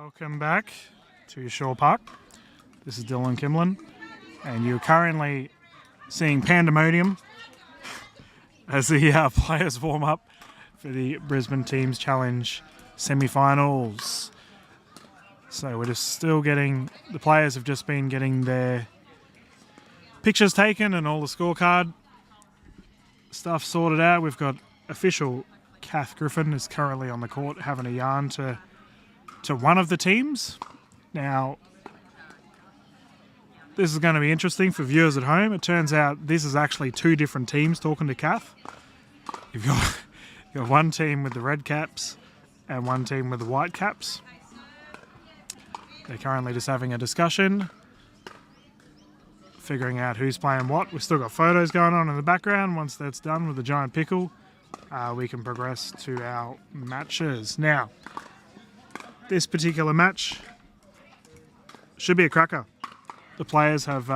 Welcome back to Shore Park. This is Dylan Kimlin, and you're currently seeing pandemonium as the players warm up for the Brisbane Teams Challenge semi-finals. So we're just still getting, the players have just been getting their pictures taken and all the scorecard stuff sorted out. We've got official Kath Griffin is currently on the court having a yarn to one of the teams. Now, this is going to be interesting for viewers at home. It turns out this is actually two different teams talking to Kath. You've got one team with the red caps and one team with the white caps. They're currently just having a discussion, figuring out who's playing what. We've still got photos going on in the background. Once that's done with the giant pickle, we can progress to our matches. Now, this particular match should be a cracker. The players have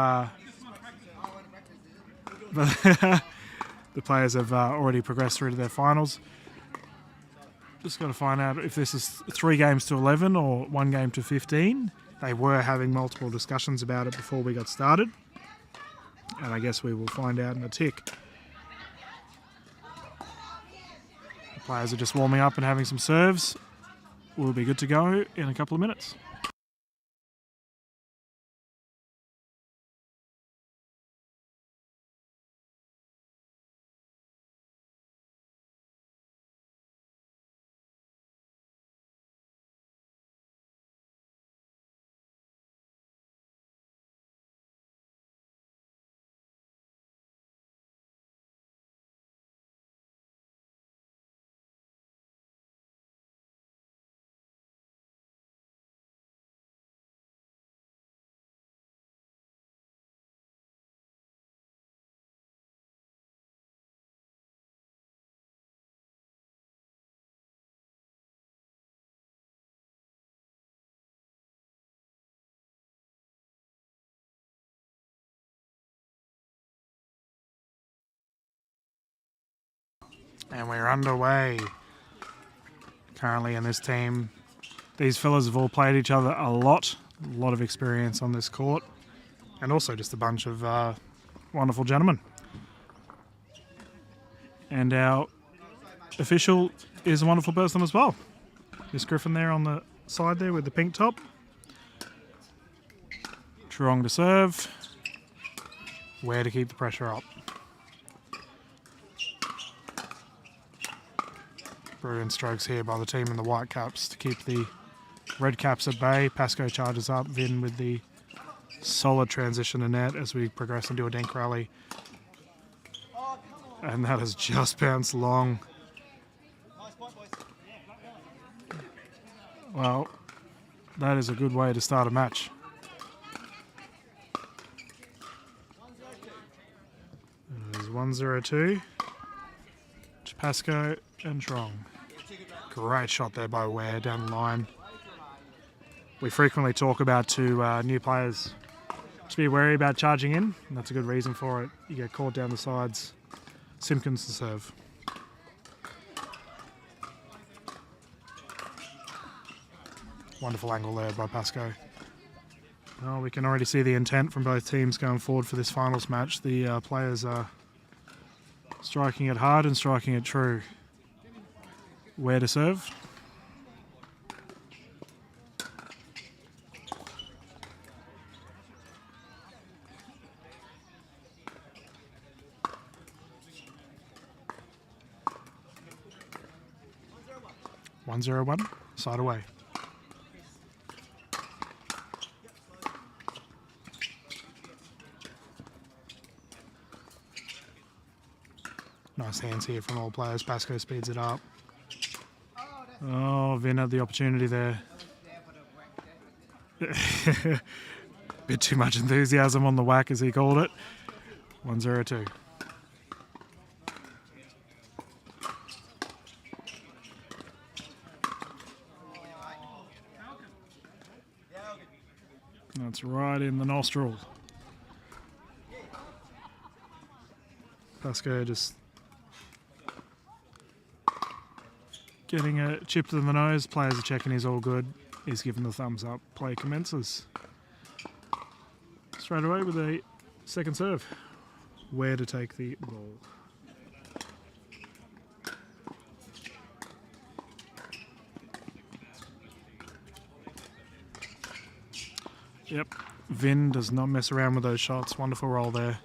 already progressed through to their finals. Just got to find out if this is 3 games to 11 or 1 game to 15. They were having multiple discussions about it before we got started, and I guess we will find out in a tick. The players are just warming up and having some serves. We'll be good to go in a couple of minutes. And we're underway. Currently in this team, these fellas have all played each other a lot of experience on this court, and also just a bunch of wonderful gentlemen. And our official is a wonderful person as well. Miss Griffin there on the side there with the pink top. Truong to serve. Where to keep the pressure up. Brilliant strokes here by the team in the white caps to keep the red caps at bay. Pascoe charges up, Vin with the solid transition to net as we progress into a dink rally. And that has just bounced long. Well, that is a good way to start a match. It is 1-0-2. Pascoe and Truong. Great shot there by Ware down the line. We frequently talk about to new players to be wary about charging in, and that's a good reason for it. You get caught down the sides. Simpkins to serve. Wonderful angle there by Pascoe. Well, we can already see the intent from both teams going forward for this finals match. The players are striking it hard and striking it true. Where to serve? One 1-0-1, side away. Nice hands here from all players. Pascoe speeds it up. Oh, Vin had the opportunity there. Bit too much enthusiasm on the whack, as he called it. 1-0-2. That's right in the nostril. Pascoe just getting a chip to the nose. Players are checking he's all good. is given the thumbs up. Play commences. Straight away with a second serve. Where to take the ball. Yep, Vin does not mess around with those shots. Wonderful roll there.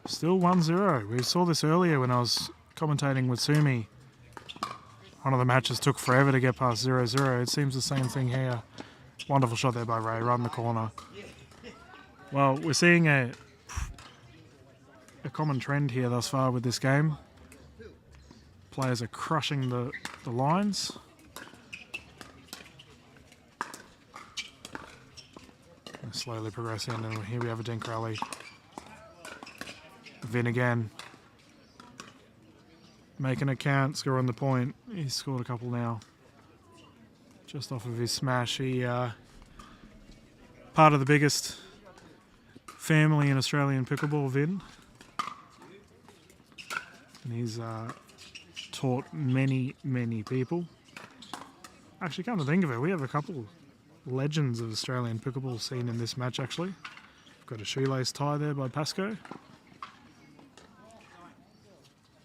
Still 1-0. We saw this earlier when I was commentating with Sumi. One of the matches took forever to get past 0-0. It seems the same thing here. Wonderful shot there by Ray, right in the corner. Well, we're seeing a common trend here thus far with this game. Players are crushing the lines. Slowly progressing, and here we have a dink rally. Vin again. Making a count, scoring the point. He's scored a couple now. Just off of his smash. He part of the biggest family in Australian pickleball, Vin. And he's taught many, many people. Actually, come to think of it, we have a couple legends of Australian pickleball scene in this match, actually. We've got a shoelace tie there by Pasco.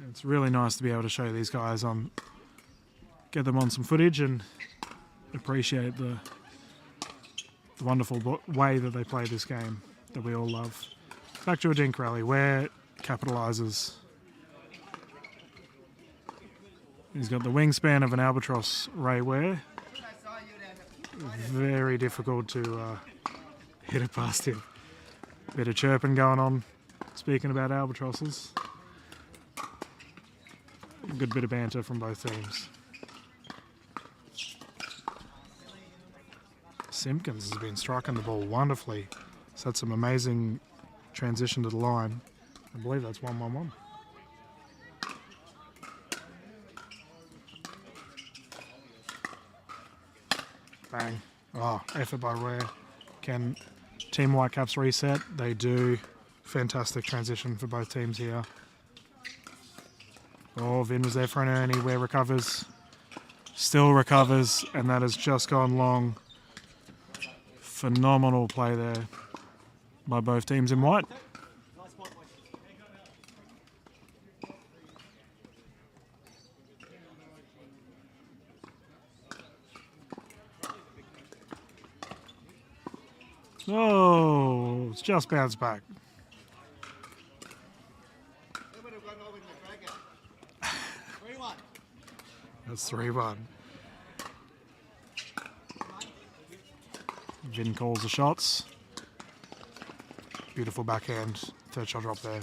It's really nice to be able to show these guys on, get them on some footage and appreciate the wonderful way that they play this game that we all love. Back to a dink rally, Ware capitalises. He's got the wingspan of an albatross, Ray Ware. Very difficult to hit it past him. Bit of chirping going on, speaking about albatrosses. Good bit of banter from both teams. Simpkins has been striking the ball wonderfully. He's had some amazing transition to the line. I believe that's 1-1-1. Bang. Oh, effort by Rare. Can Team Whitecaps reset? They do. Fantastic transition for both teams here. Oh, Vin was there for an Ernie. Ware recovers. Still recovers, and that has just gone long. Phenomenal play there by both teams in white. Oh, it's just bounced back. That's 3-1. Vin calls the shots. Beautiful backhand. Third shot drop there.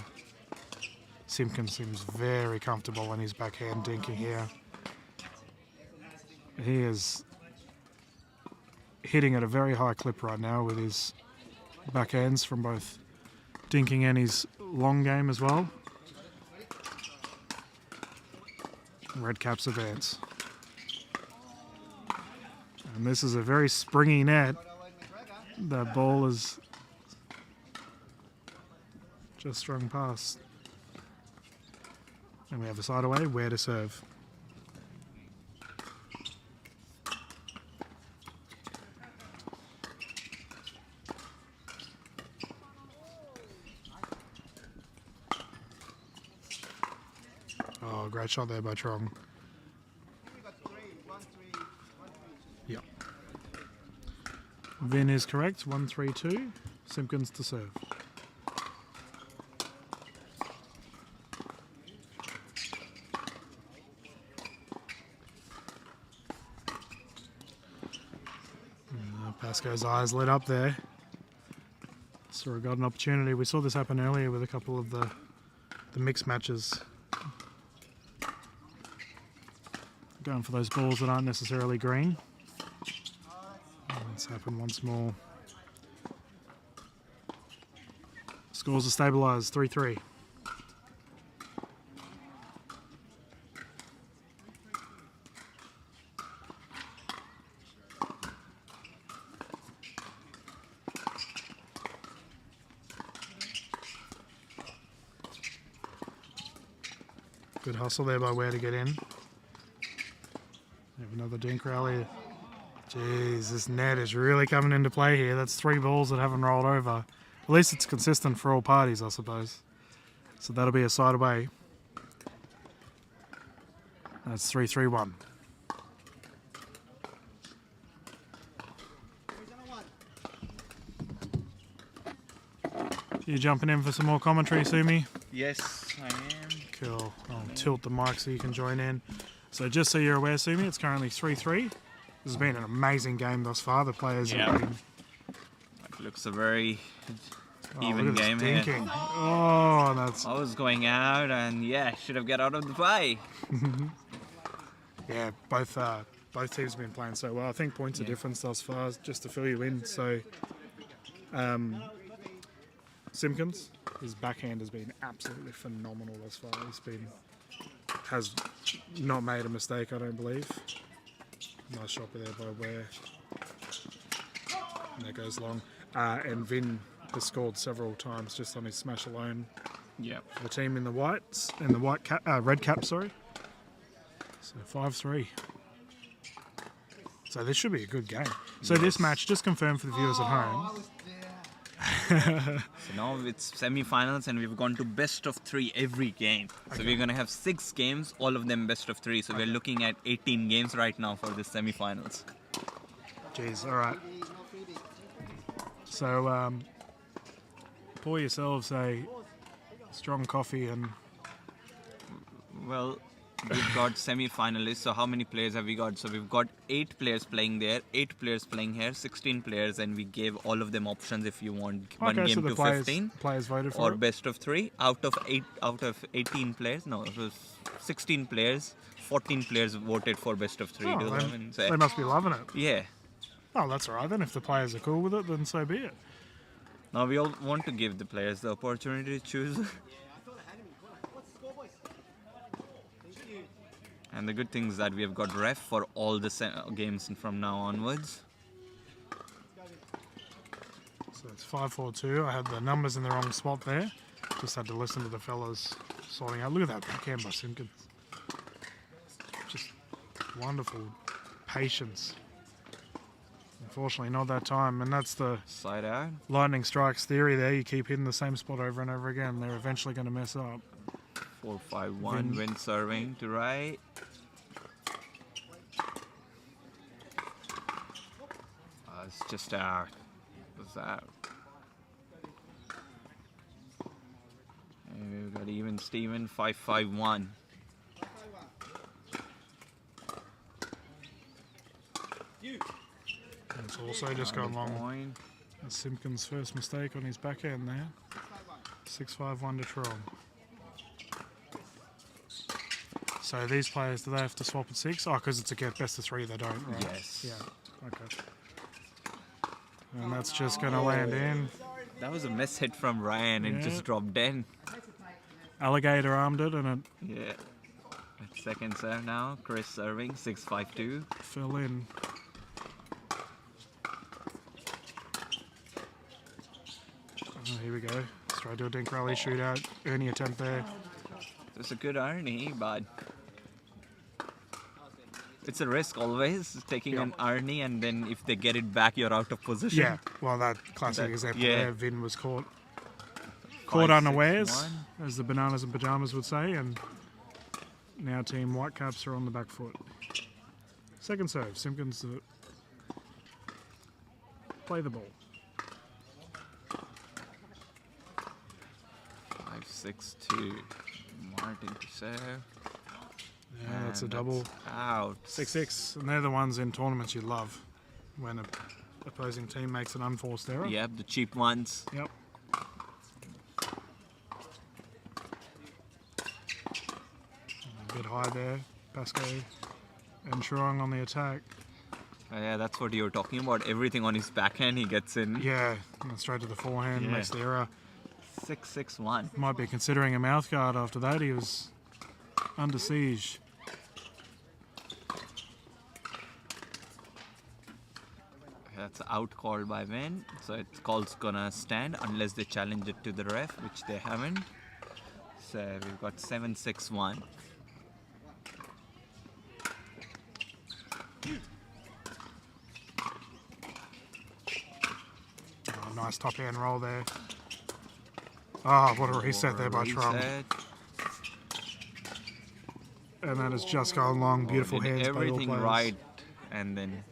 Simpkins seems very comfortable in his backhand dinking here. He is hitting at a very high clip right now with his backhands from both dinking and his long game as well. Red Caps advance. And this is a very springy net. That ball is just strung past. And we have a side away, Where to serve. Oh, great shot there by Trong. Yep. Vin is correct, 1-3-2. Simpkins to serve. Pasco's eyes lit up there. Saw a golden opportunity. We saw this happen earlier with a couple of the mixed matches. Going for those balls that aren't necessarily green. It's happened once more. Scores are stabilised, 3-3. Good hustle there by Ware to get in. We have another dink rally. Jeez, this net is really coming into play here. That's 3 balls that haven't rolled over. At least it's consistent for all parties, I suppose. So that'll be a side away. That's 3-3-1. You jumping in for some more commentary, Sumi? Yes, I am. Cool. I'll tilt the mic so you can join in. So just so you're aware, Sumi, it's currently 3-3. This has been an amazing game thus far. The players have been... It looks a very Oh, even look at game this here. dinking. Oh, that's... I was going out and should have got out of the play. Yeah, both teams have been playing so well. I think points of difference thus far, just to fill you in. So, Simpkins, his backhand has been absolutely phenomenal thus far. Has not made a mistake, I don't believe. Nice shot there by Ware. And that goes long. And Vin has scored several times just on his smash alone. Yeah. The team in the whites and the red cap, sorry. So 5-3. So this should be a good game. So this match, just confirmed for the viewers at home. So now it's semi-finals and we've gone to best of 3 every game. So we're going to have 6 games, all of them best of 3. So we're looking at 18 games right now for the semi-finals. Jeez, all right. So pour yourselves a strong coffee and... Well, we've got semi-finalists. So how many players have we got? So we've got 8 players playing there, 8 players playing here, 16 players, and we gave all of them options if you want one game so to players, 15 players voted for or it? best of 3 out of 18 players. No, it was 16 players. 14 players voted for best of 3. Oh, they must be loving it. Yeah. Oh, that's all right then. If the players are cool with it, then so be it. Now we all want to give the players the opportunity to choose. And the good thing is that we have got ref for all the games from now onwards. So it's 5-4-2. I had the numbers in the wrong spot there. Just had to listen to the fellas sorting out. Look at that backhand by Simpkins. Just wonderful patience. Unfortunately, not that time. And that's the Side out. lightning strikes theory there. You keep hitting the same spot over and over again. They're eventually going to mess up. 4-5-1, Win serving to right. It's just out. What's that? And we've got even Steven, 5-5-1. It's also just gone long. Point. That's Simpkins' first mistake on his backhand there. 6-5-1 to Tron. So these players, do they have to swap at 6? Oh, because it's a best of 3, they don't, right? Yes. Yeah, okay. And that's just going to land in. That was a miss hit from Ryan. It just dropped in. Alligator armed it and it Yeah. Second serve now. Chris serving, 6-5-2. fell in. Oh, here we go. Straight to a dink rally shootout. Ernie attempt there. It's a good irony, but it's a risk always, taking an irony, and then if they get it back, you're out of position. Yeah, well, that classic example there, Vin was caught 5, unawares, 6, 1. as the bananas and pajamas would say, and now Team Whitecaps are on the back foot. Second serve, Simpkins to play the ball. 5-6-2. Martin to serve. Yeah, that's a double. Out. 6-6, and they're the ones in tournaments you love when an opposing team makes an unforced error. Yep, the cheap ones. Yep. A bit high there, Pasco and Truong on the attack. Yeah, that's what you were talking about. Everything on his backhand, he gets in. Yeah, and straight to the forehand, makes the error. 6-6-1. Might be considering a mouth guard after that. He was under siege. That's out called by Vin, so it's call's gonna stand unless they challenge it to the ref, which they haven't. So we've got 7-6-1. nice top hand roll there. Oh, what a reset there by Trong. Reset. And that has just gone long. Beautiful Did hands by all everything players. right, and then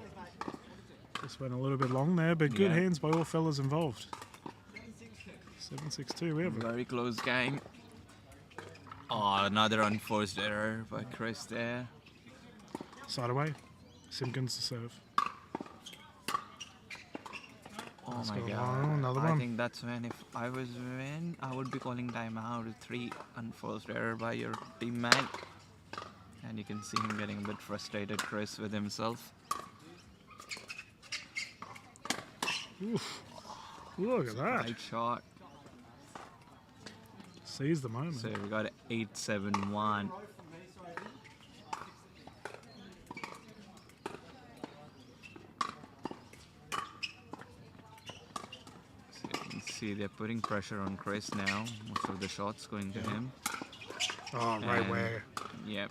Just went a little bit long there, but good Yeah. hands by all fellas involved. 7-6-2. We have a very close game. Oh, another unforced error by Chris there. side away. Simpkins to serve. Oh Let's my go. god. Oh, another I one. think that's when, if I was Win, I would be calling timeout. 3 unforced error by your teammate. And you can see him getting a bit frustrated, Chris, with himself. Oof. Look at that. Right shot. Seize the moment. So we got 8-7-1. So you can see they're putting pressure on Chris now. Most of the shots going to him. Oh, right And- where? Yep.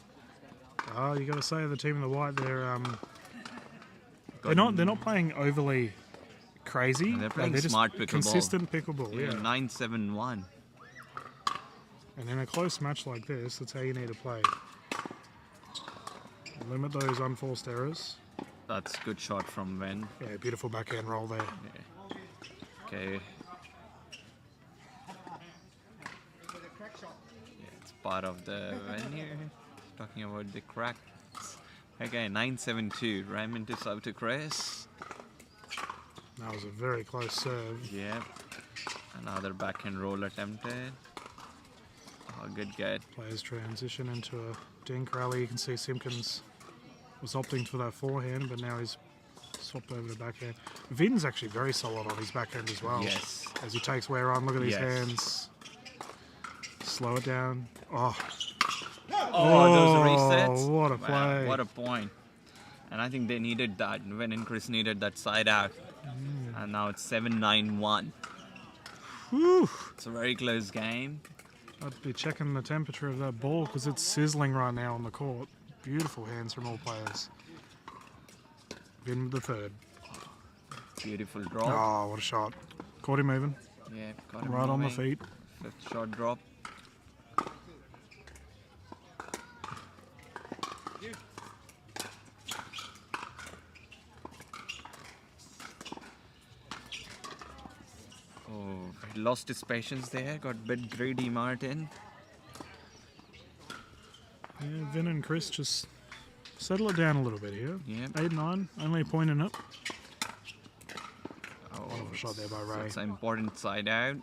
Oh, you got to say the team in the white. They're not playing overly crazy. They're playing just smart pickleball. consistent pickleball. Yeah. 9-7-1. And in a close match like this, that's how you need to play. Limit those unforced errors. That's good shot from Wen. Yeah, beautiful backhand roll there. Yeah. Okay. Yeah, it's part of the Wen here. Talking about the cracks. Okay, 9-7-2. Ram into sub to Chris. That was a very close serve. Yep. Another backhand roll attempted. Oh, good get. Players transition into a dink rally. You can see Simpkins was opting for that forehand, but now he's swapped over to backhand. Vin's actually very solid on his backhand as well. Yes. As he takes wear on, look at these Yes. hands. Slow it down. Oh, Oh, those resets. what a Wow, play. what a point. And I think they needed that. Wen and Chris needed that side out. And now it's 7-9-1. Whew. It's a very close game. I'd be checking the temperature of that ball because it's sizzling right now on the court. Beautiful hands from all players. Vin with the third. Beautiful drop. Oh, what a shot. Caught him moving. Yeah, got him Right on the moving. feet. Fifth shot drop. Oh, he lost his patience there. Got a bit greedy, Martin. Yeah, Vin and Chris just settle it down a little bit here. Yep. 8-9, only a point in it. Oh, Wonderful shot there by it's- Ray. It's an important side out.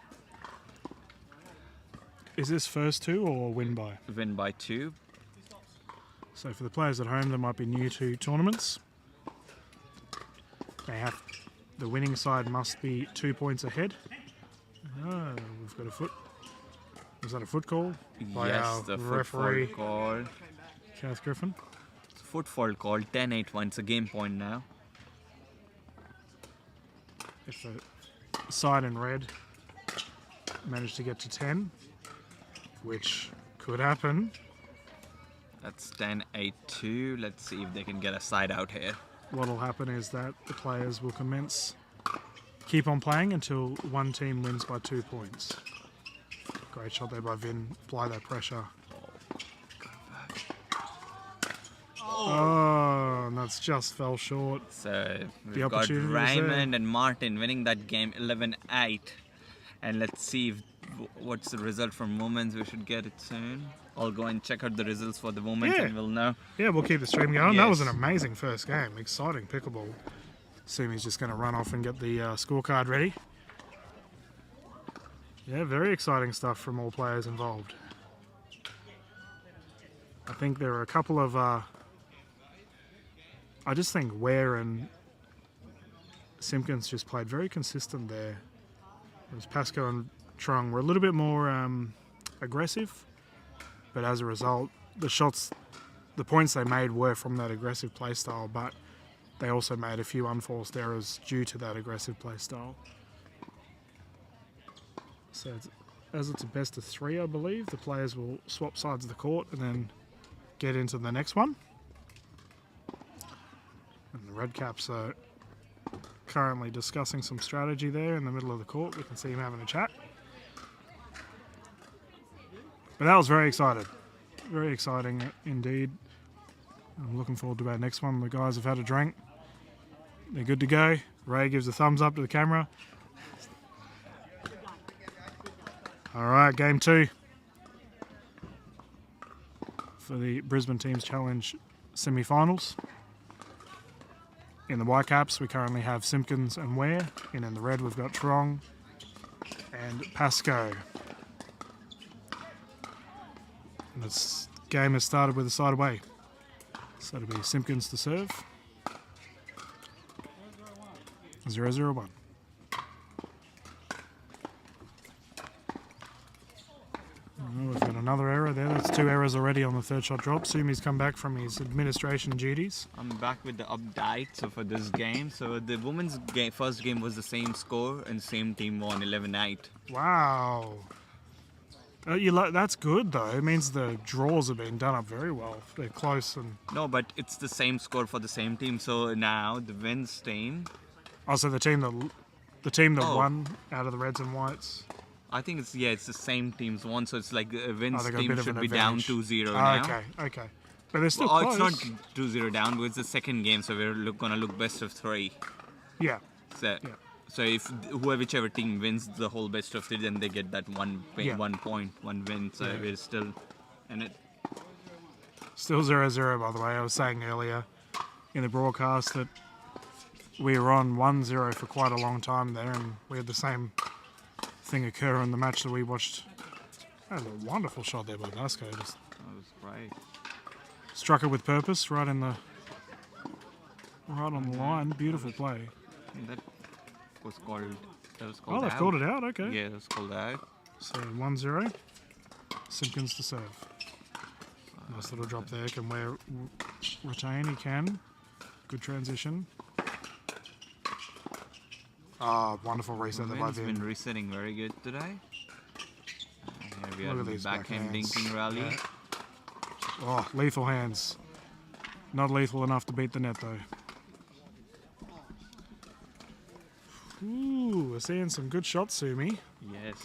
Is this first two or win by? Win by 2. So for the players at home that might be new to tournaments, the winning side must be 2 points ahead. Oh, we've got a foot. Was that a foot call? By Yes, our the referee, foot fault call. Kath Griffin. It's a foot fault call. 10-8-1. It's a game point now. If the side in red managed to get to 10, which could happen, That's 10-8-2. Let's see if they can get a side out here. what'll happen is that the players will keep on playing until one team wins by 2 points. Great shot there by Vin. Apply that pressure. Oh, and that's just fell short. So The we've got opportunity was there. Raymond and Martin winning that game 11-8. And let's see what's the result from women's. We should get it soon. I'll go and check out the results for the women's Yeah. and we'll know. Yeah, we'll keep the stream going. That was an Yes. amazing first game. Exciting pickleball. Sumi's just going to run off and get the scorecard ready. Yeah, very exciting stuff from all players involved. I think there are a couple of... I just think Ware and Simpkins just played very consistent there. Whereas Pasco and Trong were a little bit more aggressive. But as a result, the points they made were from that aggressive play style, but they also made a few unforced errors due to that aggressive play style. So as it's a best of 3, I believe, the players will swap sides of the court and then get into the next one. And the Red Caps are currently discussing some strategy there in the middle of the court. We can see him having a chat. But that was very exciting. Very exciting indeed. I'm looking forward to our next one. The guys have had a drink. They're good to go. Ray gives a thumbs up to the camera. All right, game 2 for the Brisbane Teams Challenge semi-finals. In the Whitecaps, we currently have Simpkins and Ware. And in the red, we've got Trong and Pascoe. And this game has started with a side away. So it'll be Simpkins to serve. 0-0-1. We've got another error there. That's 2 errors already on the third shot drop. Sumi's come back from his administration duties. I'm back with the update for this game. So the women's first game was the same score and same team won 11-8. Wow. That's good though. It means the draws have been done up very well. They're close and. No, but it's the same score for the same team. So now the wins team. Oh, so the team that won out of the reds and whites. I think it's the same teams won. So it's like the wins they got a team bit of should an be down advantage. 2-0 now. Okay. But they're still Well, close. it's not 2-0 down, but it's the second game, so we're gonna look best of 3. Yeah. So if whichever team wins the whole best of 3, then they get that one point, one win. So we're still in it. Still 0-0, by the way. I was saying earlier in the broadcast that we were on 1-0 for quite a long time there, and we had the same thing occur in the match that we watched. That was a wonderful shot there by Pascoe. That was great. Struck it with purpose, right on the line. Beautiful play. That was called. Oh, they've called it out. Okay. Yeah, that was called out. So 1-0. Simpkins to serve. Nice little drop there. Can Ware retain? He can. Good transition. Wonderful reset there by Women's been resetting very good today. Here we Look are at these backhand backhands. dinking rally. Yeah. Oh, lethal hands. Not lethal enough to beat the net though. Ooh, we're seeing some good shots, Sumi. Yes.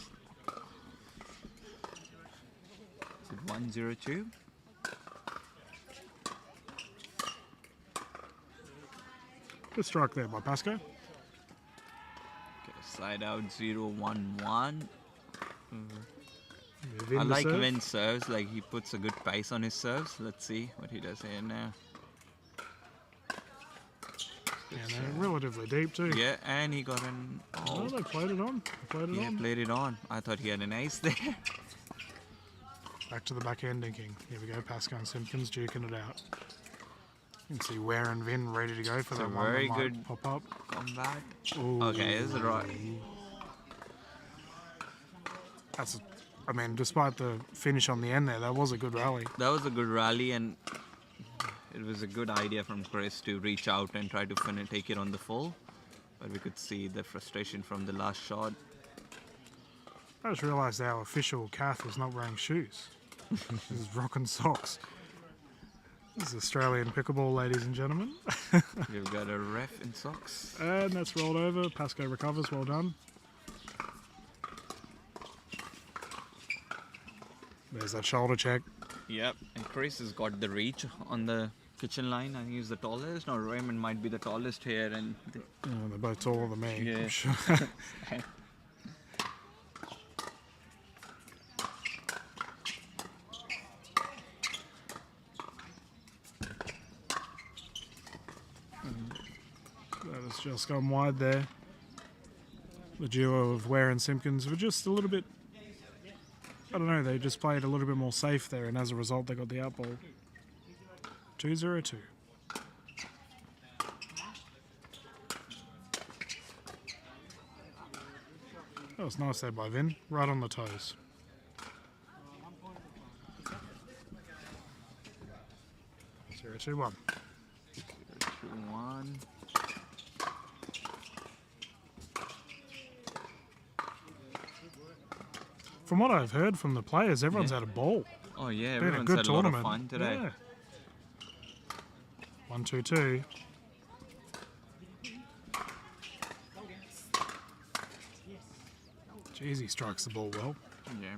Is it 1-0-2? Good strike there by Pascoe. Okay, side out 0-1-1. I like when serves, like he puts a good pace on his serves. Let's see what he does here now. Yeah, they're relatively deep too. Yeah, and he got an. Oh, they played it on. Played it on. I thought he had an ace there. Back to the backhand dinking. Here we go. Pascoe and Simpkins duking it out. You can see Ware and Vin ready to go for that one. Very that good might pop up. comeback. Ooh. Okay, is it right? Despite the finish on the end there, that was a good rally. That was a good rally, and it was a good idea from Chris to reach out and try to take it on the full. But we could see the frustration from the last shot. I just realised our official Kath is not wearing shoes. He's rocking socks. This is Australian Pickleball, ladies and gentlemen. We've got a ref in socks. And that's rolled over. Pascoe recovers. Well done. There's that shoulder check. Yep, and Chris has got the reach on the kitchen line. I think he's the tallest. Now Raymond might be the tallest here, and They're both taller than me. Yeah. I'm sure. That has just gone wide there. The duo of Ware and Simpkins were just a little bit, I don't know, they just played a little bit more safe there, and as a result they got the outball. 2-0-2. That was nice there by Vin, right on the toes. Zero, 2-1. 2-1. From what I've heard from the players, everyone's had a ball. Oh yeah, Been a everyone's good had tournament. a lot of fun today. Yeah. 1-2-2. Jeez, he strikes the ball well. Yeah,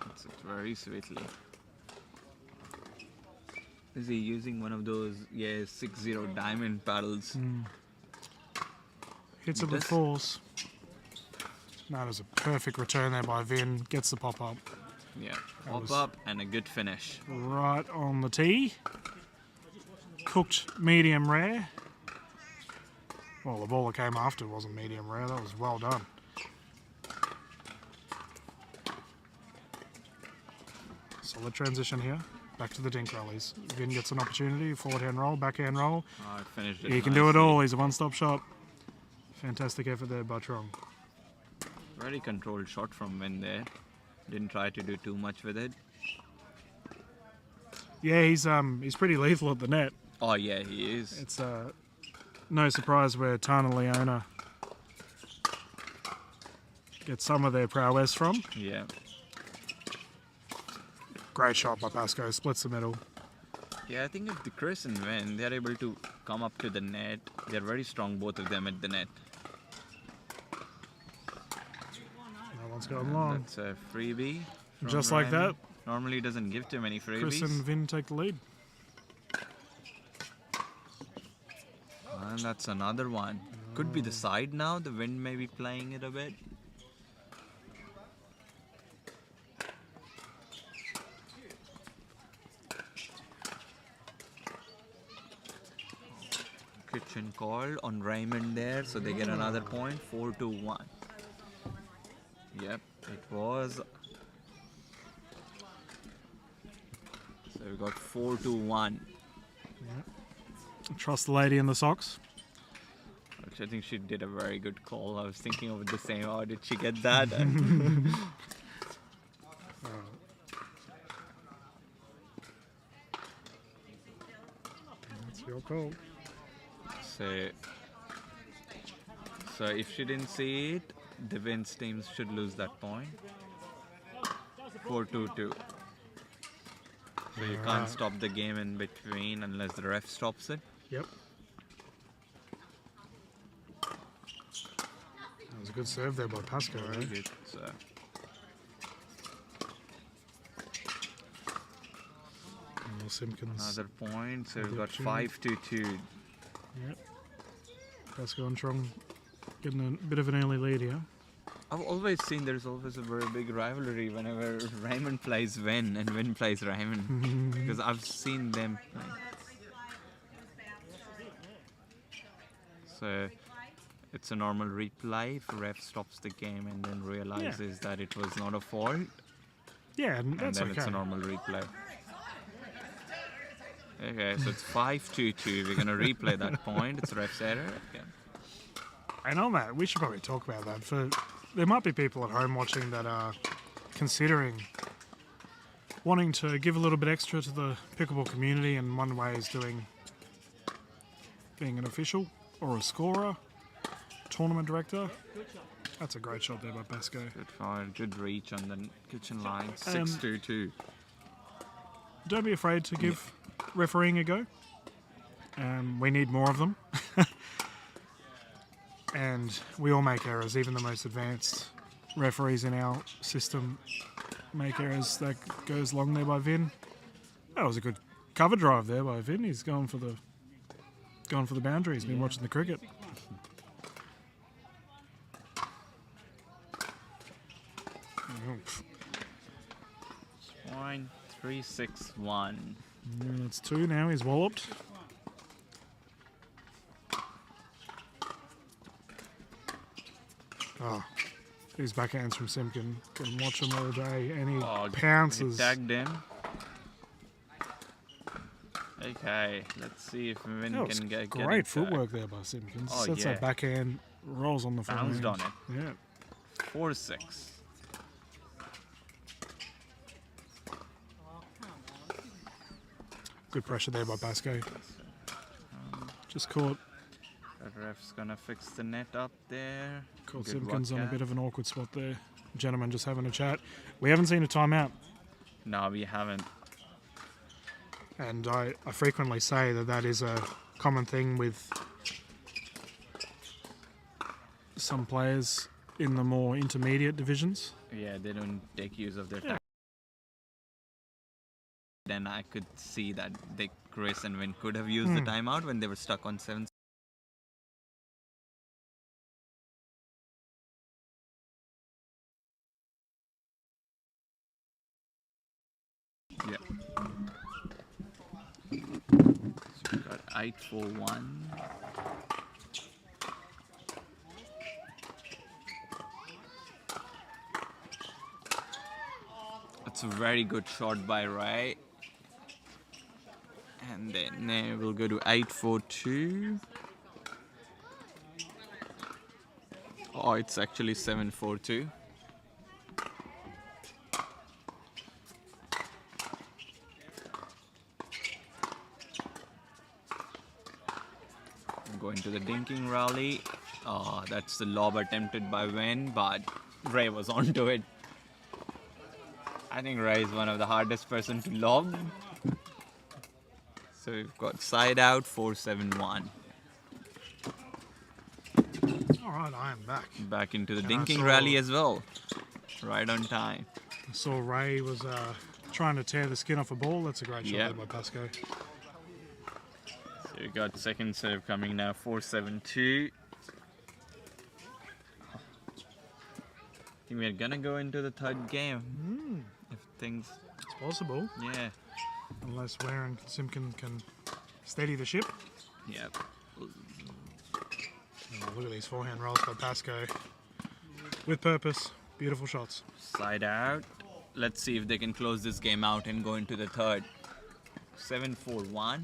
that's it very sweetly. Is he using one of those 6-0 diamond paddles? Hits it with force. That is a perfect return there by Vin. Gets the pop up. Yeah, pop up and a good finish. Right on the tee. Cooked medium rare. Well, the ball that came after wasn't medium rare. That was well done. Solid transition here. Back to the dink rallies. Vin gets an opportunity. Forward hand roll, backhand roll. Oh, I finished it. He can do it all. He's a one-stop shop. Fantastic effort there by Trong. Very controlled shot from Vin there. Didn't try to do too much with it. Yeah, he's pretty lethal at the net. Oh yeah, he is. It's no surprise where Tana Leona gets some of their prowess from. Yeah. Great shot by Pascoe, splits the middle. Yeah, I think if the Chris and Vin, they're able to come up to the net, they're very strong, both of them at the net. That one's going long. That's a freebie. Just like that. Normally doesn't give too many freebies. Chris and Vin take the lead. And that's another one. Could be the side now. The wind may be playing it a bit. Kitchen called on Raymond there, so they get another point. 4-1. Yep, it was. So we got 4-1. Trust the lady in the socks. Which I think she did a very good call. I was thinking of the same. How did she get that? That's your call. So if she didn't see it, the Vince teams should lose that point. 4-2. So you can't stop the game in between unless the ref stops it. Yep. That was a good serve there by Pascoe. Very good. So. Simpkins. Another point. So we've got 5-2. Yep. Pascoe and Trong getting a bit of an early lead here. I've always seen there's always a very big rivalry whenever Raymond plays Vin and Vin plays Raymond. Because I've seen them play. So it's a normal replay if ref stops the game and then realizes that it was not a fault. Yeah, and that's and then okay. It's a normal replay. Okay, so it's 5-2. We're going to replay that point. It's ref's error. Yeah. And on that, we should probably talk about that. There might be people at home watching that are considering wanting to give a little bit extra to the pickleball community, and one way is being an official or a scorer, tournament director. That's a great shot there by Pascoe. Good find, good reach on the kitchen line. 6-2. Don't be afraid to give refereeing a go. We need more of them. And we all make errors, even the most advanced referees in our system make errors. That goes long there by Vin. That was a good cover drive there by Vin. He's gone for the boundary. He's been watching the cricket. Fine. 3-6-1. That's 2 now. He's walloped. Oh, these backhands from Simpkin. Can watch him all day, and he pounces. He tagged in. Okay, let's see if Vin can get great footwork there by Simpkins. Oh, Sets that backhand, rolls on the front. Bounced on it. Yeah. 4-6. Good pressure there by Pascoe. Just caught The ref's gonna fix the net up there. Caught Good Simpkins work, on a Kat. bit of an awkward spot there. Gentlemen just having a chat. We haven't seen a timeout, No, we haven't. and I frequently say that is a common thing with some players in the more intermediate divisions. Yeah, they don't take use of their time. Then I could see that Chris and Vin could have used the timeout when they were stuck on 7. Yeah. So we got 8-4-1. That's a very good shot by Ray. And then we'll go to 8-4-2. Oh, it's actually 7-4-2. Going to the dinking rally. Oh, that's the lob attempted by Wen, but Ray was onto it. I think Ray is one of the hardest person to lob. So we've got side out 4-7-1. All right, I am back. Back into the And dinking rally as well. Right on time. I saw Ray was trying to tear the skin off a ball. That's a great shot Yep. there by Pascoe. So we got second serve coming now, 4-7-2. I think we're gonna go into the third game. If things, It's possible, yeah. unless Ware and Simpkin can steady the ship. Yep. Oh, look at these forehand rolls by Pascoe. With purpose. Beautiful shots. Side out. Let's see if they can close this game out and go into the third. 7-4-1.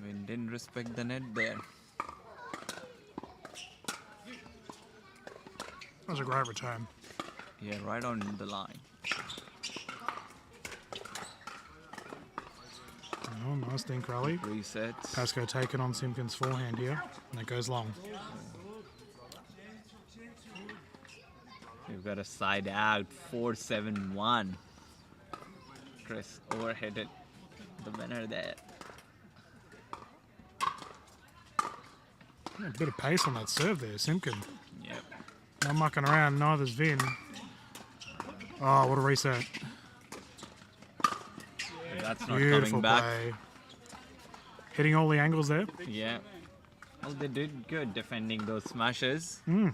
We didn't respect the net there. That was a great return. Yeah, right on the line. Oh, nice dink rally. Resets. Pascoe taken on Simpkin's forehand here, and it goes long. We've got a side out, 4-7-1. Chris overheaded the winner there. Yeah, a bit of pace on that serve there, Simpkin. Yep. Not mucking around, neither's Vin. Oh, what a reset. That's not Beautiful coming back. play. Hitting all the angles there. Yeah. Well, they did good defending those smashes. Okay,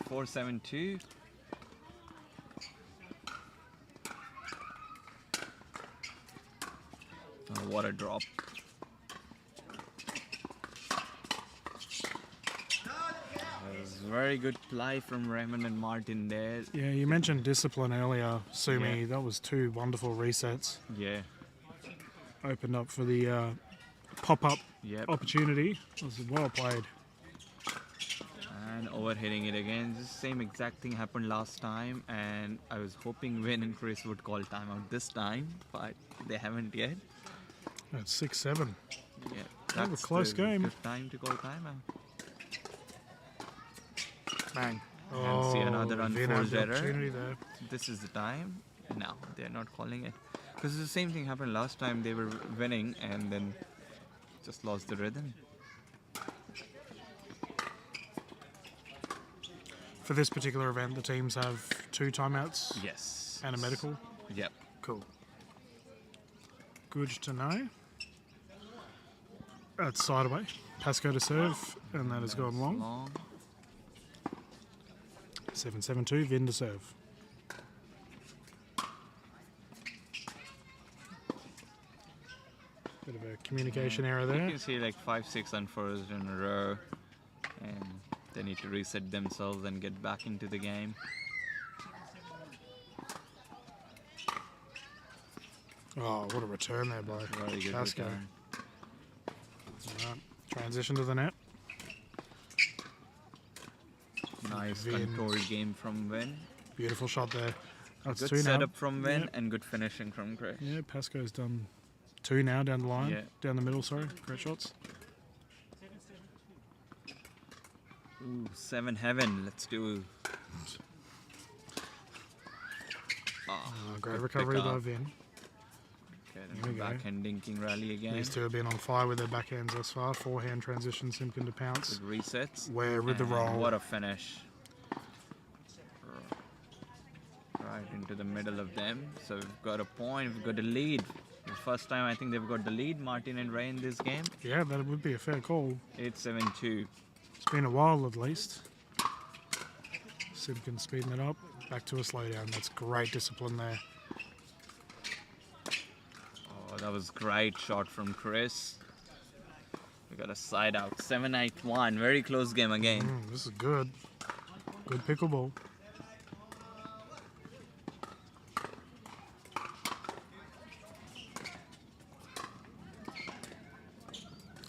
4-7-2. Oh, what a drop. That was very good play from Raymond and Martin there. Yeah, you mentioned discipline earlier, Sumi. Yeah. That was two wonderful resets. Yeah. Opened up for the pop-up Yep. opportunity. It was well played. And overhitting it again. The same exact thing happened last time, and I was hoping Win and Chris would call timeout this time, but they haven't yet. That's 6-7. Yeah, That was a close the game. good time to call timeout. Bang. And see another Vin had unforced the error. opportunity there. This is the time. No, they're not calling it. Because the same thing happened last time. They were winning and then just lost the rhythm. For this particular event, the teams have 2 timeouts Yes. and a medical. Yep. Cool. Good to know. That's side away. Pascoe to serve, and that has gone long. Long. 7-7-2, Vin to serve. Bit of a communication error You there. can see like 5-6 unforced in a row, and they need to reset themselves and get back into the game. Oh, what a return there by Very good Pascoe. return. Alright, transition to the net. Nice Vin. controlled game from Win. Beautiful shot there. That's Good 2 now. setup from Win Yep. and good finishing from Chris. Yeah, Pascoe's done 2 now down the line. Yeah. Down the middle, sorry. Great shots. Ooh, 7 heaven. Let's do. Great good recovery pick by up. Vin. Okay, Here then we go. backhand dinking rally again. These two have been on fire with their backhands thus far. Forehand transition, Simpkin to pounce. Good resets. Where with the And roll. What a finish. Right into the middle of them. So we've got a point, we've got a lead. The first time I think they've got the lead, Martin and Ray in this game. Yeah, that would be a fair call. 8-7-2. It's been a while at least. Simpkin speeding it up. Back to a slowdown. That's great discipline there. Oh, that was great shot from Chris. We got a side out. 7-8-1. Very close game again. This is good. Good pickleball.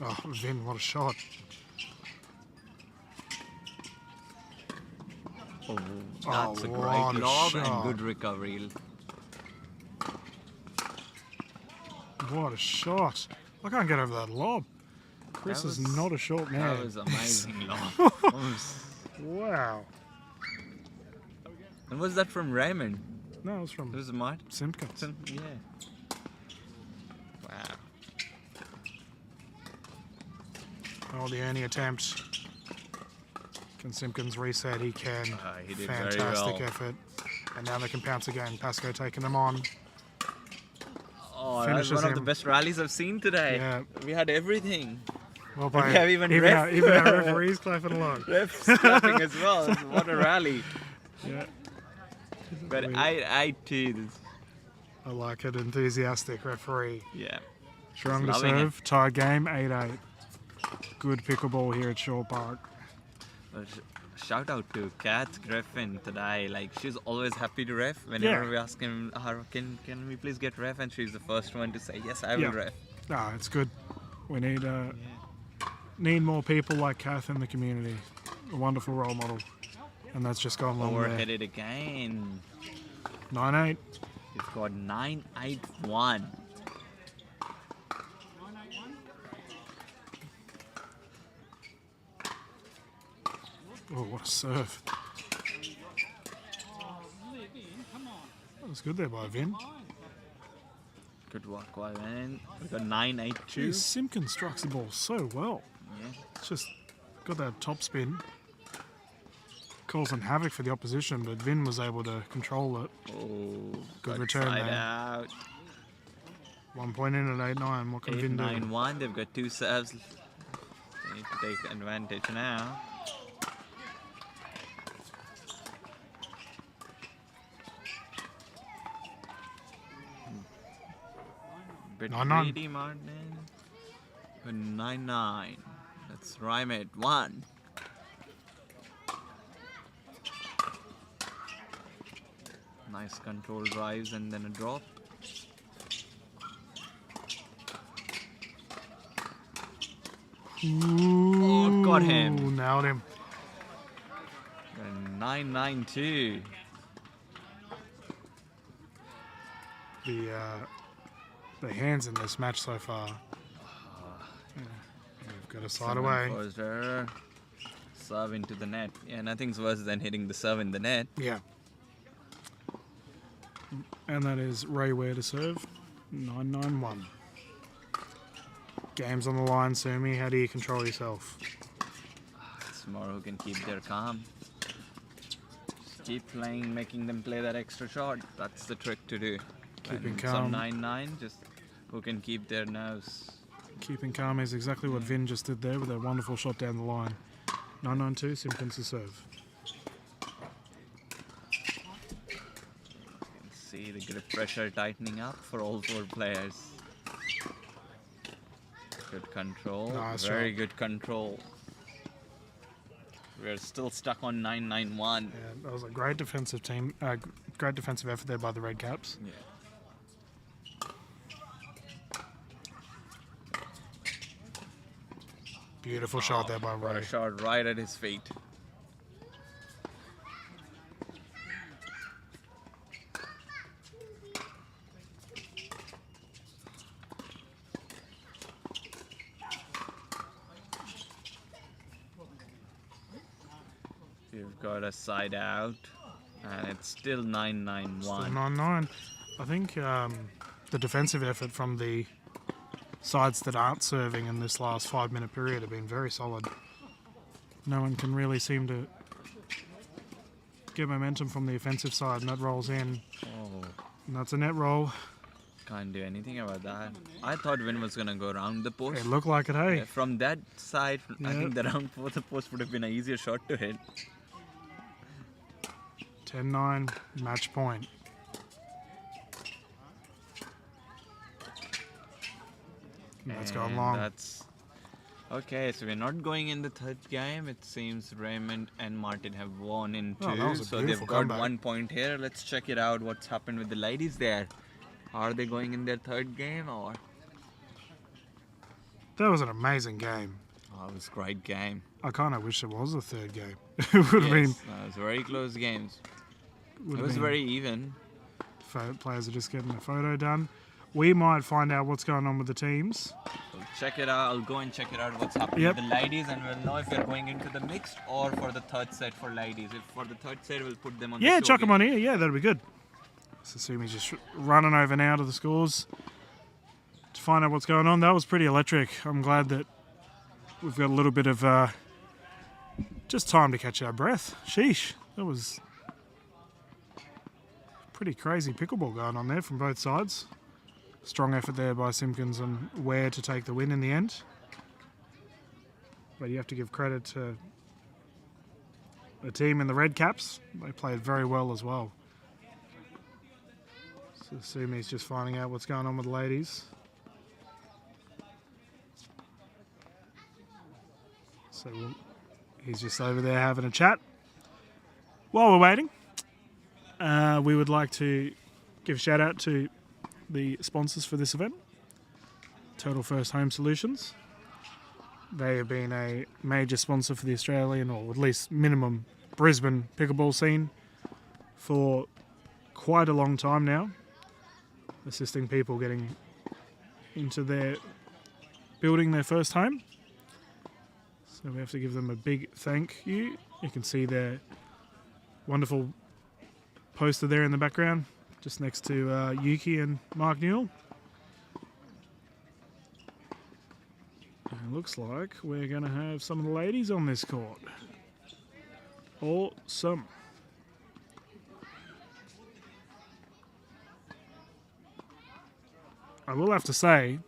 Oh, Vin, what a shot. Oh, that's a what great a lob shot. and good recovery. What a shot. I can't get over that lob. Chris That is was- not a short man. That was amazing lob. Wow. And was that from Raymond? No, it was It from was Martin? Simpkins. Yeah. Wow. Oh, the only attempt. Can Simpkins reset? He can. He did very Fantastic well. effort. And now they can pounce again. Pascoe taking them on. Oh, that was Finishes one of the him. best rallies I've seen today. Yeah. We had everything. Well We played. have even ref. Even our referees clapping along. Refs clapping as well. What a rally. Yeah. But We- I too. I like it. Enthusiastic referee. Yeah. Strong to loving it. serve. Tied game. 8-8. Good pickleball here at Shaw Park. But shout out to Kath Griffin today. Like, she's always happy to ref. Whenever Yeah. we ask him, can we please get ref? And she's the first one to say, yes, I will Yeah. ref. Ah, it's good. We need more people like Kath in the community. A wonderful role model. And that's just gone long there. Overheaded again. 9-8. We've got 9-8-1. Oh, what a serve. That was good there by Vin. Good work by Van. We've got 9-8-2. Geez, Simpkins strikes the ball so well. Yeah. It's just got that top spin. Causing havoc for the opposition, but Vin was able to control it. Oh, Good got return side there. out. 1 point in at 8-9. What can Vin do? 8-9-1. They've got two serves. They need to take advantage now. Bit 9-9. greedy, Martin. 9-9. Let's rhyme it. 1. Nice control drives and then a drop. Ooh, got him. Nailed him. 9-9-2. The hands in this match so far. Yeah, we've got a side Someone away. forced her. Serve into the net. Yeah, nothing's worse than hitting the serve in the net. Yeah. And that is Ray Ware to serve. 9-9-1. Game's on the line, Sumi. How do you control yourself? It's more who can keep their calm. Just keep playing, making them play that extra shot. That's the trick to do. Keeping When calm. Some 9-9, just who can keep their nerves. Keeping calm is exactly what Vin just did there with that wonderful shot down the line. 9-9-2, Simpkins to serve. See the grip pressure tightening up for all 4 players. Good control. Nice Very shot. good control. We're still stuck on 9-9-1. Yeah, that was a great defensive great defensive effort there by the Red Caps. Yeah. Beautiful shot there by What Ray. a shot right at his feet. You've got a side out. And it's still 9-9-1. Still 9-9. I think the defensive effort from the sides that aren't serving in this last 5-minute period have been very solid. No one can really seem to get momentum from the offensive side, and that rolls in. Oh, And that's a net roll. can't do anything about that. I thought Win was gonna go around the post. It looked like it, hey. Yeah, from that side, I Yeah. think the round for the post would have been an easier shot to hit. 10-9, match point. And that's gone And long. That's okay. So we're not going in the third game. It seems Raymond and Martin have won in two. Oh, that was a So they've beautiful got comeback. 1 point here. Let's check it out. What's happened with the ladies there? Are they going in their third game or? That was an amazing game. Oh, it was a great game. I kind of wish it was a third game. It would have been. Yes, it was very close games. Would It have was been- very even. Players are just getting a photo done. We might find out what's going on with the teams. So check it out. I'll go and check it out what's happening Yep. with the ladies, and we'll know if they're going into the mixed or for the third set for ladies. If for the third set, we'll put them on. Yeah, the chuck them on here. Yeah, that'd be good. Susumi's just running over now to the scores to find out what's going on. That was pretty electric. I'm glad that we've got a little bit of just time to catch our breath. Sheesh, that was pretty crazy pickleball going on there from both sides. Strong effort there by Simpkins and Ware to take the win in the end. But you have to give credit to the team in the red caps. They played very well as well. So Sumi's just finding out what's going on with the ladies. So he's just over there having a chat. While we're waiting, we would like to give a shout out to the sponsors for this event, Total First Home Solutions. They have been a major sponsor for the Australian, or at least minimum Brisbane pickleball scene for quite a long time now, assisting people getting into building their first home. So we have to give them a big thank you. You can see their wonderful poster there in the background, just next to Yuki and Mark Newell. And it looks like we're going to have some of the ladies on this court. Awesome. I will have to say,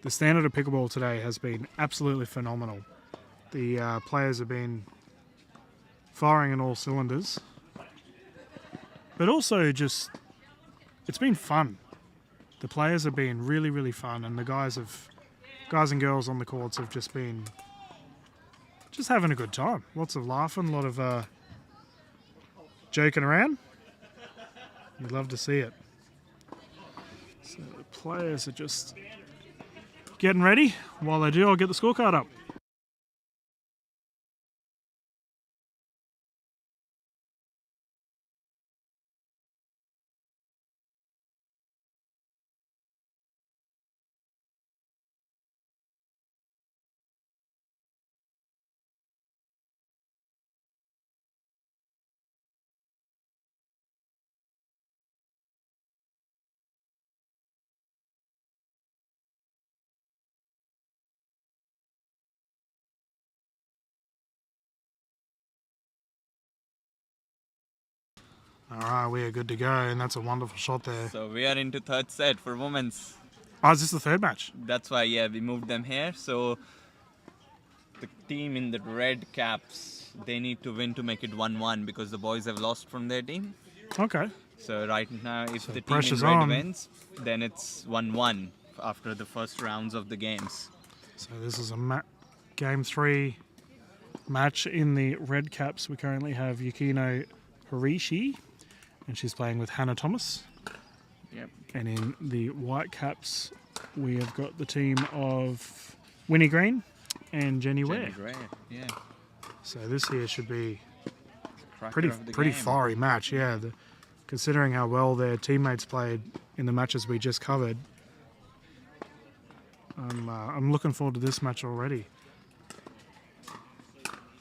the standard of pickleball today has been absolutely phenomenal. The players have been firing on all cylinders. But also just, it's been fun. The players have been really, really fun, and the guys and girls on the courts have just been just having a good time. Lots of laughing, a lot of joking around. You'd love to see it. So the players are just getting ready. While they do, I'll get the scorecard up. All right, we are good to go, and that's a wonderful shot there. So we are into third set for women's. Oh, is this the third match? That's why, yeah, we moved them here. So the team in the red caps, they need to win to make it 1-1 because the boys have lost from their team. Okay. So right now, if So the team in pressure's red on. wins, then it's 1-1 after the first rounds of the games. So this is a game 3 match in the red caps. We currently have Yukino Horishi, and she's playing with Hannah Thomas. Yep. And in the white caps, we have got the team of Winnie Green and Jenny Ware. Jenny Gray, yeah. So this here should be Cracker of the pretty game. fiery match, yeah. Considering how well their teammates played in the matches we just covered, I'm looking forward to this match already.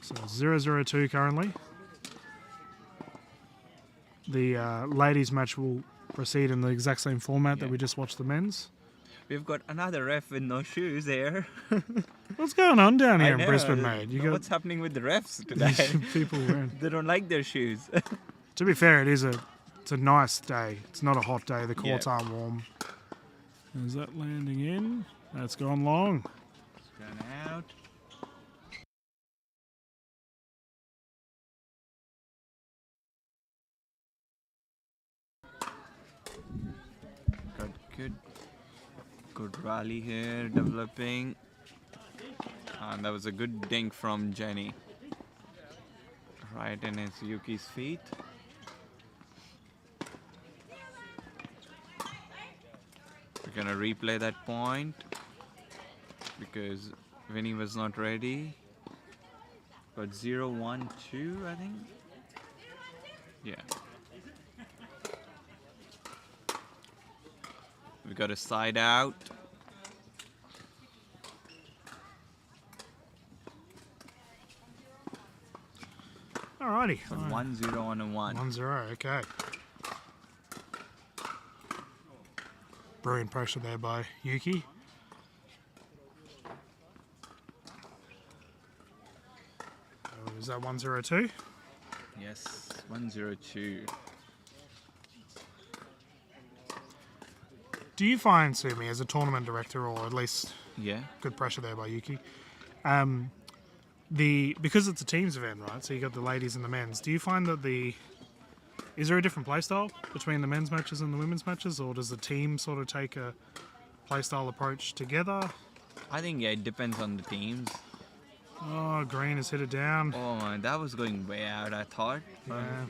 So 0-0-2 currently. the ladies match will proceed in the exact same format that Yeah. we just watched the men's. We've got another ref with no shoes here. What's going on down I here in know, Brisbane, mate? what's happening with the refs today? people wearing. They don't like their shoes. To be fair, it's a nice day. It's not a hot day. The courts Yeah. aren't warm. Is that landing in? That's gone long. It's gone out. Got good rally here developing. And that was a good dink from Jenny. Right in his Yuki's feet. We're gonna replay that point because Vinny was not ready. Got 0-1-2, I think. Yeah. We got a side out. Alrighty. So 1-0 on a 1. 1-0, okay. Brilliant pressure there by Yuki. Oh, is that 1-0-2? Yes, 1-0-2. Do you find, Sumi, as a tournament director, or at least Yeah. good pressure there by Yuki, because it's a teams event, right? So you got the ladies and the men's. Do you find that is there a different play style between the men's matches and the women's matches, or does the team sort of take a play style approach together? I think it depends on the teams. Oh, Green has hit it down. Oh man, that was going way out, I thought. Yeah.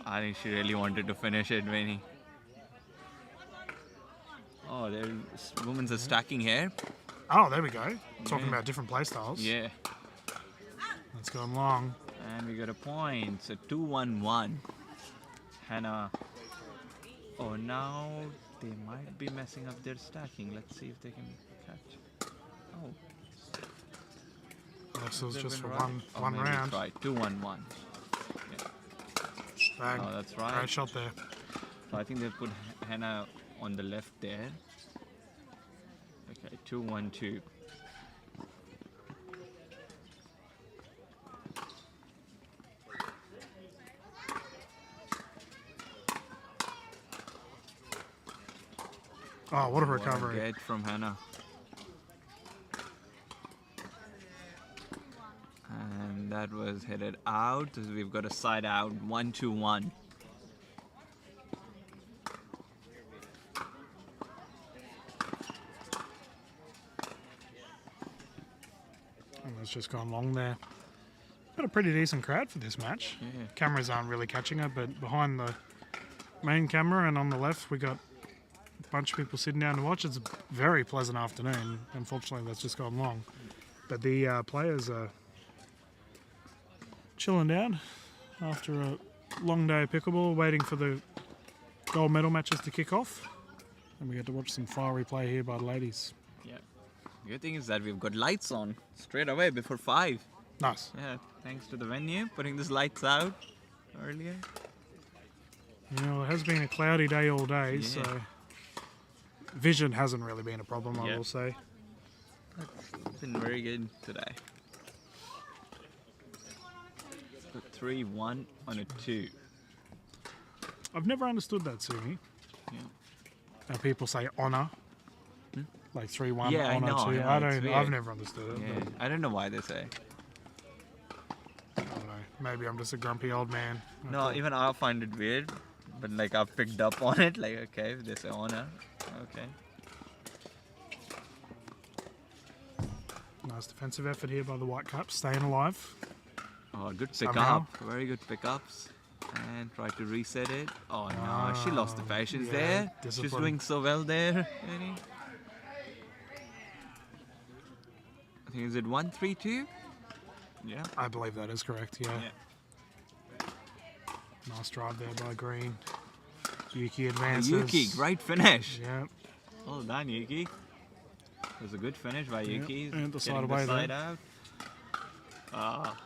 I think she really wanted to finish it, Vinny. Oh, there's women's are stacking here. Oh, there we go. Talking Yeah. about different play styles. Yeah. That's gone long. And we got a point. So 2-1-1. Hannah. Oh, now they might be messing up their stacking. Let's see if they can catch. Oh, This was they've just been for right. one maybe round. it's right. 2-1-1. Bang. Oh, that's right. Great shot there. So I think they put Hannah on the left there. Okay, 2-1-2. Oh, what a What a recovery. get from Hannah. And that was headed out. So we've got a side out. 1-2-1. Oh, that's just gone long there. Got a pretty decent crowd for this match. Yeah. Cameras aren't really catching it, but behind the main camera and on the left, we got a bunch of people sitting down to watch. It's a very pleasant afternoon. Unfortunately, that's just gone long. But the players are chilling down after a long day of pickleball, waiting for the gold medal matches to kick off. And we get to watch some fiery play here by the ladies. Yeah. The good thing is that we've got lights on straight away before 5. Nice. Yeah, thanks to the venue putting these lights out earlier. You know, it has been a cloudy day all day, Yeah. so vision hasn't really been a problem, I Yeah. will say. It's been very good today. So 3-1 on a 2. I've never understood that, Sumi. Yeah. How people say honour, like 3-1, Yeah, I honour know, 2. I know, I it's don't. weird. I've never understood it. Yeah, I don't know why they say. But I don't know. Maybe I'm just a grumpy old man. I No, thought- even I find it weird, but like I've picked up on it. Like, okay, they say honor. Okay. Nice defensive effort here by the Whitecaps, staying alive. Oh, good Somehow. pickup. Very good pickups. And try to reset it. Oh no, she lost the patience yeah, there. She's discipline. doing so well there. Really. I think is it 1-3-2? Yeah. I believe that is correct, yeah. Yeah. Nice drive there by Green. Yuki Oh, advances. Yuki, great finish. Yeah. Well done, Yuki. It was a good finish by Yeah, Yuki. and the side Getting away the there. side out. Ah.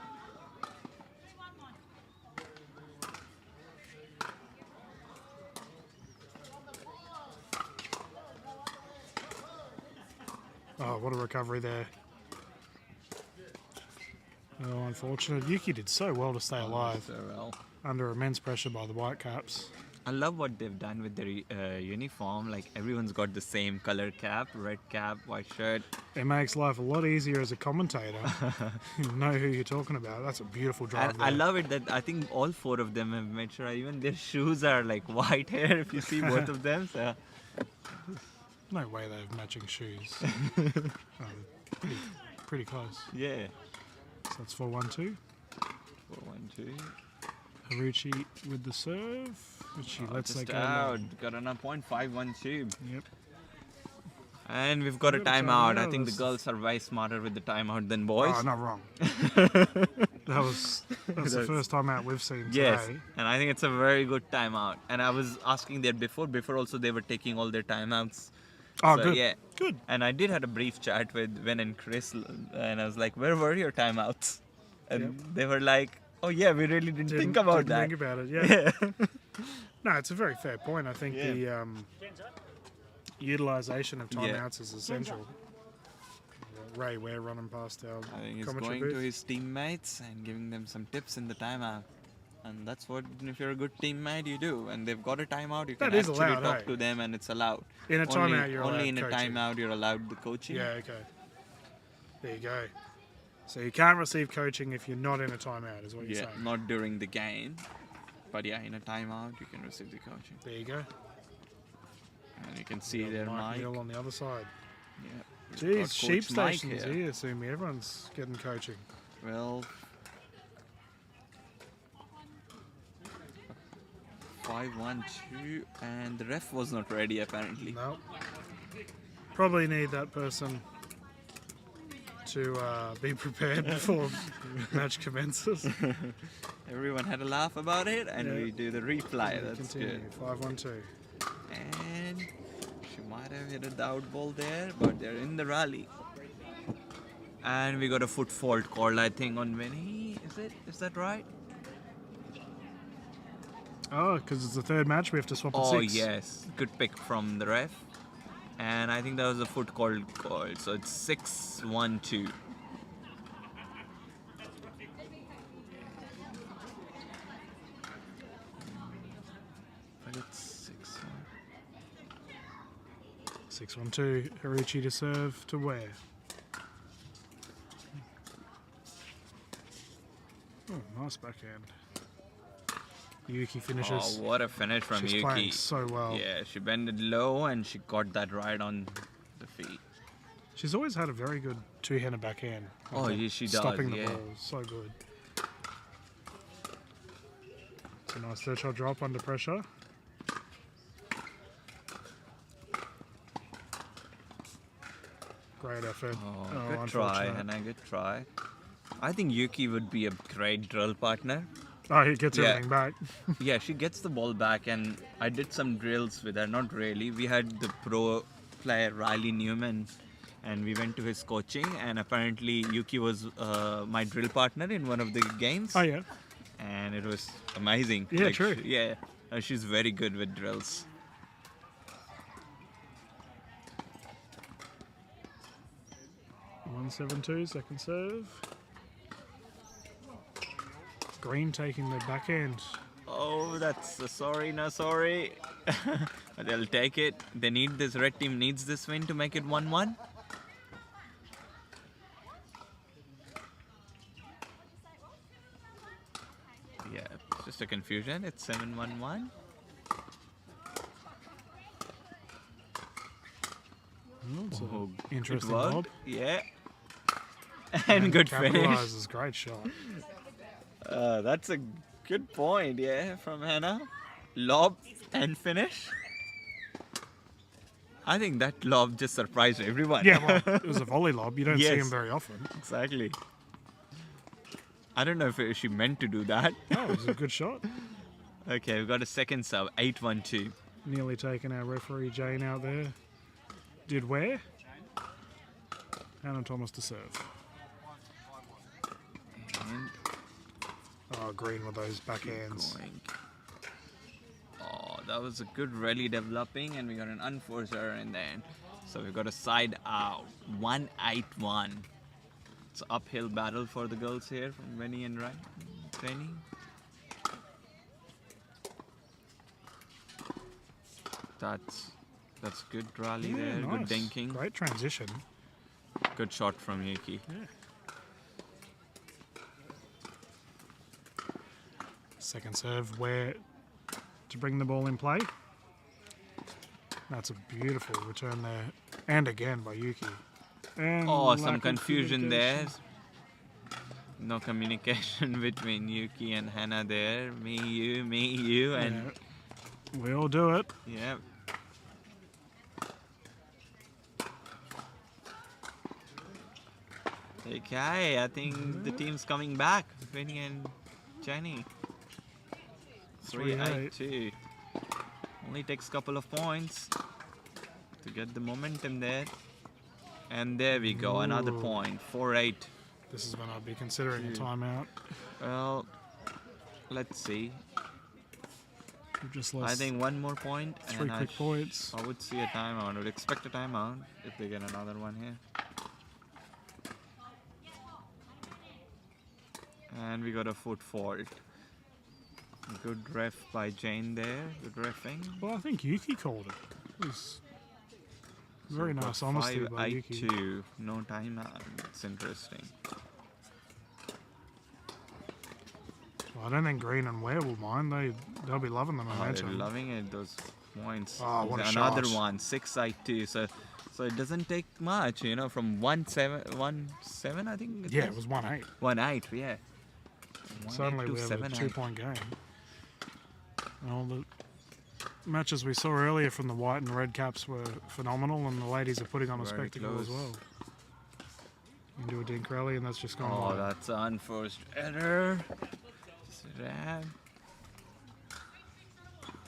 Oh, what a recovery there. Oh, unfortunate. Yuki did so well to stay alive So well. under immense pressure by the Whitecaps. I love what they've done with their uniform. Like everyone's got the same color cap, red cap, white shirt. It makes life a lot easier as a commentator. You know who you're talking about. That's a beautiful drive. And I love it that I think all 4 of them have made sure even their shoes are like white hair if you see both of them. So No way they have matching shoes. Pretty close. yeah. So that's 4-1-2. 4-1-2. Haruchi with the serve, which he lets that Just go. out. long. Got another point. 5-1-2. Yep. And we've got a We've got a timeout. timeout. I think the girls are way smarter with the timeout than boys. Oh, not wrong. That's the first timeout we've seen today. Yes, and I think it's a very good timeout. And I was asking there before also they were taking all their timeouts. Oh, So, good. yeah. Good. And I did had a brief chat with Vin and Chris, and I was like, "Where were your timeouts?" And they were like, "Oh yeah, we really didn't think about that." Think about it, yeah. No, it's a very fair point. I think Yeah. the utilisation of Yeah. timeouts is essential. Ray Ware running past our I think he's commentary going to booth. his teammates and giving them some tips in the timeout. And that's what, if you're a good teammate, you do. And they've got a timeout, you can That is actually allowed, talk eh? to them and it's allowed. In a Only- timeout, you're Only allowed in a coaching. timeout, you're allowed the coaching. Yeah, okay. There you go. So you can't receive coaching if you're not in a timeout, is what you're Yeah, saying. not during the game. But yeah, in a timeout, you can receive the coaching. There you go. And you can see Got their Mike mic. Neal on the other side. Yeah. We've Geez, got sheep Coach Mike stations here, Sumi. Everyone's getting coaching. Well, 5-1-2, and the ref was not ready apparently. No. Probably need that person to be prepared before match commences. Everyone had a laugh about it, and Yeah. we do the replay. That's Continue. good. 5-1-2. And she might have hit a doubt ball there, but they're in the rally. And we got a foot fault called, I think, on Vinny. Is it? Is that right? Oh, because it's the third match, we have to swap at Oh 6. yes, good pick from the ref. And I think that was a foot called. So it's 6-1-2. But it's 6-1. 6-1-2. Haruchi to serve to Ware. Oh, nice backhand. Yuki finishes. Oh, what a finish from She's Yuki. playing so well. Yeah, she bended low and she got that right on the feet. She's always had a very good two-handed backhand. I Oh, think. yeah, she does, Stopping the yeah. ball, so good. It's a nice third shot drop under pressure. Great effort. Oh, Oh, good try, unfortunate. Hannah, good try. I think Yuki would be a great drill partner. Oh, he gets Yeah. everything back. Yeah, she gets the ball back, and I did some drills with her. Not really. We had the pro player Riley Newman, and we went to his coaching. And apparently, Yuki was my drill partner in one of the games. Oh, yeah. And it was amazing. Yeah, true. She's very good with drills. One 7-2, second serve. Green taking the backhand. Oh, that's a sorry, no sorry. But they'll take it. They need this. Red team needs this win to make it 1-1. Yeah, it's just a confusion. It's 7-1-1. Oh, it's Oh, an interesting it worked. lob. Yeah. And good finish. Capitalizes, great shot. That's a good point, yeah, from Hannah. Lob and finish. I think that lob just surprised everyone. Yeah, well, it was a volley lob. You don't see Yes. him very often. Exactly. I don't know if she meant to do that. Oh, it was a good shot. Okay, we've got a second sub, 8-1-2. Nearly taken our referee Jane out there. Did Ware? Hannah Thomas to serve. And Oh, Green with those backhands. going. Oh, that was a good rally developing, and we got an unforced error in the end. So we've got a side out. 1-8-1. It's an uphill battle for the girls here from Winnie and Rennie. That's good rally there. Nice. Good dinking. Great transition. Good shot from Yuki. Yeah. Second serve where to bring the ball in play. That's a beautiful return there. And again by Yuki. And Some confusion there. No communication between Yuki and Hannah there. Me, you, and... Yeah. We all do it. Yeah. Okay, I think the team's coming back. Vinny and Jenny. 3-8-2. Only takes a couple of points to get the momentum there. And there we go, another point. 4-8. This is when I'd be considering a timeout. Well, let's see. We've just lost I think one more point. 3 and quick points. I would see a timeout. I would expect a timeout if they get another one here. And we got a foot fault. Good ref by Jane there. Good refing. Well, I think Yuki called it. It was very nice honesty by Yuki. 5-8-2. No timeout. It's interesting. Well, I don't think Green and Ware will mind. They'll be loving the They're momentum. loving it. Those points. Oh, what a Another shot. one. 6-8-2. So it doesn't take much, you know, from 1-7, I think. It was 1-8. 1-8, yeah. Suddenly we have a 2-point game. And all the matches we saw earlier from the white and red caps were phenomenal, and the ladies are putting on a Very spectacle close. as well. You can do a dink rally, and that's just gone Oh, wide. that's an unforced error.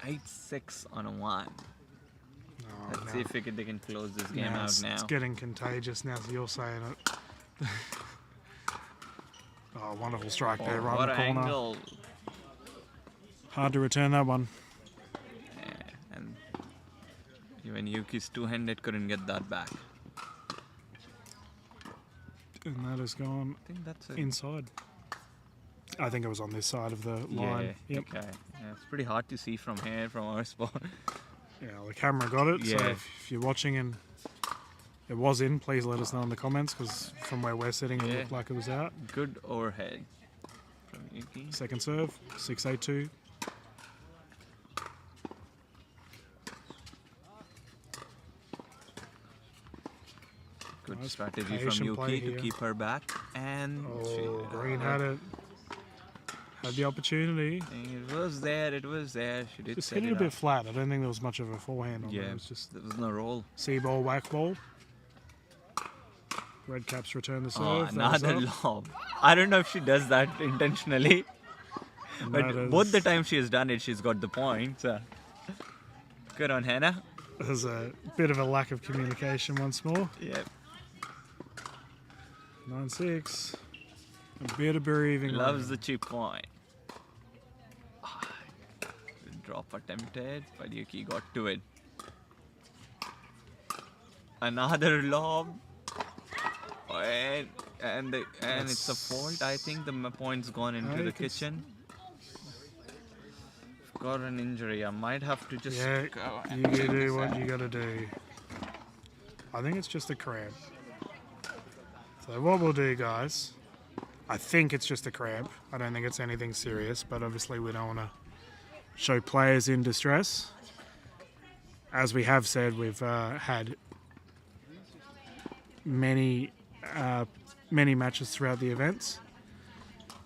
8-6 on a 1. Oh, Let's now- see if they can close this game now out it's, now. It's getting contagious now that you're saying it. Oh, wonderful strike there, right what in the an corner. angle. Hard to return that one. Yeah, and even Yuki's two-handed couldn't get that back. And that has gone I think that's it. inside. I think it was on this side of the line. Yeah, Yep. okay. Yeah, it's pretty hard to see from here, from our spot. Yeah, the camera got it. So Yeah. if you're watching and it was in, please let us know in the comments, because from where we're sitting, it Yeah. looked like it was out. Good overhead from Yuki. Second serve, 6-8-2. Good Nice strategy patient from play Yuki to here. keep her back. And Oh, Green had it. Had the opportunity. It was there, it was there. She did Just set hit it a up. bit flat. I don't think there was much of a forehand on it. Yeah, It was just there was no roll. see ball, whack ball. Red caps return the serve. Oh, That was another up. lob. I don't know if she does that intentionally. And But that both the is- time she has done it, she's got the point. So. Good on Hannah. There's a bit of a lack of communication once more. Yep. 9-6. A bit of bereaving. Loves the cheap point. Drop attempted, but Yuki got to it. Another lob. And it's a fault. I think the point's gone into I the think s- kitchen. Got an injury. I might have to just Yeah, go and you check gotta do this what out. you gotta do. I think it's just a cramp. So what we'll do, guys, I think it's just a cramp. I don't think it's anything serious, but obviously we don't want to show players in distress. As we have said, we've had many matches throughout the events.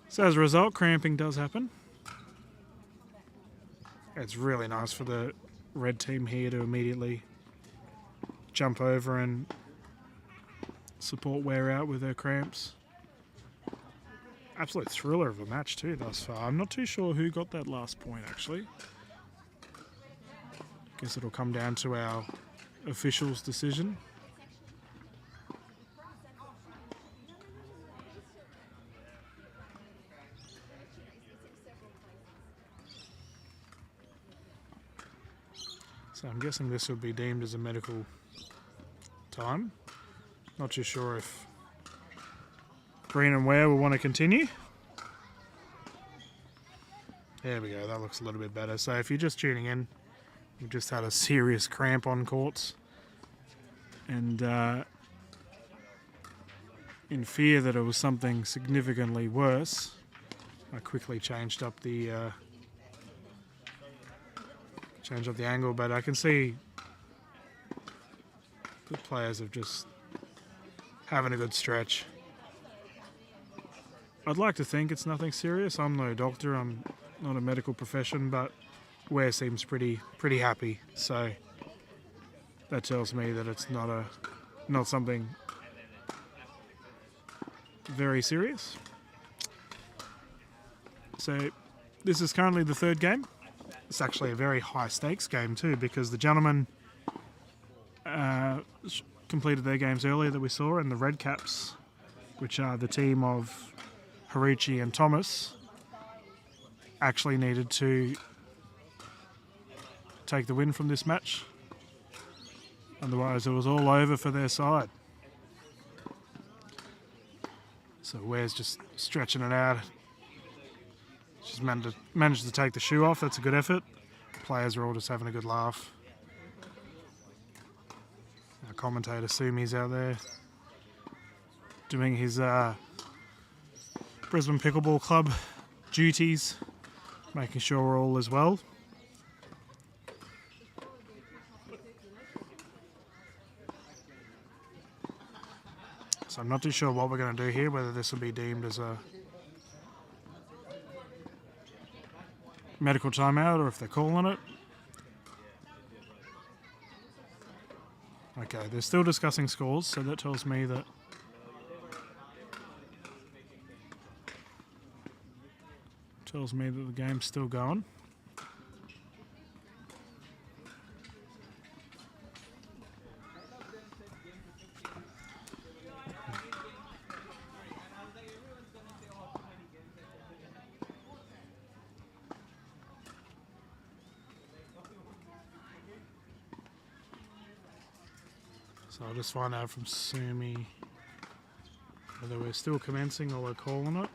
So as a result, cramping does happen. It's really nice for the red team here to immediately jump over and support Wear out with her cramps. Absolute thriller of a match too thus far. I'm not too sure who got that last point actually. Guess it'll come down to our officials' decision. So I'm guessing this will be deemed as a medical time. Not too sure if Green and Ware will want to continue. There we go, that looks a little bit better. So if you're just tuning in, we've just had a serious cramp on courts. And in fear that it was something significantly worse, I quickly changed up the angle, but I can see the players have just having a good stretch. I'd like to think it's nothing serious. I'm no doctor, I'm not a medical profession, but Ware seems pretty happy, so that tells me that it's not something very serious. So this is currently the third game. It's actually a very high stakes game too, because the gentlemen completed their games earlier that we saw, and the Red Caps, which are the team of Harichi and Thomas, actually needed to take the win from this match. Otherwise it was all over for their side. So Ware's just stretching it out. She's managed to take the shoe off. That's a good effort. The players are all just having a good laugh. Our commentator Sumi's out there doing his Brisbane Pickleball Club duties, making sure we're all as well. So I'm not too sure what we're going to do here, whether this will be deemed as a medical timeout or if they're calling it. Okay, they're still discussing scores, so that tells me that the game's still going. So I'll just find out from Sumi whether we're still commencing or we're calling it.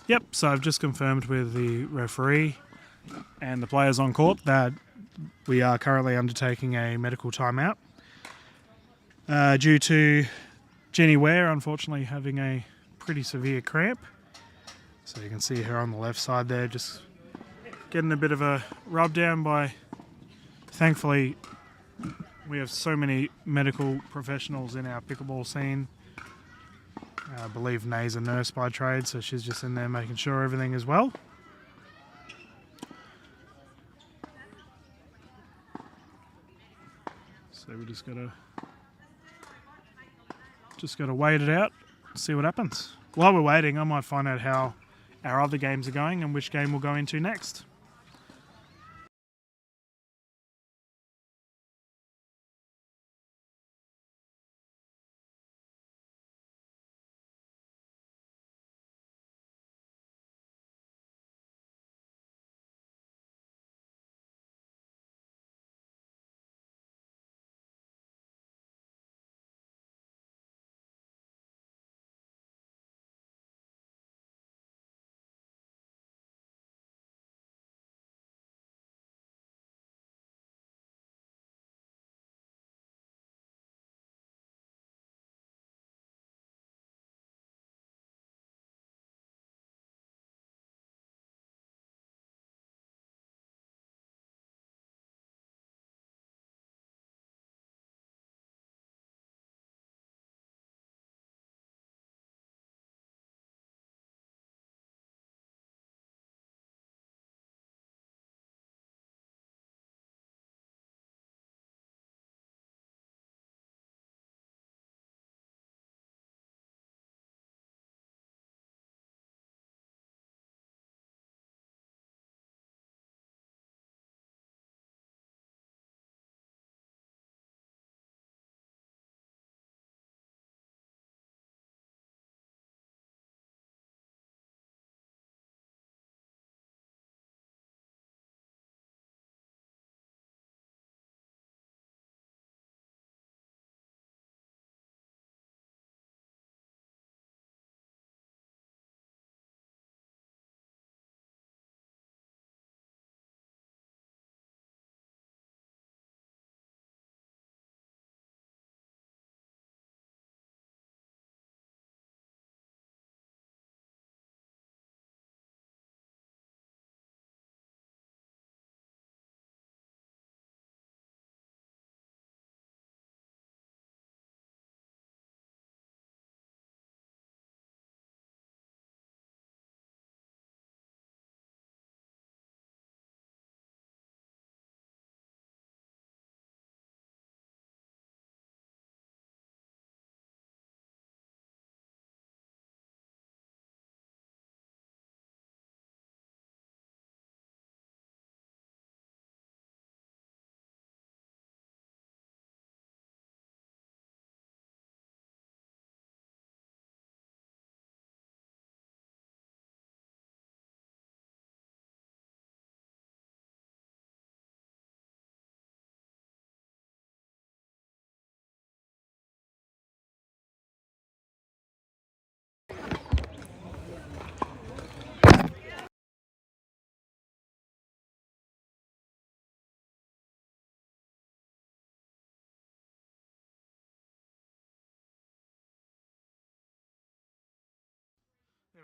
Yep, so I've just confirmed with the referee and the players on court that we are currently undertaking a medical timeout due to Jenny Ware unfortunately having a pretty severe cramp. So you can see her on the left side there just getting a bit of a rub down by, thankfully we have so many medical professionals in our pickleball scene. I believe Nay's a nurse by trade, so she's just in there making sure everything is well. So we just gotta wait it out, see what happens. While we're waiting, I might find out how our other games are going and which game we'll go into next.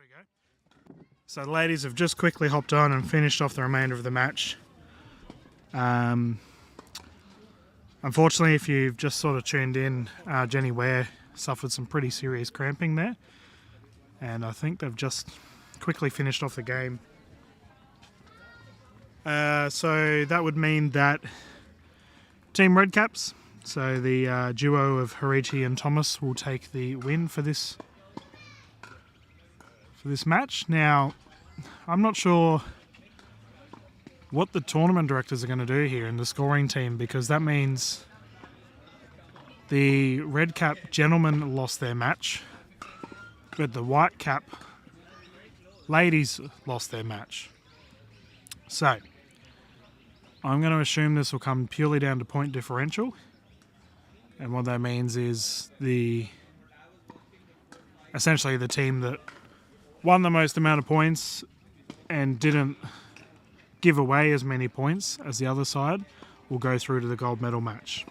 we go. So the ladies have just quickly hopped on and finished off the remainder of the match. Unfortunately, if you've just sort of tuned in, Jenny Ware suffered some pretty serious cramping there. And I think they've just quickly finished off the game. So that would mean that Team Red Caps, so the duo of Harichi and Thomas, will take the win for this match. Now, I'm not sure what the tournament directors are going to do here in the scoring team, because that means the Red Cap gentlemen lost their match, but the White Cap ladies lost their match. So I'm going to assume this will come purely down to point differential, and what that means is essentially the team that won the most amount of points and didn't give away as many points as the other side will go through to the gold medal match.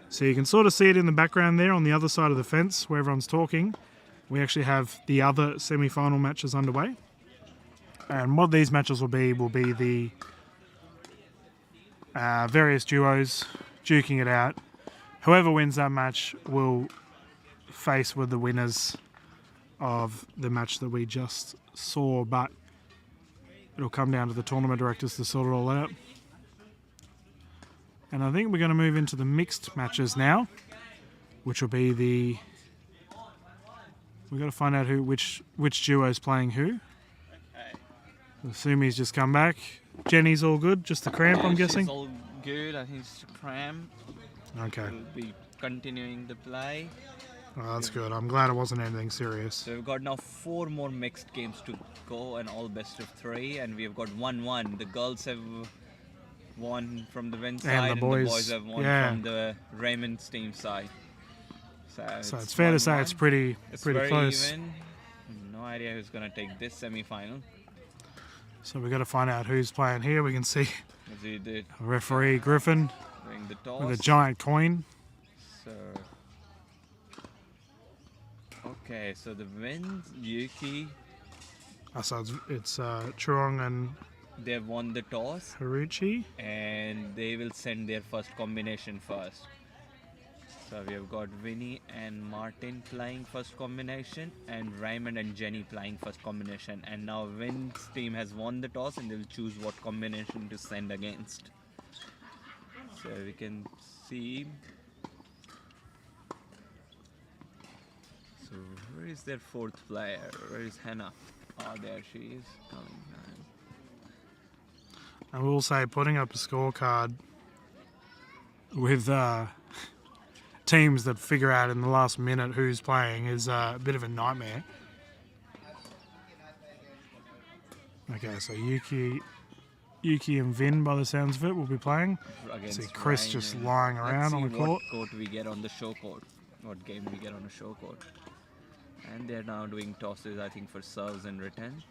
So you can sort of see it in the background there on the other side of the fence where everyone's talking. We actually have the other semi-final matches underway. And what these matches will be the various duos duking it out. Whoever wins that match will face with the winners of the match that we just saw, but it'll come down to the tournament directors to sort it all out. And I think we're going to move into the mixed matches now, which will be we've got to find out which duo is playing who. Sumi's just come back. Jenny's all good, just a cramp, I'm guessing? She's all good, I think it's a cramp. Okay. We'll be continuing the play. Oh, that's good. I'm glad it wasn't anything serious. So we've got now 4 more mixed games to go, and all best of 3, and we've got 1-1. The girls have won from the men's side, and the boys have won from the Raymond's team side. So it's fair to say it's pretty very close. Even. No idea who's going to take this semi-final. So we've got to find out who's playing here. We can see the referee Griffin doing the toss with a giant coin. So okay, so the wins Yuki. So it's Truong and They've won the toss, Haruchi, and they will send their first combination first. So we have got Vinny and Martin playing first combination, and Raymond and Jenny playing first combination. And now Vin's team has won the toss, and they'll choose what combination to send against. So we can see. So where is their 4th player? Where is Hannah? Oh, there she is. Coming down. I will say putting up a scorecard with teams that figure out in the last minute who's playing is a bit of a nightmare. Okay, so Yuki and Vin, by the sounds of it, will be playing. See Chris just lying around on the court. What court we get on the show court. What game we get on the show court. And they're now doing tosses, I think, for serves and return.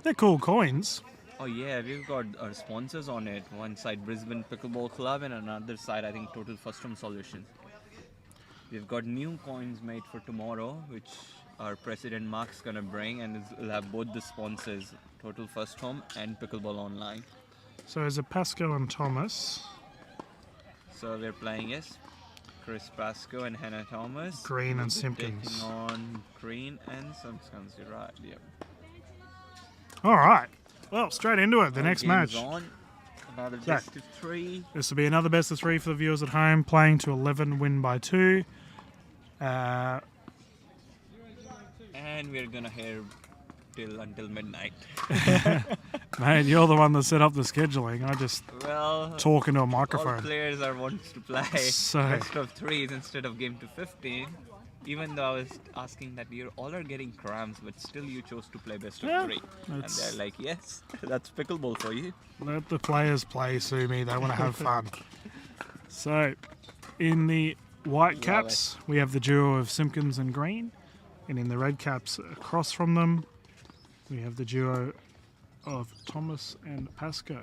They're cool coins. Oh yeah, we've got our sponsors on it. One side Brisbane Pickleball Club, and another side I think Total First Home Solutions. We've got new coins made for tomorrow, which our president Mark's gonna bring, and we'll have both the sponsors, Total First Home and Pickleball Online. So is it Pasco and Thomas? So we're playing Chris Pasco and Hannah Thomas. Green and Simpkins. Taking on Green and Simpkins, you're right, yep. All right. Well, straight into it. The next match. On. Another best of 3. This will be another best of 3 for the viewers at home. Playing to 11, win by 2. And we're gonna hear until midnight. Mate, you're the one that set up the scheduling. I just talk into a All microphone. players are wanting to play best of 3s instead of game to 15. Even though I was asking that you all are getting cramps, but still you chose to play best of 3. And they're like, yes, that's pickleball for you. Let the players play, Sumi. They want to have fun. So, in the white caps, we have the duo of Simpkins and Green. And in the red caps across from them, we have the duo of Thomas and Pasco.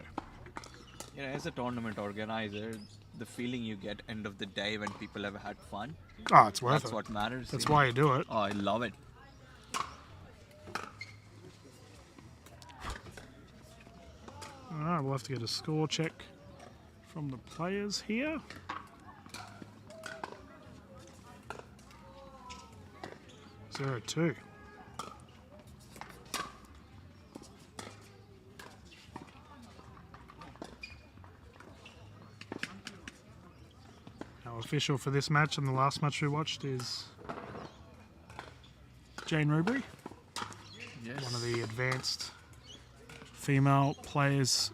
You know, as a tournament organizer, the feeling you get end of the day when people have had fun. Oh, it's worth it. That's what matters. That's why you do it. Oh, I love it. Alright, we'll have to get a score check from the players here. 0-2. Our official for this match and the last match we watched is Jane Rubery, Yes. one of the advanced female players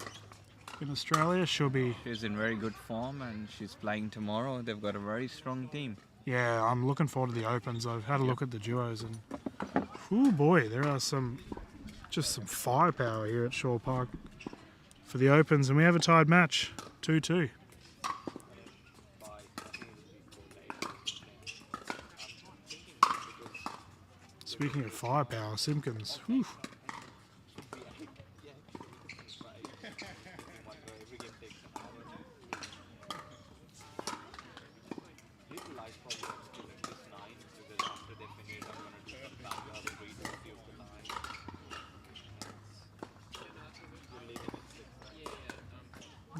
in Australia. She's in very good form and she's playing tomorrow. They've got a very strong team. Yeah, I'm looking forward to the opens. I've had a look at the duos and, oh boy, there are just some firepower here at Shaw Park for the opens, and we have a tied match, 2-2. Speaking of firepower, Simpkins. Whew.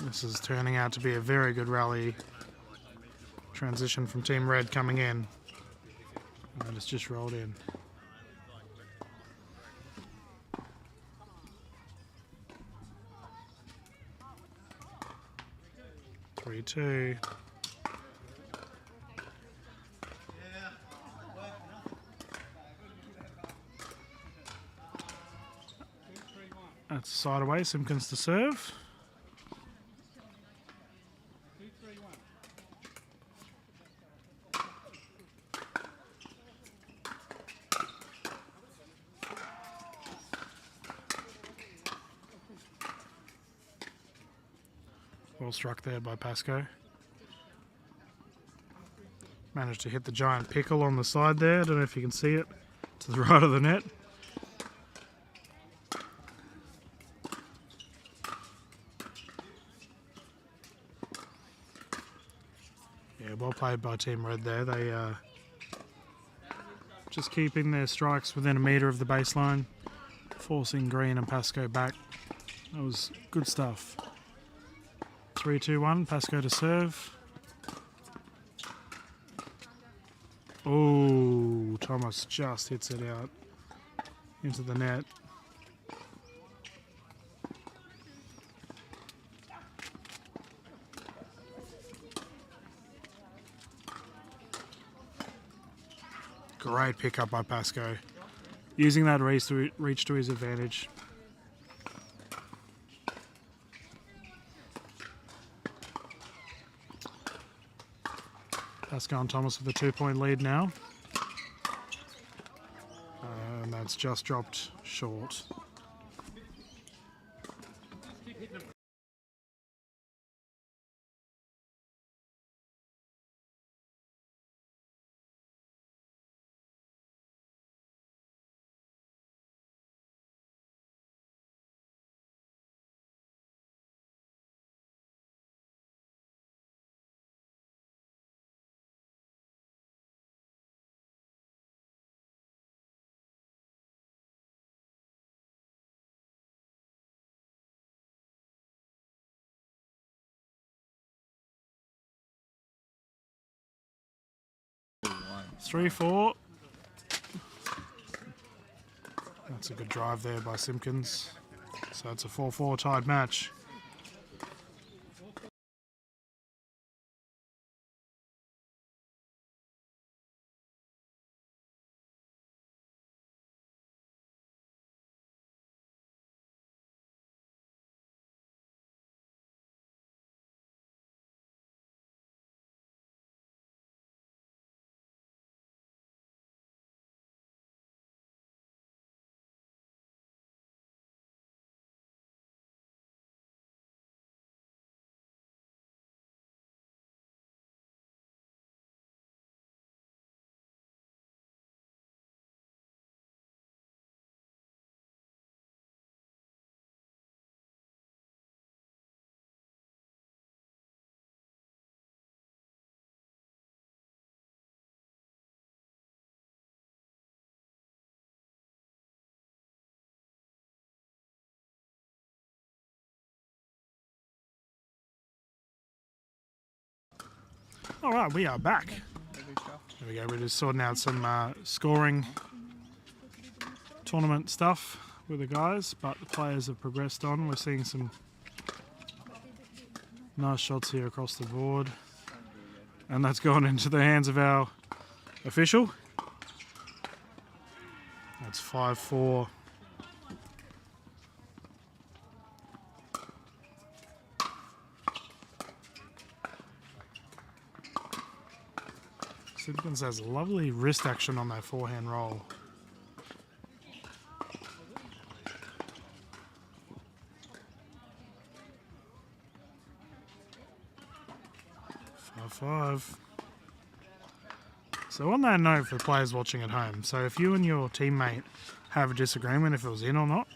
This is turning out to be a very good rally. Transition from Team Red coming in. And it's just rolled in. Three-two. That's a side away. Simpkins to serve. Well struck there by Pascoe. Managed to hit the giant pickle on the side there. I don't know if you can see it. To the right of the net. Yeah, well played by Team Red there. They just keeping their strikes within a metre of the baseline. Forcing Green and Pascoe back. That was good stuff. 3-2-1, Pascoe to serve. Oh, Thomas just hits it out into the net. Great pickup by Pascoe. Using that reach to his advantage. Pascoe and Thomas with a 2-point lead now. And that's just dropped short. One. 3-4. That's a good drive there by Simpkins. So it's a 4-4 tied match. All right, we are back. There we go. We're just sorting out some scoring tournament stuff with the guys, but the players have progressed on. We're seeing some nice shots here across the board, and that's gone into the hands of our official. That's 5-4. Simpkins has lovely wrist action on that forehand roll. 5-5. So on that note for players watching at home, so if you and your teammate have a disagreement if it was in or not,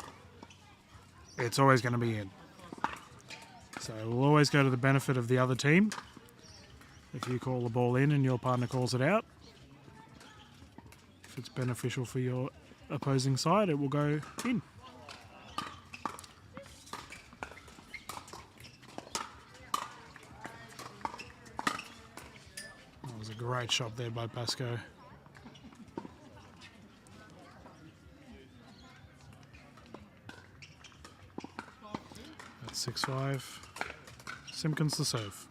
it's always going to be in. So we'll always go to the benefit of the other team. If you call the ball in and your partner calls it out, if it's beneficial for your opposing side, it will go in. That was a great shot there by Pascoe. That's 6-5. Simpkins to serve.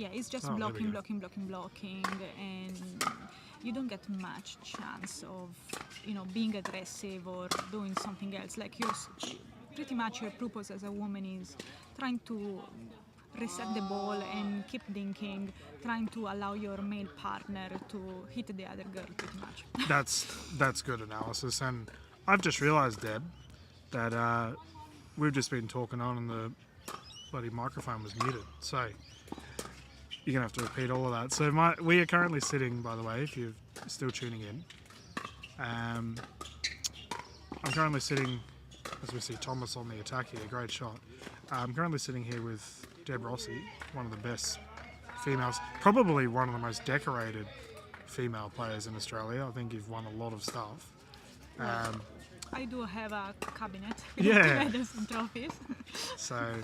Yeah, it's just Oh, there we blocking, go. blocking, and you don't get much chance of, being aggressive or doing something else. Like pretty much your purpose as a woman is trying to reset the ball and keep dinking, trying to allow your male partner to hit the other girl pretty much. That's good analysis, and I've just realised, Deb, that we've just been talking on and the bloody microphone was muted, so you're gonna have to repeat all of that. So we are currently sitting, by the way, if you're still tuning in. I'm currently sitting, as we see Thomas on the attack here, great shot. I'm currently sitting here with Deb Rossi, one of the best females, probably one of the most decorated female players in Australia. I think you've won a lot of stuff. I do have a cabinet Yeah. with medals and trophies. So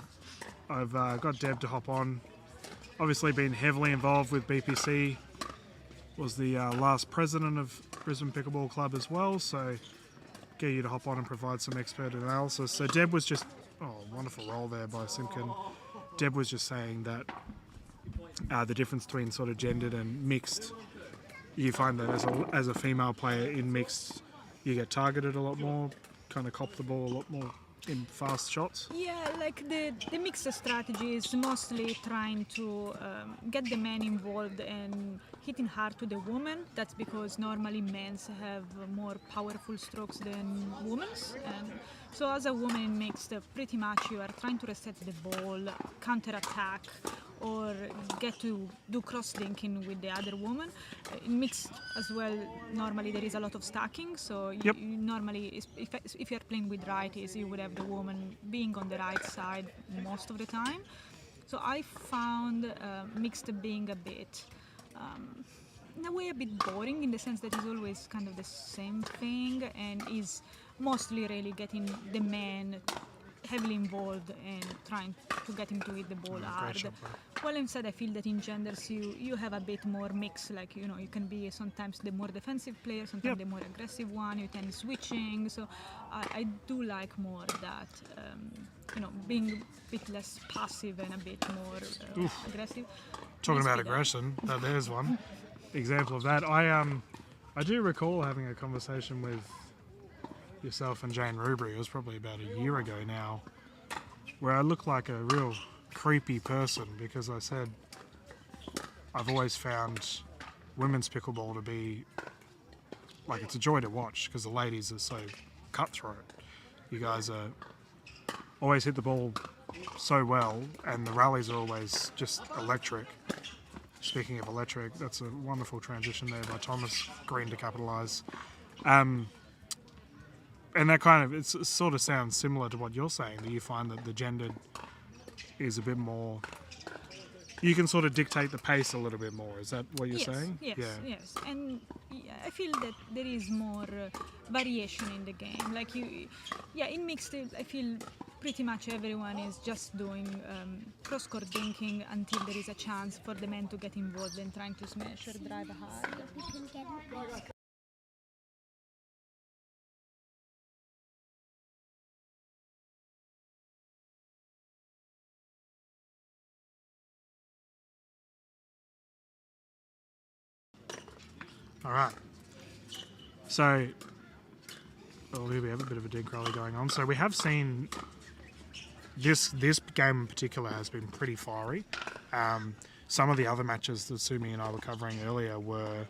I've got Deb to hop on. Obviously been heavily involved with BPC, was the last president of Brisbane Pickleball Club as well, so get you to hop on and provide some expert analysis. So Deb was just, wonderful roll there by Simkin. Deb was just saying that the difference between sort of gendered and mixed, you find that as a female player in mixed, you get targeted a lot more, kind of cop the ball a lot more in fast shots. Yeah, like the mixed strategy is mostly trying to get the man involved and hitting hard to the woman. That's because normally men's have more powerful strokes than women's. And so as a woman in mixed, pretty much you are trying to reset the ball, counter-attack, or get to do cross-linking with the other woman. In mixed as well, normally there is a lot of stacking, so Yep. you normally, if you're playing with righties, you would have the woman being on the right side most of the time. So I found mixed being a bit, in a way, a bit boring in the sense that it's always kind of the same thing and is mostly really getting the man heavily involved and trying to get him to hit the ball hard. shot, bro. Well, instead, I feel that in genders you have a bit more mix. Like you can be sometimes the more defensive player, sometimes Yep. the more aggressive one. You tend switching. So I do like more that being a bit less passive and a bit more aggressive. Talking Nice about figure. aggression, there's one example of that. I do recall having a conversation with yourself and Jane Rubery. It was probably about a year ago now, where I looked like a real creepy person because I said I've always found women's pickleball to be like, it's a joy to watch because the ladies are so cutthroat. You guys are always hit the ball so well, and the rallies are always just electric. Speaking of electric, that's a wonderful transition there by Thomas. Green to capitalise. And that kind of, it sort of sounds similar to what you're saying. Do you find that the gendered is a bit more, you can sort of dictate the pace a little bit more? Is that what you're saying? Yes, Yeah. yes. And I feel that there is more variation in the game. Like in mixed, I feel pretty much everyone is just doing cross-court dinking until there is a chance for the men to get involved and trying to smash or drive hard. All right. So, here we have a bit of a dig rally going on. So we have seen this game in particular has been pretty fiery. Some of the other matches that Sumi and I were covering earlier were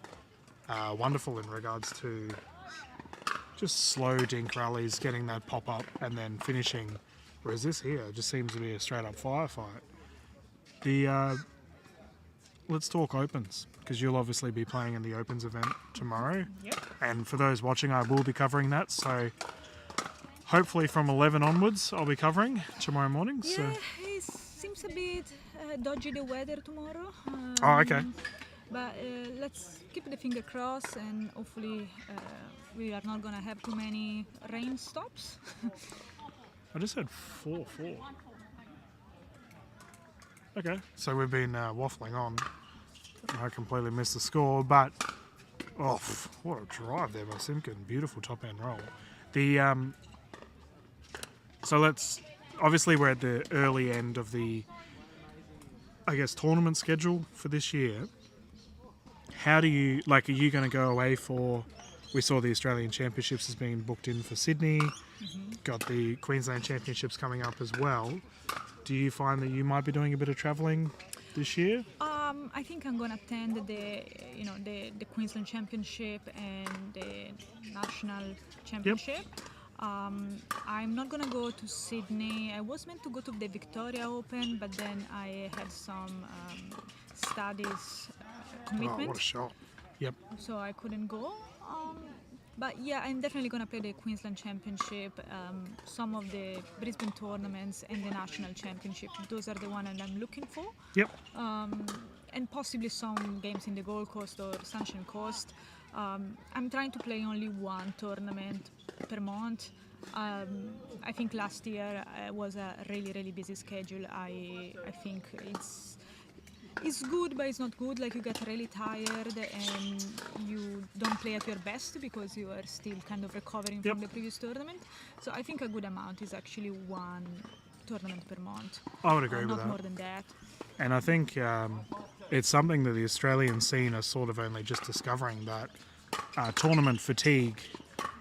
wonderful in regards to just slow dink rallies, getting that pop up and then finishing. Whereas this here just seems to be a straight up firefight. Let's talk opens, because you'll obviously be playing in the opens event tomorrow. Yep. And for those watching, I will be covering that. So hopefully from 11 onwards, I'll be covering tomorrow morning. So. Yeah, it seems a bit dodgy the weather tomorrow. Oh, okay. But let's keep the finger crossed and hopefully we are not going to have too many rain stops. I just had 4-4. Okay, so we've been waffling on. I completely missed the score, but what a drive there by Simkin! Beautiful top end roll. So let's, obviously we're at the early end of the I guess, tournament schedule for this year, how do you, like, are you going to go away for, we saw the Australian Championships has been booked in for Sydney, got the Queensland Championships coming up as well. Do you find that you might be doing a bit of travelling this year? I think I'm gonna attend the Queensland Championship and the National Championship. I'm not gonna go to Sydney. I was meant to go to the Victoria Open, but then I had some studies commitment. Oh, what a shot. Yep. So I couldn't go. But yeah, I'm definitely gonna play the Queensland Championship, some of the Brisbane tournaments, and the National Championship. Those are the ones I'm looking for. Yep. And possibly some games in the Gold Coast or Sunshine Coast. I'm trying to play only one tournament per month. I think last year was a really busy schedule. I think it's good, but it's not good. Like, you get really tired and you don't play at your best because you are still kind of recovering from the previous tournament. So I think a good amount is actually one tournament per month. I would agree with not that. more than that. And I think it's something that the Australian scene are sort of only just discovering, that tournament fatigue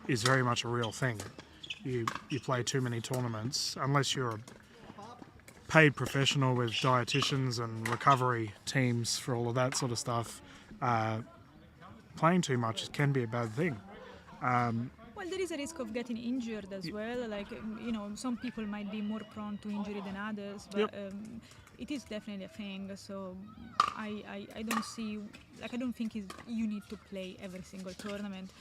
is very much a real thing. You play too many tournaments, unless you're a paid professional with dietitians and recovery teams for all of that sort of stuff. Playing too much can be a bad thing. Well, there is a risk of getting injured as well. Like, some people might be more prone to injury than others, but it is definitely a thing. So I don't see, like, I don't think you need to play every single tournament,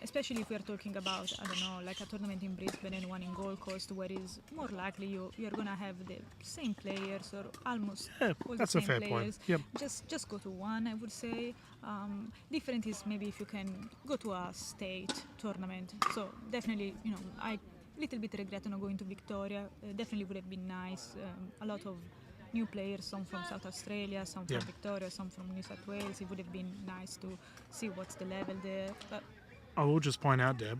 especially if we are talking about, I don't know, like a tournament in Brisbane and one in Gold Coast, where it's more likely you're gonna have the same players or almost all that's the a same fair players. point. Yep. Just go to one, I would say. Different is maybe if you can go to a state tournament. So definitely, I little bit regret not going to Victoria. Definitely would have been nice. A lot of new players, some from South Australia, some from Victoria, some from New South Wales. It would have been nice to see what's the level there. But I will just point out, Deb,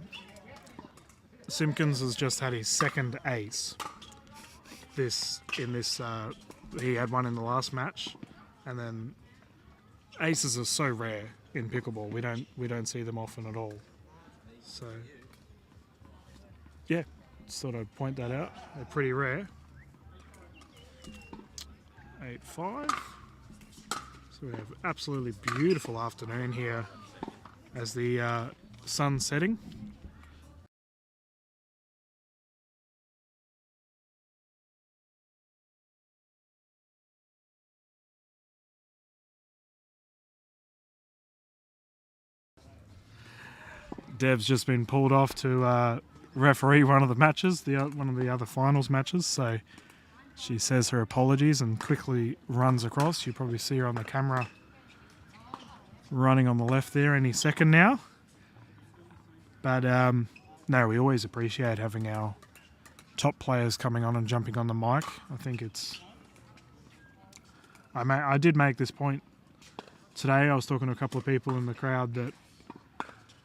Simpkins has just had his second ace. He had one in the last match, and then aces are so rare in pickleball. We don't see them often at all. So yeah, just thought I'd point that out. They're pretty rare. 8-5. So we have absolutely beautiful afternoon here as the sun's setting. Dev's just been pulled off to referee one of the matches, one of the other finals matches. So she says her apologies and quickly runs across. You probably see her on the camera running on the left there any second now. But no, we always appreciate having our top players coming on and jumping on the mic. I think it's... I did make this point today. I was talking to a couple of people in the crowd that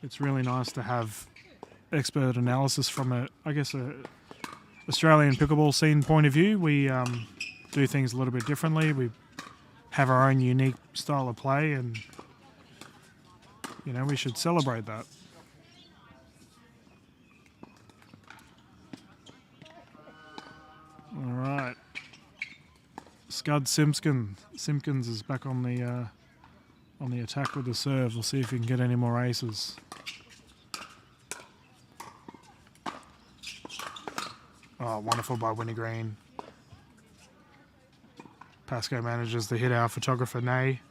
it's really nice to have expert analysis from a Australian pickleball scene point of view. We do things a little bit differently. We have our own unique style of play, and we should celebrate that. All right, Scud Simpkins is back on the attack with the serve. We'll see if he can get any more aces. Oh, wonderful by Winnie Green. Pasco manages to hit our photographer, Nay.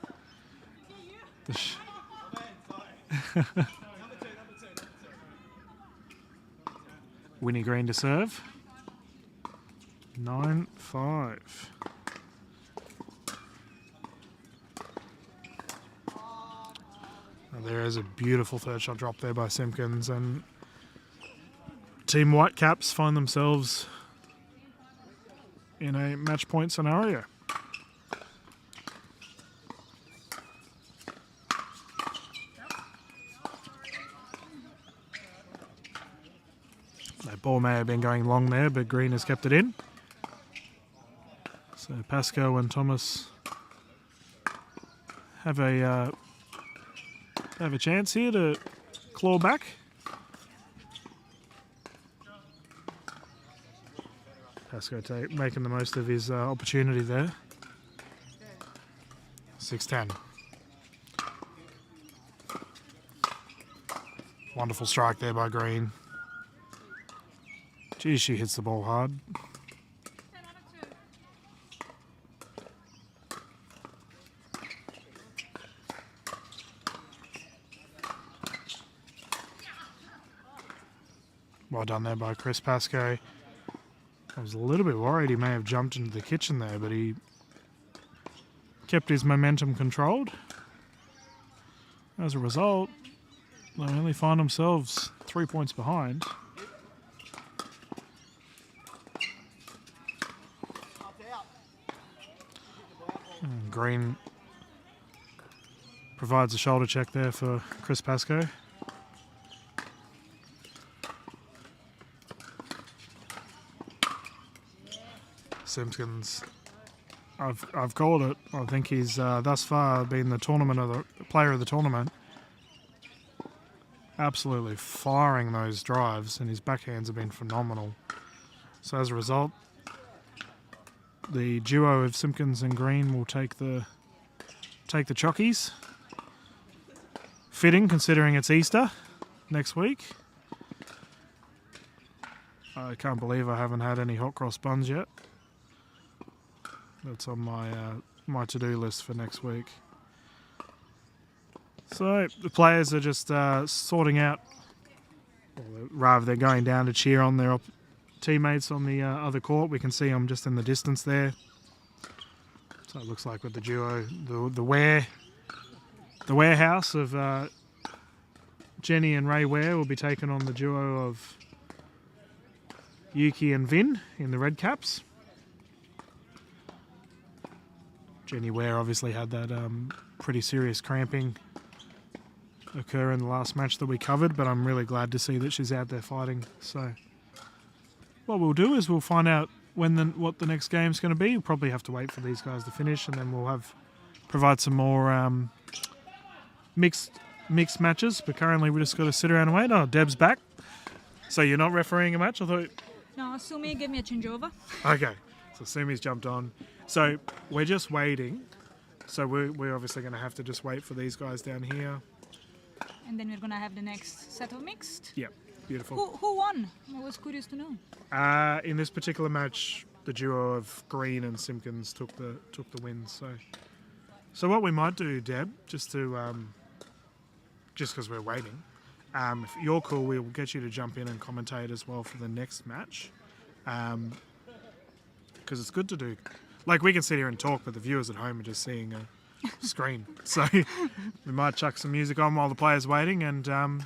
Winnie Green to serve. 9-5. There is a beautiful third shot drop there by Simpkins, and Team Whitecaps find themselves in a match point scenario. That ball may have been going long there, but Green has kept it in. So So Pascoe and Thomas have a chance here to claw back. Pascoe making the most of his opportunity there. 6-10. Wonderful strike there by Green. Geez, she hits the ball hard. Well done there by Chris Pascoe. I was a little bit worried he may have jumped into the kitchen there, but he kept his momentum controlled. As a result, they only find themselves 3 points behind. And Green provides a shoulder check there for Chris Pascoe. Simpkins, I've called it. I think he's thus far been the player of the tournament. Absolutely firing those drives, and his backhands have been phenomenal. So as a result, the duo of Simpkins and Green will take the chockies. Fitting, considering it's Easter next week. I can't believe I haven't had any hot cross buns yet. That's on my to-do list for next week. So the players are just sorting out, or rather they're going down to cheer on their teammates on the other court. We can see them just in the distance there. So it looks like with the duo, the warehouse of Jenny and Ray Ware will be taking on the duo of Yuki and Vin in the red caps. Jenny Ware obviously had that pretty serious cramping occur in the last match that we covered, but I'm really glad to see that she's out there fighting. So what we'll do is we'll find out what the next game's going to be. We'll probably have to wait for these guys to finish, and then we'll provide some more mixed matches. But currently we just got to sit around and wait. Oh, Deb's back. So you're not refereeing a match? I thought. No, Sumi gave me a changeover. Okay, so Sumi's jumped on. So we're just waiting. So we're obviously going to have to just wait for these guys down here. And then we're going to have the next set of mixed. Yep, beautiful. Who won? I was curious to know. In this particular match, the duo of Green and Simpkins took the win. So what we might do, Deb, just because we're waiting, if you're cool, we'll get you to jump in and commentate as well for the next match. Because it's good to do. Like, we can sit here and talk, but the viewers at home are just seeing a screen. So we might chuck some music on while the player's waiting, and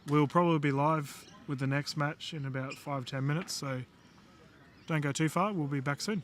we'll probably be live with the next match in about 5-10 minutes. So don't go too far. We'll be back soon.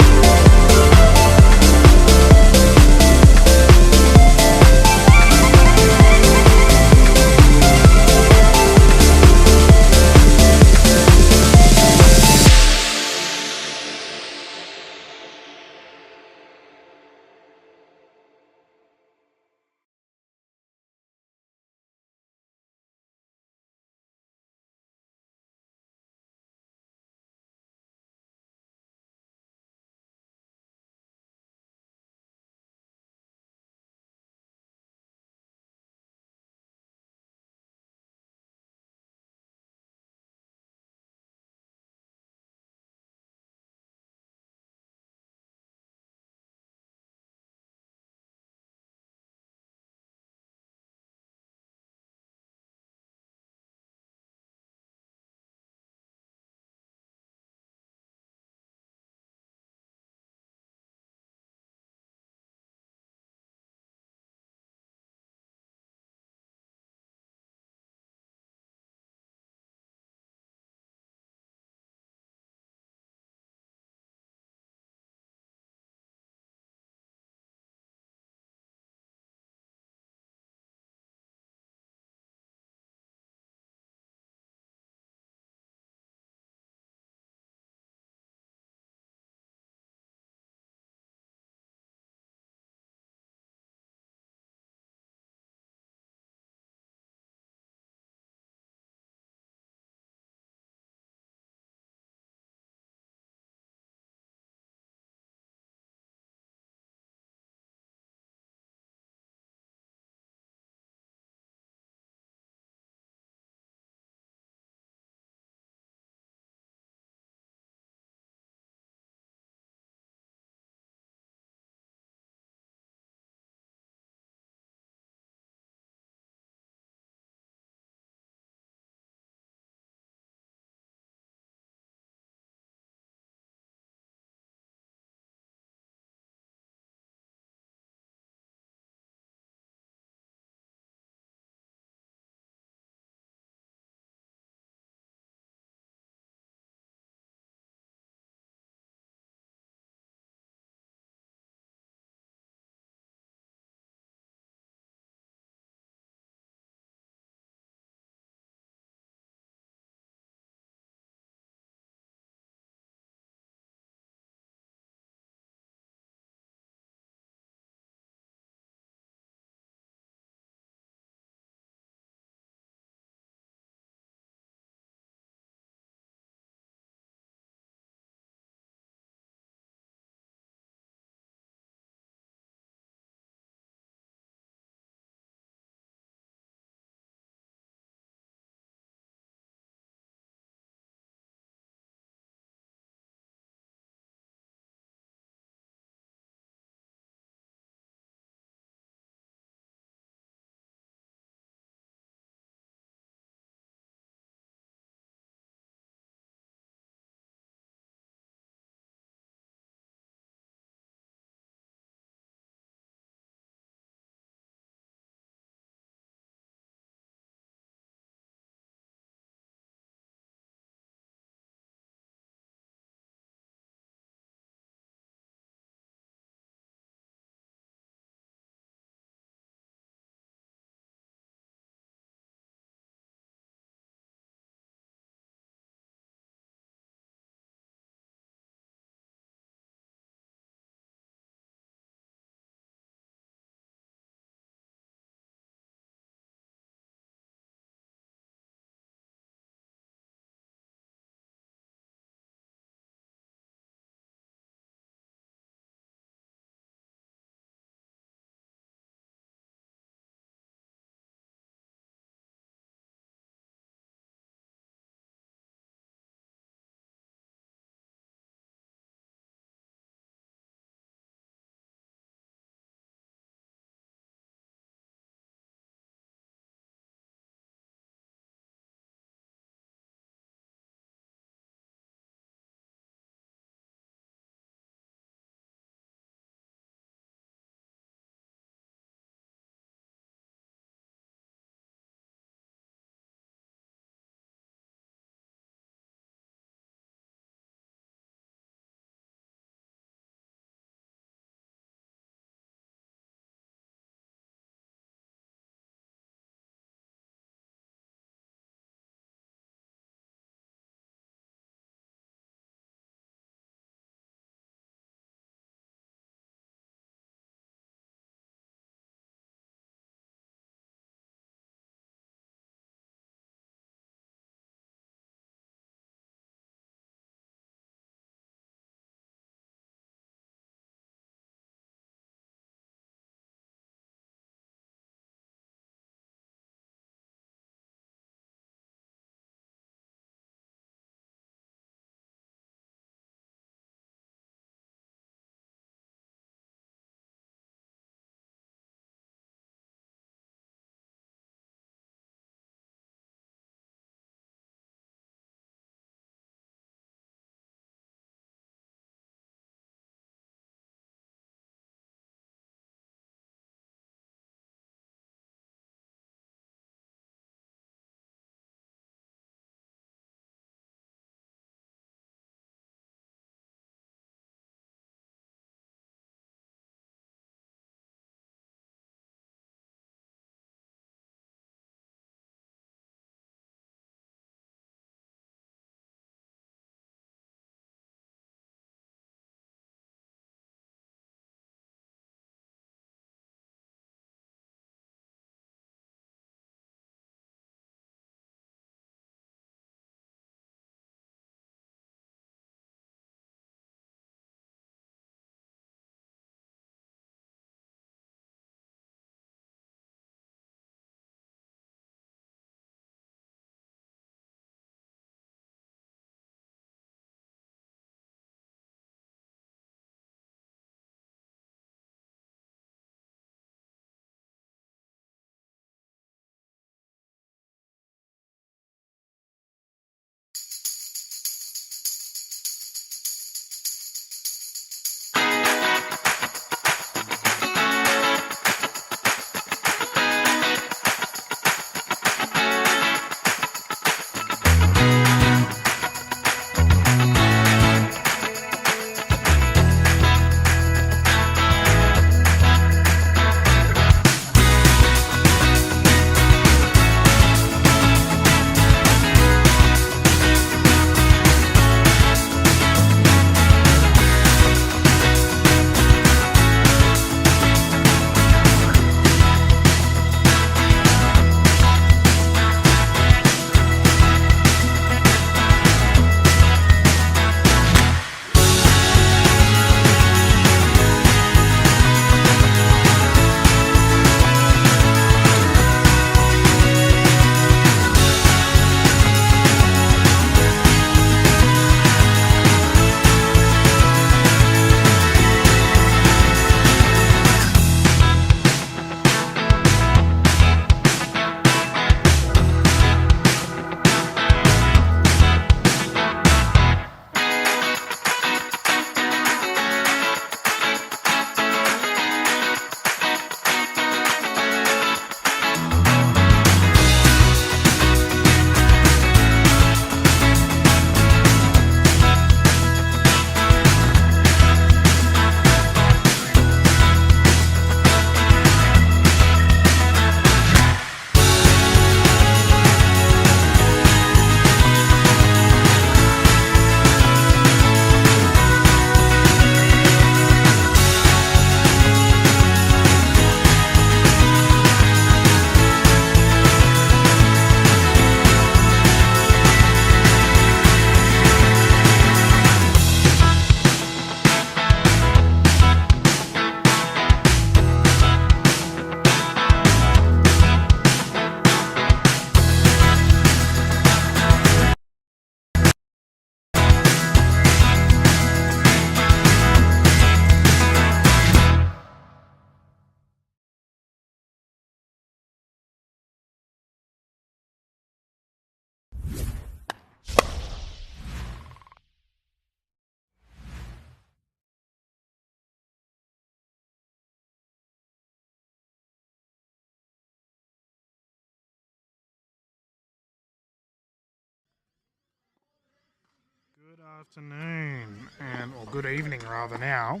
Good afternoon, or good evening rather now.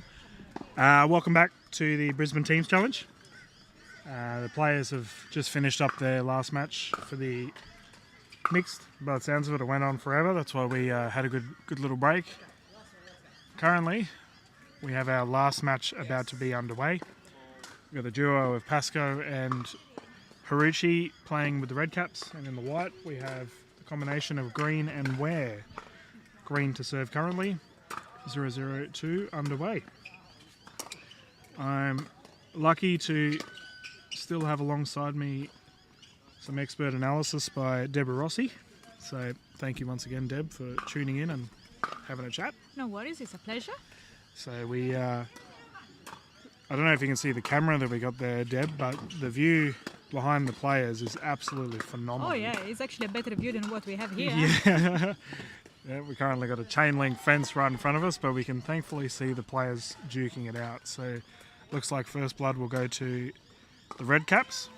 Welcome back to the Brisbane Teams Challenge. The players have just finished up their last match for the mixed. By the sounds of it, it went on forever. That's why we had a good little break. Currently, we have our last match about to be underway. We've got the duo of Pascoe and Haruchi playing with the red caps, and in the white we have the combination of Green and Ware. Green to serve currently, 0-0-2 underway. I'm lucky to still have alongside me some expert analysis by Deborah Rossi. So thank you once again, Deb, for tuning in and having a chat. No worries, it's a pleasure. So we, I don't know if you can see the camera that we got there, Deb, but the view behind the players is absolutely phenomenal. Oh yeah, it's actually a better view than what we have here. Yeah. Yeah, we currently got a chain link fence right in front of us, but we can thankfully see the players duking it out. So looks like first blood will go to the red caps.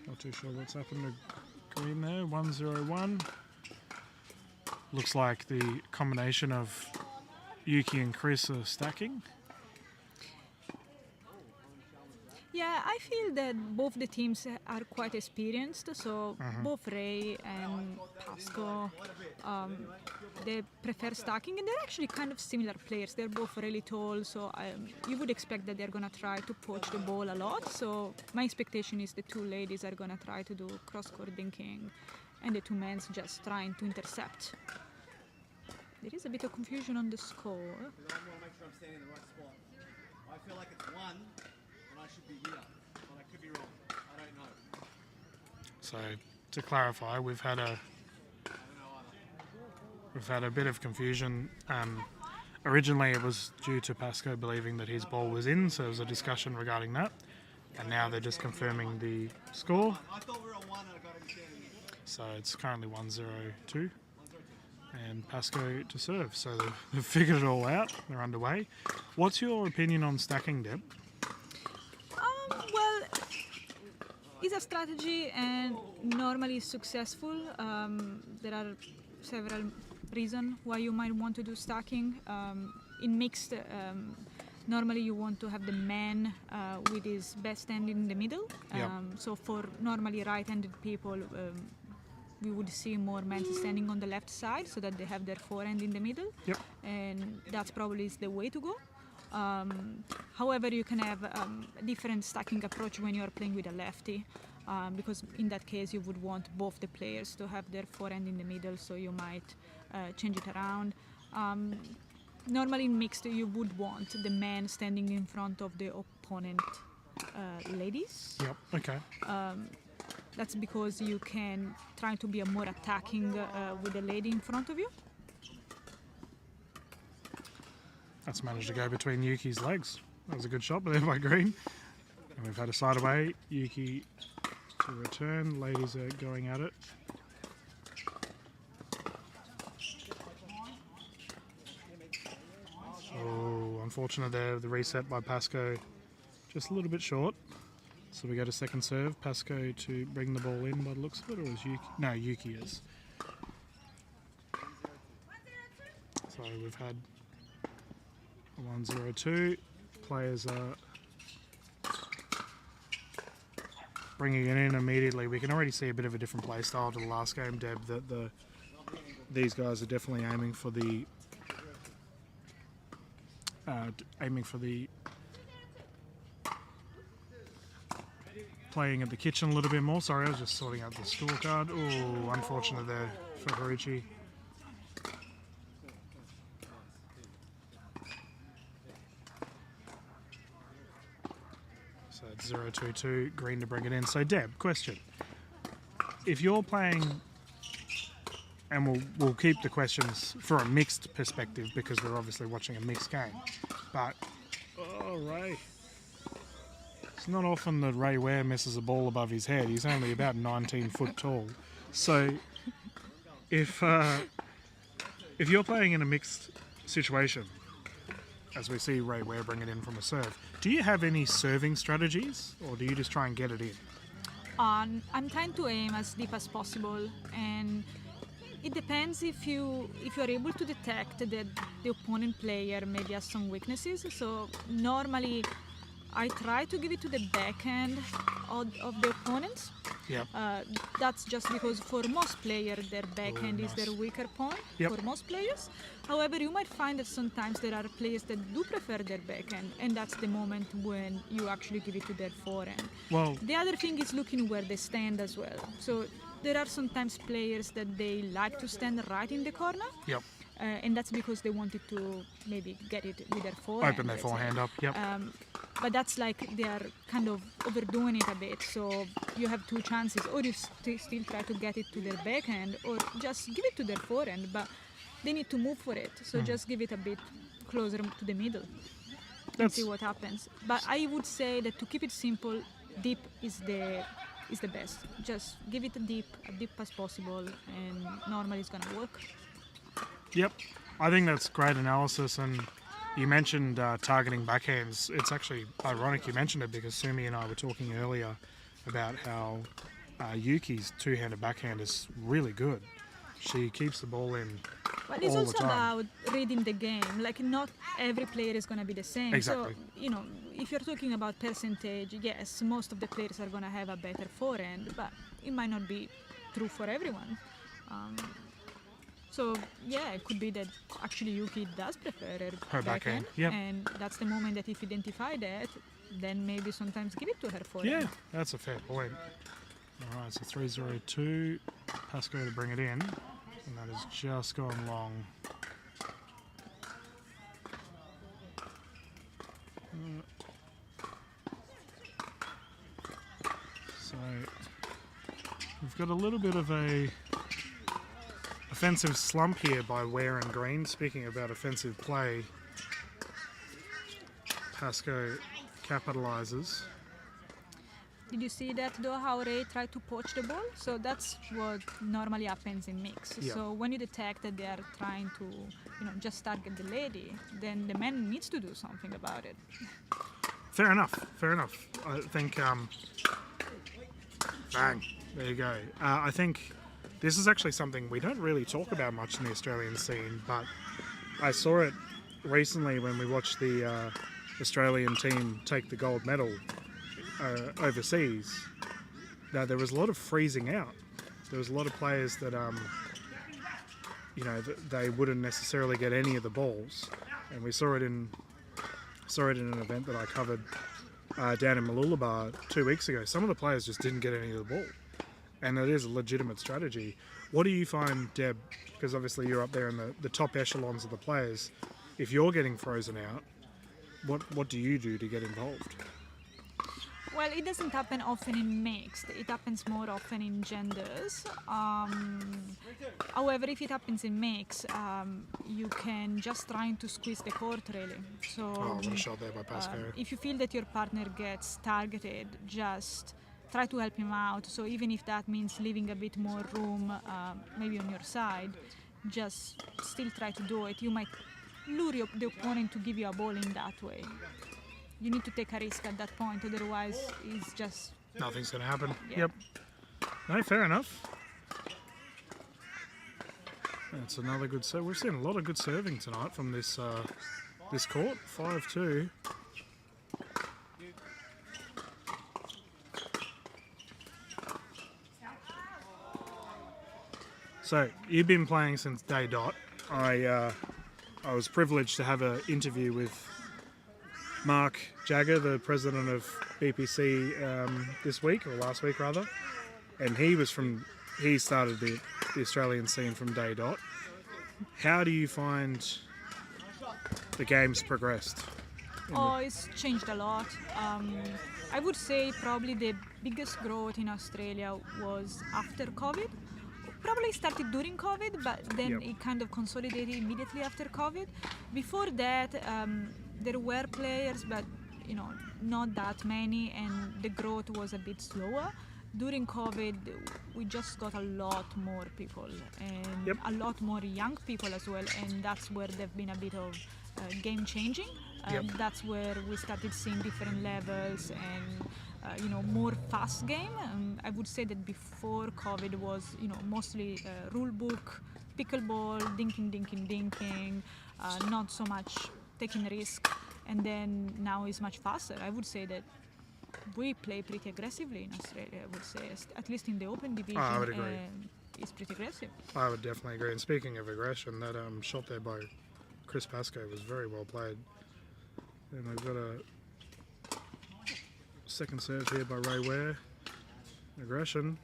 Not too sure what's happened to Green there. 1-0-1. Looks like the combination of Yuki and Chris are stacking. Yeah, I feel that both the teams are quite experienced. So both Ray and Pasco, they prefer stacking, and they're actually kind of similar players. They're both really tall, so you would expect that they're gonna try to poach the ball a lot. So my expectation is the two ladies are gonna try to do cross-court dinking, and the two men just trying to intercept. There is a bit of confusion on the score. I want to make sure I'm standing in the right spot. I feel like it's 1 and I should be here, but I could be wrong. I don't know. So to clarify, we've had a bit of confusion. Originally it was due to Pasco believing that his ball was in, so there was a discussion regarding that. And now they're just confirming the score. I thought we were on 1 and I got him standing there. So it's currently 1-0-2. And Pasco to serve. So they've figured it all out. They're underway. What's your opinion on stacking, Deb? Well, it's a strategy and normally successful. There are several reasons why you might want to do stacking. In mixed, normally you want to have the man with his best hand in the middle. Yep. So for normally right-handed people, we would see more men standing on the left side so that they have their forehand in the middle. Yep. And that's probably is the way to go. However, you can have a different stacking approach when you're playing with a lefty, because in that case you would want both the players to have their forehand in the middle, so you might change it around. Normally in mixed you would want the man standing in front of the opponent ladies. Yep. Okay. That's because you can try to be a more attacking with the lady in front of you. That's managed to go between Yuki's legs. That was a good shot there by Green. And we've had a side away. Yuki to return. Ladies are going at it. Oh, unfortunate there. The reset by Pasco just a little bit short. So we go to second serve. Pasco to bring the ball in by the looks of it, or is Yuki? No, Yuki is. So we've had a 1-0-2. Players are bringing it in immediately. We can already see a bit of a different play style to the last game, Deb. That these guys are definitely aiming for the playing at the kitchen a little bit more. Sorry, I was just sorting out the scorecard. Oh, unfortunate there for Haruchi. So it's 0-2-2, Green to bring it in. So Deb, question. If you're playing, and we'll keep the questions for a mixed perspective because we're obviously watching a mixed game, but, oh, Ray. It's not often that Ray Ware misses a ball above his head. He's only about 19 foot tall. So if you're playing in a mixed situation, as we see Ray Ware bring it in from a serve, do you have any serving strategies or do you just try and get it in? I'm trying to aim as deep as possible, and it depends if you are able to detect that the opponent player maybe has some weaknesses. So normally I try to give it to the backhand of the opponents. Yep. That's just because for most players their backhand is their weaker point. Yep. For most players. However, you might find that sometimes there are players that do prefer their backhand, and that's the moment when you actually give it to their forehand. Well, The other thing is looking where they stand as well. So there are sometimes players that they like to stand right in the corner. yep. And that's because they wanted to maybe get it with their forehand. Open their let's say. forehand up. Yep. But that's like they are kind of overdoing it a bit. So you have two chances, or you still try to get it to their backhand, or just give it to their forehand. But they need to move for it. So just give it a bit closer to the middle and That's- see what happens. But I would say that to keep it simple, deep is the best. Just give it a deep as possible, and normally it's gonna work. Yep, I think that's great analysis. And you mentioned targeting backhands. It's actually ironic you mentioned it because Sumi and I were talking earlier about how Yuki's two-handed backhand is really good. She keeps the ball in But it's all the also time. about reading the game. Like not every player is gonna be the same. Exactly. So if you're talking about percentage, yes, most of the players are gonna have a better forehand, but it might not be true for everyone. So yeah, it could be that actually Yuki does prefer Her backhand, yep. and that's the moment that if you identify that, then maybe sometimes give it to her forehand. Yeah, that's a fair point. All right, so 3-0-2, Pasco to bring it in, and that has just gone long. So we've got a little bit of a offensive slump here by Ware and Green. Speaking about offensive play, Pasco capitalises. Did you see that though, how Ray tried to poach the ball? So that's what normally happens in mix. Yeah. So when you detect that they are trying to, just target the lady, then the man needs to do something about it. Fair enough. Fair enough. I think. Bang. There you go. I think this is actually something we don't really talk about much in the Australian scene, but I saw it recently when we watched the Australian team take the gold medal overseas. Now there was a lot of freezing out. There was a lot of players that they wouldn't necessarily get any of the balls, and we saw it in an event that I covered down in Mooloolaba 2 weeks ago. Some of the players just didn't get any of the ball, and it is a legitimate strategy. What do you find, Deb, because obviously you're up there in the top echelons of the players, if you're getting frozen out, what do you do to get involved? Well, it doesn't happen often in mixed. It happens more often in genders. However, if it happens in mix, you can just try to squeeze the court really. So What a shot there by Pasco. if you feel that your partner gets targeted, just try to help him out. So even if that means leaving a bit more room, maybe on your side, just still try to do it. You might lure the opponent to give you a ball in that way. You need to take a risk at that point, otherwise it's just... Nothing's going to happen. Yeah. Yep. No, fair enough. That's another good serve. We've seen a lot of good serving tonight from this this court. 5-2. So you've been playing since day dot. I was privileged to have an interview with Mark Jagger, the president of BPC, this week, or last week rather, and he started the Australian scene from day dot. How do you find the game's progressed? Oh, it's changed a lot. I would say probably the biggest growth in Australia was after COVID. Probably started during COVID, but then Yep. it kind of consolidated immediately after COVID. Before that, there were players, but not that many, and the growth was a bit slower. During COVID, we just got a lot more people and Yep. a lot more young people as well, and that's where there've been a bit of game changing. Yep. That's where we started seeing different levels, and more fast game. I would say that before COVID was, mostly rule book, pickleball, dinking, not so much taking risk. And then now is much faster. I would say that we play pretty aggressively in Australia. I would say, at least in the open division. I would agree. It's pretty aggressive. I would definitely agree. And speaking of aggression, that shot there by Chris Pascoe was very well played. And we've got a second serve here by Ray Ware. Aggression.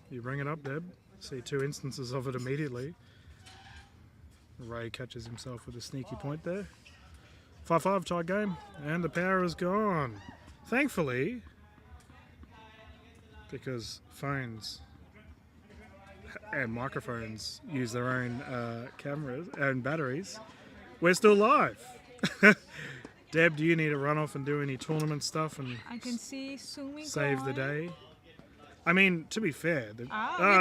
You bring it up, Deb. See 2 instances of it immediately. Ray catches himself with a sneaky point there. 5-5 tie game, and the power is gone. Thankfully, because phones and microphones use their own cameras and batteries, we're still live. Deb, do you need to run off and do any tournament stuff and I can see Sumi save the going. day? I mean, to be fair, we're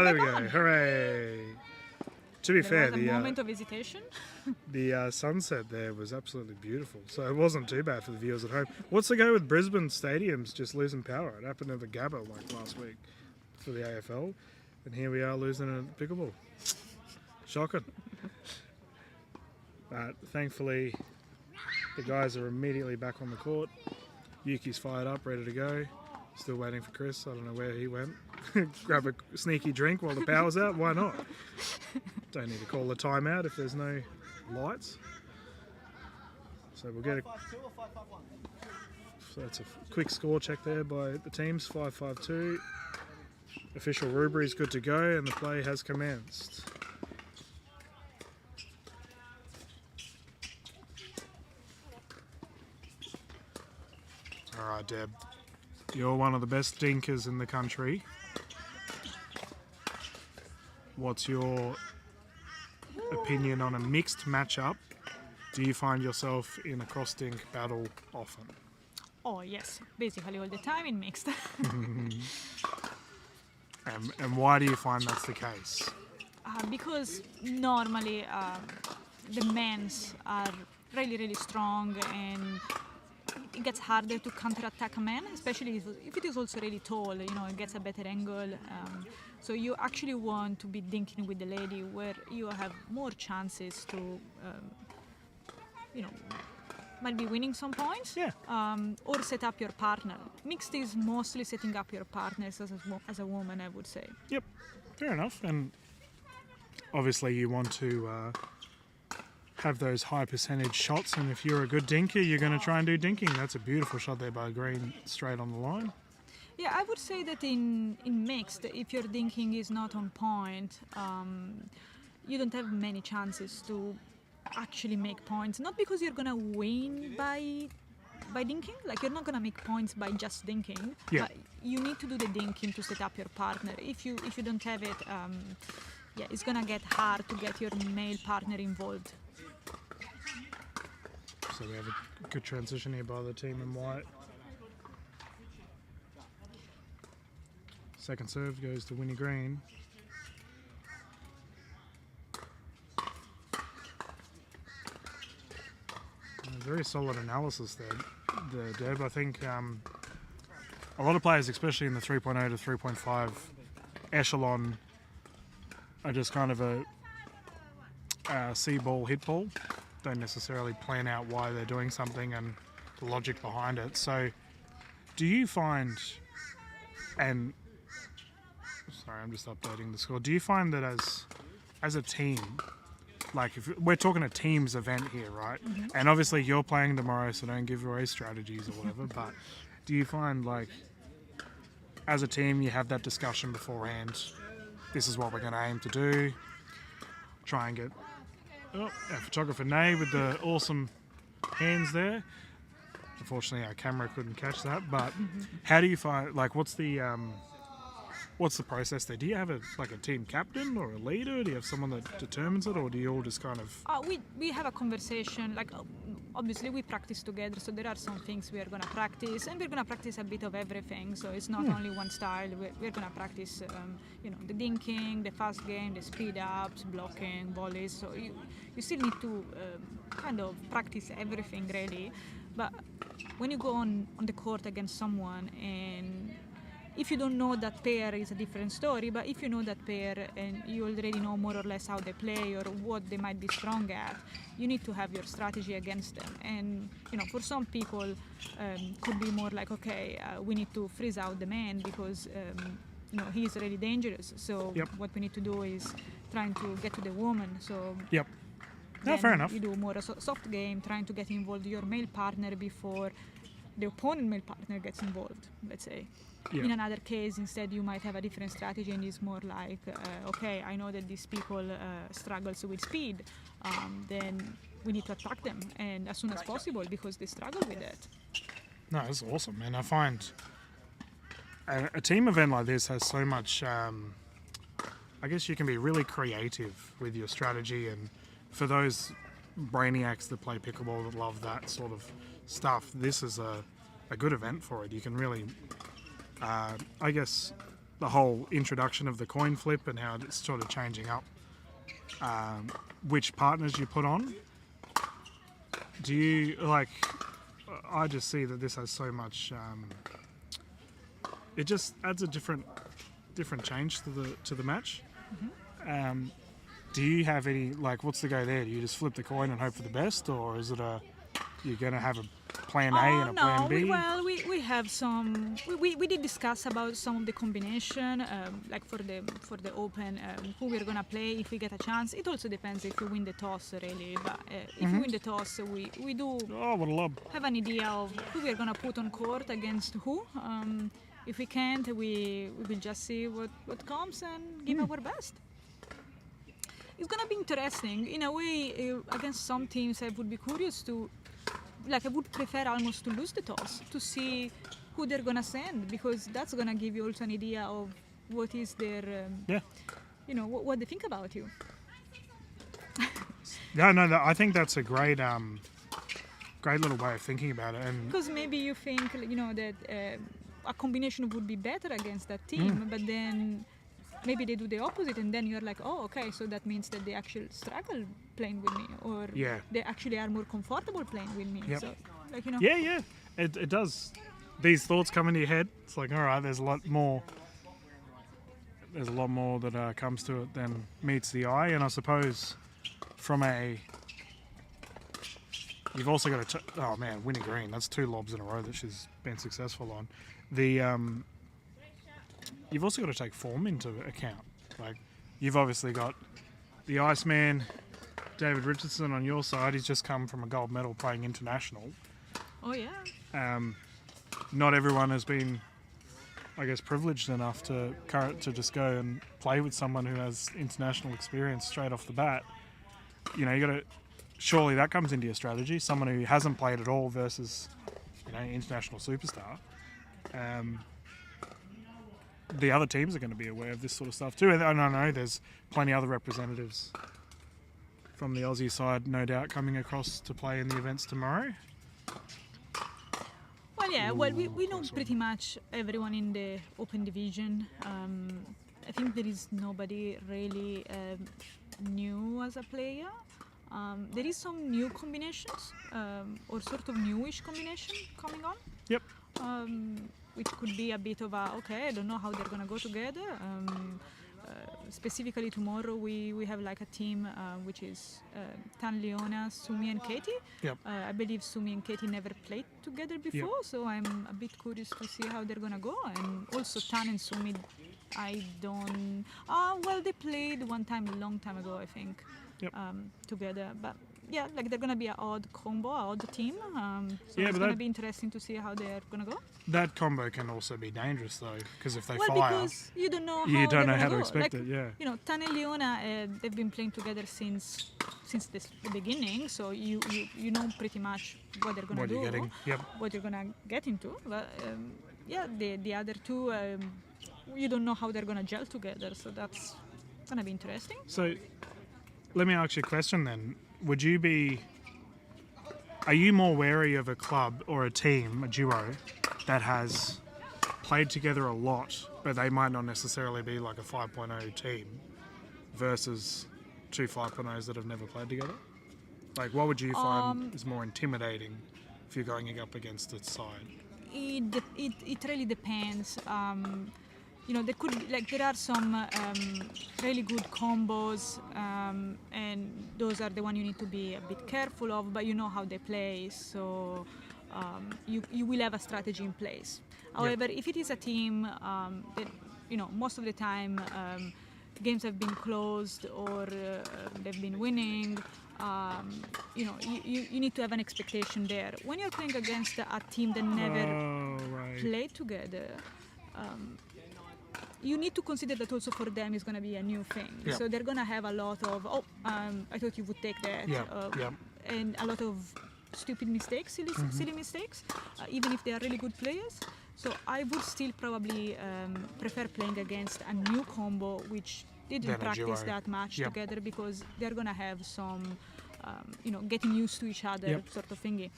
there we go. on. Hooray! To be fair, There was a moment of hesitation. the sunset there was absolutely beautiful, so it wasn't too bad for the viewers at home. What's the go with Brisbane stadiums just losing power? It happened at the Gabba like last week for the AFL, and here we are losing at Pickleball. Shocking. But thankfully, the guys are immediately back on the court. Yuki's fired up, ready to go. Still waiting for Chris. I don't know where he went. Grab a sneaky drink while the power's out. Why not? Don't need to call a timeout if there's no lights. So we'll get a... 5-2 or 5-5-1? So that's a quick score check there by the teams. 5-5-2. Official rubric is good to go, and the play has commenced. All right, Deb. You're one of the best dinkers in the country. What's your opinion on a mixed matchup? Do you find yourself in a cross-dink battle often? Oh yes, basically all the time in mixed. And why do you find that's the case? Because normally the men's are really strong, and it gets harder to counter-attack a man, especially if it is also really tall. It gets a better angle. So you actually want to be dinking with the lady, where you have more chances to, might be winning some points. Yeah. Or set up your partner. Mixed is mostly setting up your partners as a woman, I would say. Yep, fair enough. And obviously you want to have those high percentage shots, and if you're a good dinker, you're going to try and do dinking. That's a beautiful shot there by Green, straight on the line. Yeah, I would say that in mixed, if your dinking is not on point, you don't have many chances to actually make points. Not because you're gonna win by dinking, like you're not gonna make points by just dinking. Yeah. But you need to do the dinking to set up your partner. If you don't have it, it's gonna get hard to get your male partner involved. So we have a good transition here by the team in white. Second serve goes to Winnie Green. Very solid analysis there, Deb. I think a lot of players, especially in the 3.0 to 3.5 echelon, are just kind of a see ball, hit ball. Don't necessarily plan out why they're doing something and the logic behind it. So do you find, and sorry, I'm just updating the score. Do you find that as a team, like if we're talking a teams event here, right? Mm-hmm. And obviously you're playing tomorrow, so don't give away strategies or whatever, but do you find like as a team you have that discussion beforehand, this is what we're going to aim to do, try and get our photographer Nay with the awesome hands there. Unfortunately our camera couldn't catch that, but how do you find, like what's the process there? Do you have a team captain or a leader? Do you have someone that determines it, or do you all just kind of... We have a conversation, obviously we practice together, so there are some things we are going to practice, and we're going to practice a bit of everything, so it's not only one style. We're going to practice the dinking, the fast game, the speed ups, blocking, volleys, so you still need to kind of practice everything really. But when you go on the court against someone, and if you don't know that pair, is a different story. But if you know that pair and you already know more or less how they play or what they might be strong at, you need to have your strategy against them. And for some people, could be more like, okay, we need to freeze out the man because he's really dangerous. So Yep. what we need to do is trying to get to the woman. So Yep. No, then fair enough. you do more a soft game, trying to get involved your male partner before the opponent male partner gets involved, let's say. Yeah. In another case, instead, you might have a different strategy, and it's more like, okay, I know that these people struggles with speed, then we need to attack them, and as soon as possible, because they struggle with that. No, that's awesome, and I find a team event like this has so much. I guess you can be really creative with your strategy, and for those brainiacs that play pickleball that love that sort of stuff, this is a good event for it. You can really, I guess, the whole introduction of the coin flip and how it's sort of changing up which partners you put on. Do you like? I just see that this has so much. It just adds a different change to the match. Mm-hmm. Do you have any, like, what's the go there? Do you just flip the coin and hope for the best, or is it you're going to have a plan A and a plan B? We have some. We did discuss about some of the combination, like for the open, who we're gonna play if we get a chance. It also depends if we win the toss, really. But if we win the toss, we do Oh, what a lob. have an idea of who we're gonna put on court against who. If we can't, we will just see what comes and give our best. It's gonna be interesting. In a way, against some teams, I would be curious to, I would prefer almost to lose the toss to see who they're gonna send, because that's gonna give you also an idea of what is their, what they think about you. Yeah, no, I think that's a great little way of thinking about it. And Because maybe you think, that a combination would be better against that team, but then maybe they do the opposite, and then you're like, oh, okay, so that means that they actually struggle playing with me, or they actually are more comfortable playing with me. Yep. So, yeah, it does. These thoughts come into your head. It's like, all right, there's a lot more. There's a lot more that comes to it than meets the eye, and I suppose you've also got to. Oh man, Winnie Green. That's 2 lobs in a row that she's been successful on. You've also got to take form into account. Like, you've obviously got the Iceman, David Richardson on your side. He's just come from a gold medal playing international. oh yeah. Not everyone has been, I guess, privileged enough to just go and play with someone who has international experience straight off the bat. You got to. Surely that comes into your strategy. Someone who hasn't played at all versus, international superstar. The other teams are going to be aware of this sort of stuff too. And I know there's plenty of other representatives from the Aussie side, no doubt, coming across to play in the events tomorrow. Well, yeah. Well, we know pretty much everyone in the open division. I think there is nobody really new as a player. There is some new combinations, or sort of newish combination coming on. Yep. Which could be a bit of a, okay, I don't know how they're going to go together. Specifically tomorrow we have like a team which is Tan Leona, Sumi and Katie. Yep. I believe Sumi and Katie never played together before, so I'm a bit curious to see how they're going to go. And also Tan and Sumi, I don't... they played one time a long time ago, I think, together. But yeah, they're going to be an odd combo, an odd team. So it's going to be interesting to see how they're going to go. That combo can also be dangerous though, because if they fire, because you don't know how to expect it. Yeah. Tan and Leona, they've been playing together since the beginning, so you know pretty much what they're going to do, what you're going to get into. But the other two, you don't know how they're going to gel together, so that's going to be interesting. So let me ask you a question then. Are you more wary of a club or a team, a duo, that has played together a lot, but they might not necessarily be like a 5.0 team, versus 2 5.0s that have never played together? Like, what would you find is more intimidating if you're going up against its side? It really depends. There are some really good combos, and those are the one you need to be a bit careful of. But you know how they play, so you will have a strategy in place. However, if it is a team that most of the time games have been closed or they've been winning. You need to have an expectation there. When you're playing against a team that never played together, you need to consider that also for them is going to be a new thing. Yeah. So they're going to have a lot of, I thought you would take that. And a lot of stupid mistakes, silly mistakes, even if they are really good players. So I would still probably prefer playing against a new combo which didn't practice that much together, because they're going to have some, getting used to each other sort of thingy.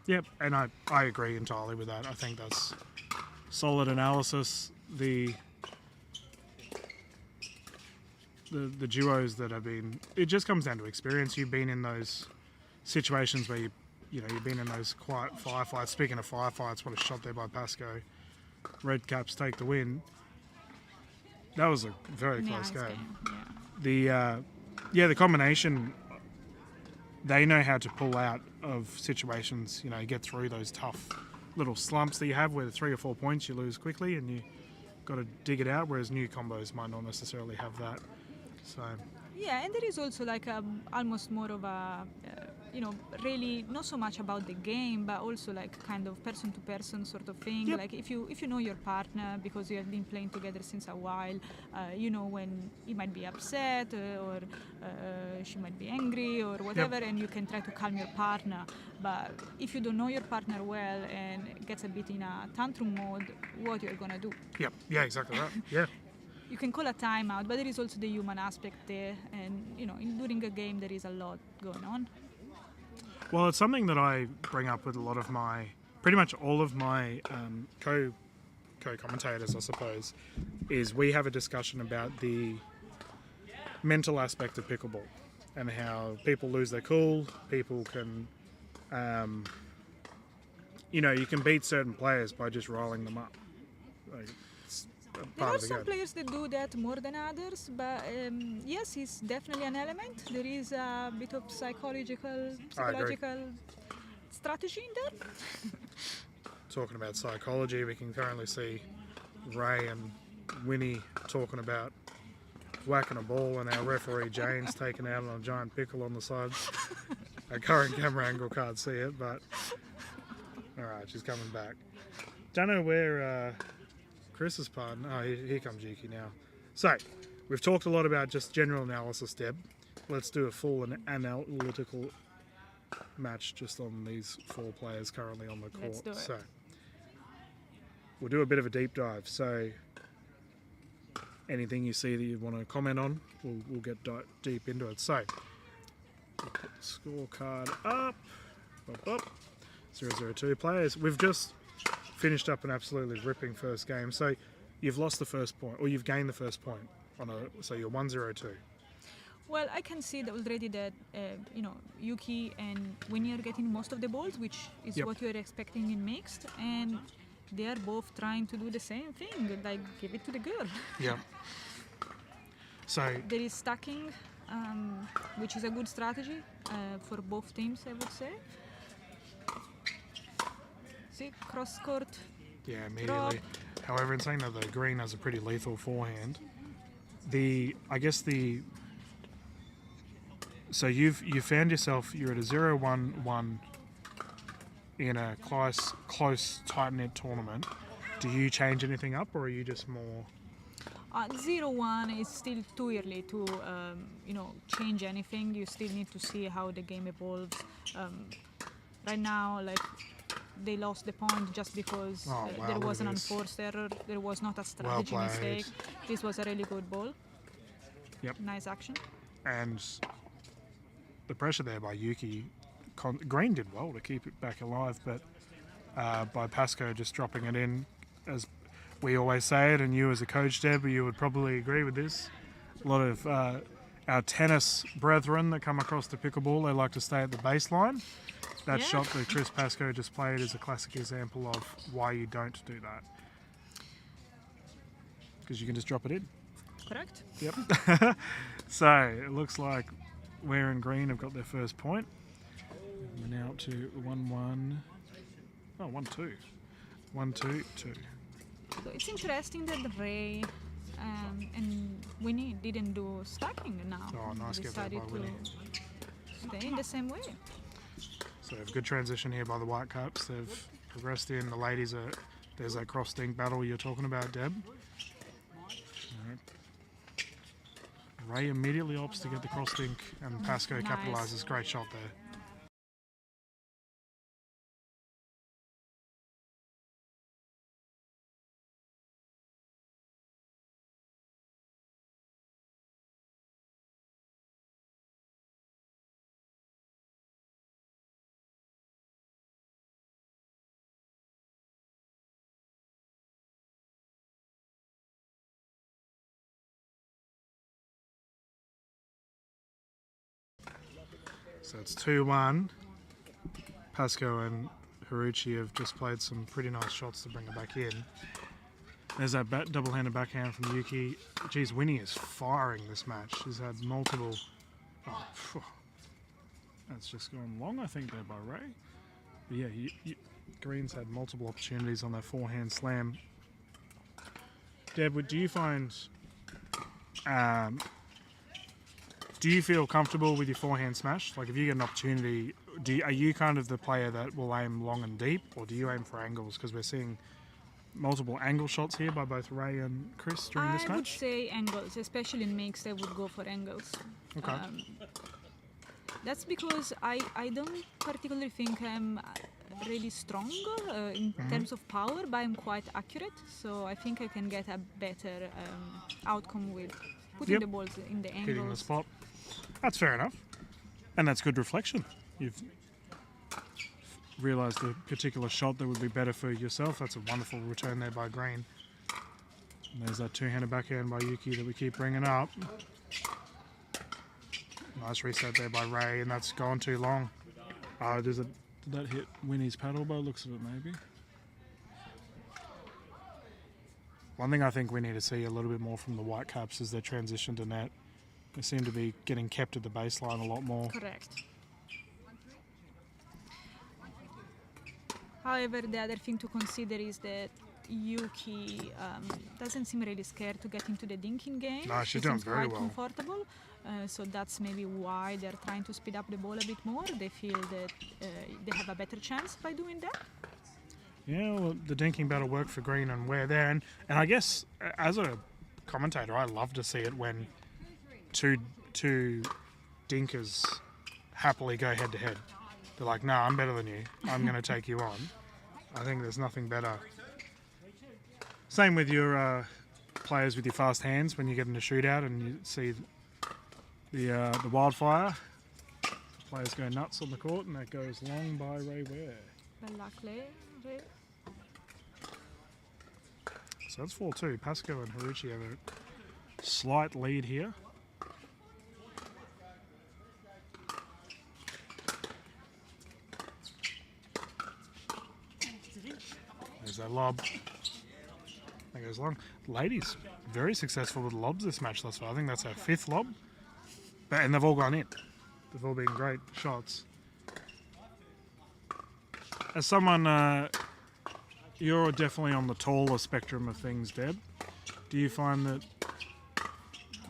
Yep, and I agree entirely with that. I think that's solid analysis. The duos that have been, it just comes down to experience. You've been in those situations where you've been in those quiet firefights. Speaking of firefights, what a shot there by Pascoe. Red Caps take the win. That was a very close game. The combination, they know how to pull out of situations, get through those tough little slumps that you have where the 3 or 4 points you lose quickly and you got to dig it out, whereas new combos might not necessarily have that. So yeah, and there is also like almost more of a really not so much about the game, but also like kind of person to person sort of thing. Yep. Like if you know your partner because you have been playing together since a while, when he might be upset or she might be angry or whatever, and you can try to calm your partner. But if you don't know your partner well and gets a bit in a tantrum mode, what you're gonna do? Yep. Yeah, exactly right. Yeah. You can call a timeout, but there is also the human aspect there, and during a game there is a lot going on. Well, it's something that I bring up with pretty much all of my co-commentators, I suppose, is we have a discussion about the mental aspect of pickleball and how people lose their cool, people can, you can beat certain players by just rolling them up. There are some players that do that more than others, but yes, it's definitely an element. There is a bit of psychological strategy in there. Talking about psychology, we can currently see Ray and Winnie talking about whacking a ball, and our referee Jane's taken out on a giant pickle on the side. Our current camera angle can't see it, but alright, she's coming back. Don't know where Chris's partner. Oh, here comes Yuki now. So, we've talked a lot about just general analysis, Deb. Let's do a full and analytical match just on these 4 players currently on the court. Let's do it. So, we'll do a bit of a deep dive. So, anything you see that you want to comment on, we'll get deep into it. So, scorecard up. 0-0-2 players. We've just finished up an absolutely ripping first game. So you've lost the first point, or you've gained the first point so you're 1-0-2. Well, I can see that already that Yuki and Winnie are getting most of the balls, which is what you're expecting in mixed, and they are both trying to do the same thing, like give it to the girl. Yeah. So there is stacking, which is a good strategy for both teams, I would say. See, cross court. Yeah, immediately. Drop. However, in saying that, the green has a pretty lethal forehand. So you found yourself, you're at a 0-1-1 in a close tight-knit tournament. Do you change anything up, or are you just more? 0-1 is still too early to change anything. You still need to see how the game evolves. Right now, they lost the point just because there was an unforced error. There was not a strategy mistake. This was a really good ball. Yep. Nice action. And the pressure there by Yuki. Green did well to keep it back alive, but by Pascoe just dropping it in, as we always say it, and you as a coach, Deb, you would probably agree with this. A lot of our tennis brethren that come across the pickleball, they like to stay at the baseline. That Yeah. shot that Chris Pascoe just played is a classic example of why you don't do that. Because you can just drop it in. Correct. Yep. So it looks like Ware and Green have got their first point. We're now up to 1-1. Oh, 1-2. 1-2, 2. So it's interesting that Ray and Winnie didn't do stacking now. Oh, nice They get there by decided Winnie. to stay in the same way. So a good transition here by the Whitecaps. They've progressed in. The ladies are. There's that cross dink battle you're talking about, Deb. Alright. Ray immediately opts to get the cross dink, and Pascoe Nice. capitalises. Great shot there. So it's 2-1. Pascoe and Haruchi have just played some pretty nice shots to bring it back in. There's that double-handed backhand from Yuki. Geez, Winnie is firing this match. She's had multiple... Oh, phew. That's just gone long, I think, there by Ray. But yeah, Green's had multiple opportunities on that forehand slam. Deb, do you find... do you feel comfortable with your forehand smash? Like if you get an opportunity, are you kind of the player that will aim long and deep, or do you aim for angles? Because we're seeing multiple angle shots here by both Ray and Chris during this I would match. say angles, especially in mixed, I would go for angles. Okay. That's because I don't particularly think I'm really strong in terms of power, but I'm quite accurate. So I think I can get a better outcome with putting Yep. the balls in the Hitting the angles. spot. That's fair enough. And that's good reflection. You've realised a particular shot that would be better for yourself. That's a wonderful return there by Green. And there's that two-handed backhand by Yuki that we keep bringing up. Nice reset there by Ray, and that's gone too long. Did that hit Winnie's paddle by the looks of it, maybe? One thing I think we need to see a little bit more from the Whitecaps is their transition to net. They seem to be getting kept at the baseline a lot more. Correct. However, the other thing to consider is that Yuki doesn't seem really scared to get into the dinking game. No, she's She doing seems very quite well. comfortable. So that's maybe why they're trying to speed up the ball a bit more. They feel that they have a better chance by doing that. Yeah, well, the dinking battle worked for Green and Ware there. And I guess as a commentator, I love to see it when two dinkers happily go head to head. They're like, no, I'm better than you. I'm going to take you on. I think there's nothing better. Same with your players with your fast hands when you get in a shootout and you see the wildfire. Players go nuts on the court, and that goes long by Ray Ware. Well, luckily, So that's 4-2. Pascoe and Haruchi have a slight lead here. There's that lob. That goes long. Ladies, very successful with lobs this match thus far. I think that's our 5th lob. And they've all gone in. They've all been great shots. As someone, you're definitely on the taller spectrum of things, Deb. Do you find that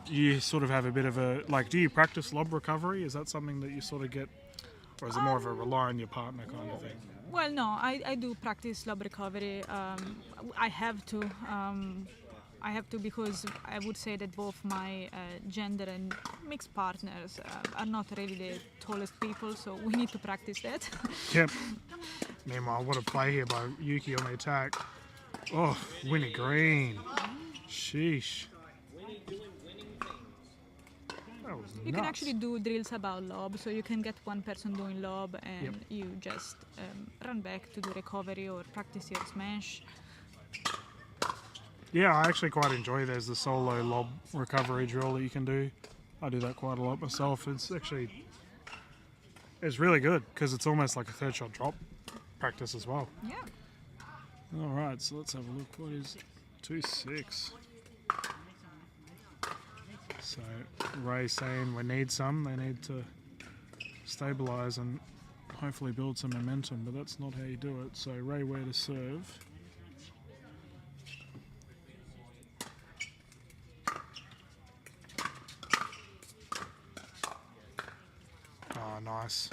you sort of have a bit of a, like, do you practice lob recovery? Is that something that you sort of get, or is it more of a rely on your partner kind of thing? well, no, I do practice lob recovery. I have to. I have to because I would say that both my gender and mixed partners are not really the tallest people, so we need to practice that. Yep. Meanwhile, what a play here by Yuki on the attack. Oh, Winnie Green. Sheesh. That was You nuts. can actually do drills about lob, so you can get one person doing lob and Yep. you just run back to do recovery or practice your smash. Yeah, I actually quite enjoy there's the solo lob recovery drill that you can do. I do that quite a lot myself. It's really good because it's almost like a third shot drop practice as well. Yeah. All right, so let's have a look. What is 2-6? So Ray's saying we need some. They need to stabilise and hopefully build some momentum, but that's not how you do it. So Ray, where to serve? Oh, nice.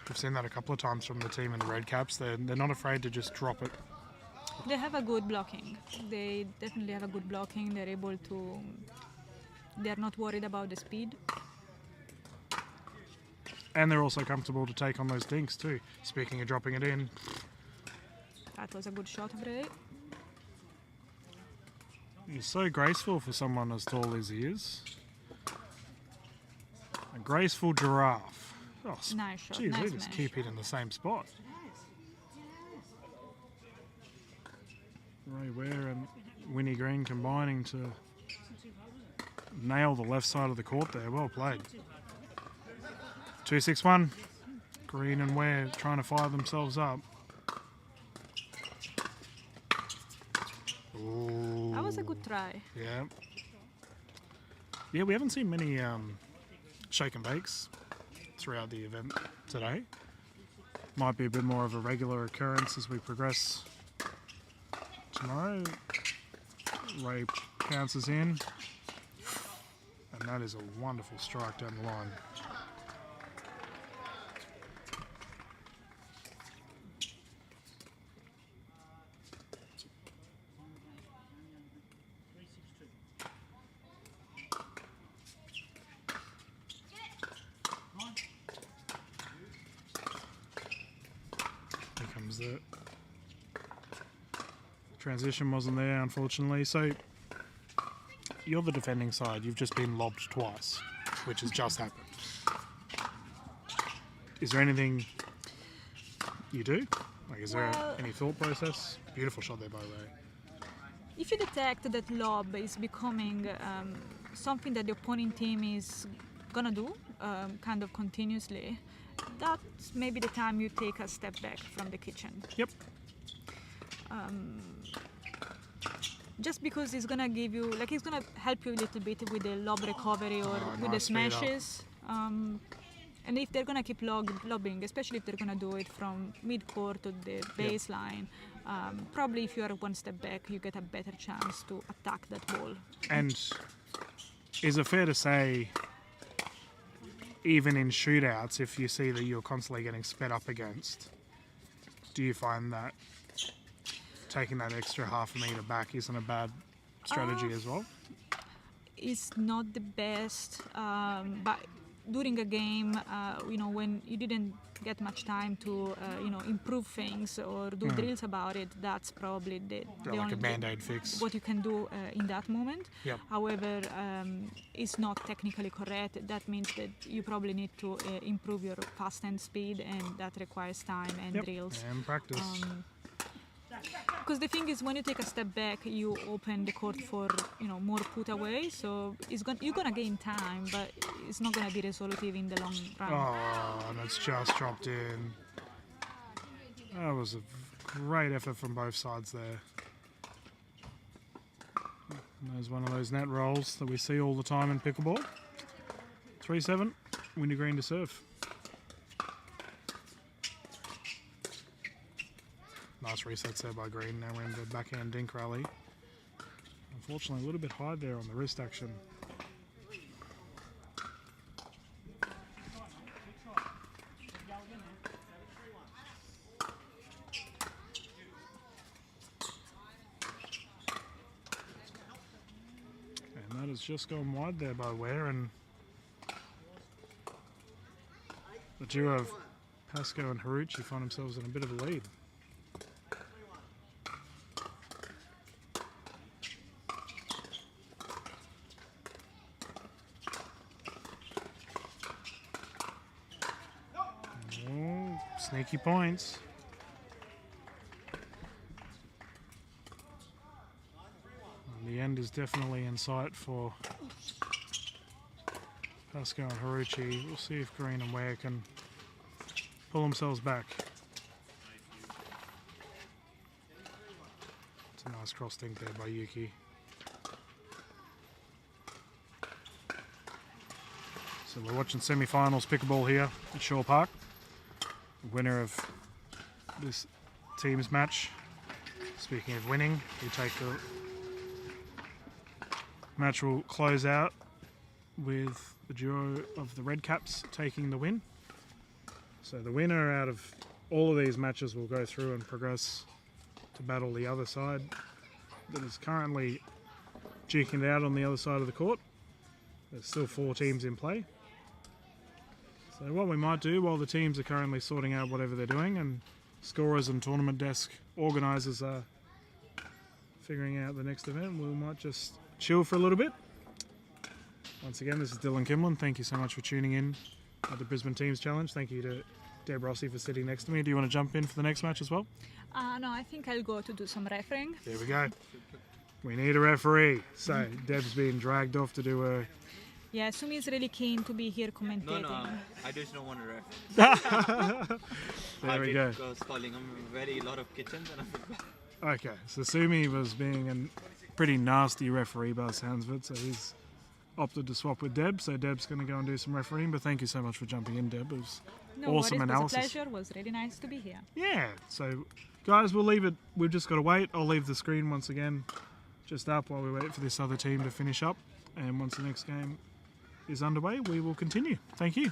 We've seen that a couple of times from the team in the red caps. They're not afraid to just drop it. They have a good blocking. They definitely have a good blocking. They're able to. They're not worried about the speed. And they're also comfortable to take on those dinks too. Speaking of dropping it in. That was a good shot of Ray. He's so graceful for someone as tall as he is. A graceful giraffe. Oh, Nice shot. geez, Nice they just smash. keep it in the same spot. Ray Ware and Winnie Green combining to nail the left side of the court there. Well played. 2-6-1. Green and Ware trying to fire themselves up. Ooh. That was a good try. Yeah. Yeah, we haven't seen many shake and bakes throughout the event today. Might be a bit more of a regular occurrence as we progress tomorrow. Ray pounces in. And that is a wonderful strike down the line. Here comes the transition, wasn't there, unfortunately. So you're the defending side. You've just been lobbed twice, which has just happened. Is there anything you do? Like, is there Well- any thought process? Beautiful shot there by Ray. If you detect that lob is becoming something that the opponent team is gonna do kind of continuously, that's maybe the time you take a step back from the kitchen. Yep. Just because it's gonna give you, like, it's gonna help you a little bit with the lob recovery or Oh, with the nice speed up. smashes. And if they're gonna keep lobbing, especially if they're gonna do it from mid-court to the baseline, probably if you are one step back, you get a better chance to attack that ball. And is it fair to say, even in shootouts, if you see that you're constantly getting sped up against, do you find that taking that extra half a metre back isn't a bad strategy as well? It's not the best, but during a game, when you didn't get much time to, improve things or do drills about it, that's probably the Like only a band-aid fix. what you can do in that moment. Yep. However, it's not technically correct. That means that you probably need to improve your fast hand speed, and that requires time and Yep. drills. And practice. Because the thing is, when you take a step back, you open the court for more put away. So you're gonna gain time, but it's not gonna be resolutive in the long run. Oh, and it's just dropped in. That was a great effort from both sides there. And there's one of those net rolls that we see all the time in pickleball. 3-7, Winnie Green to serve. Nice resets there by Green. Now we're in the backhand dink rally. Unfortunately, a little bit high there on the wrist action. And that has just gone wide there by Ware, and the duo of Pascoe and Haruchi find themselves in a bit of a lead. Oh, sneaky points. And the end is definitely in sight for Pascal and Haruchi. We'll see if Green and Ware can pull themselves back. It's a nice cross dink there by Yuki. So we're watching semi-finals pickleball here at Shaw Park. The winner of this team's match. Speaking of winning, we take the match will close out with the duo of the Red Caps taking the win. So the winner out of all of these matches will go through and progress to battle the other side that is currently duking it out on the other side of the court. There's still 4 teams in play. So what we might do while the teams are currently sorting out whatever they're doing and scorers and tournament desk organisers are figuring out the next event, we might just chill for a little bit. Once again, this is Dylan Kimlin. Thank you so much for tuning in at the Brisbane Teams Challenge. Thank you to Deb Rossi for sitting next to me. Do you want to jump in for the next match as well? No, I think I'll go to do some refereeing. There we go. We need a referee. So Deb's being dragged off to do a... Yeah, Sumi is really keen to be here commentating. No, I just don't want to ref. There we go. Calling. I'm very lot of kitchens and I forgot. Okay, so Sumi was being a pretty nasty referee by the sounds of it, so he's opted to swap with Deb. So Deb's going to go and do some refereeing, but thank you so much for jumping in, Deb. It was awesome analysis. It was a pleasure. It was really nice to be here. Yeah, so guys, we'll leave it. We've just got to wait. I'll leave the screen once again just up while we wait for this other team to finish up. And once the next game is underway, we will continue. Thank you.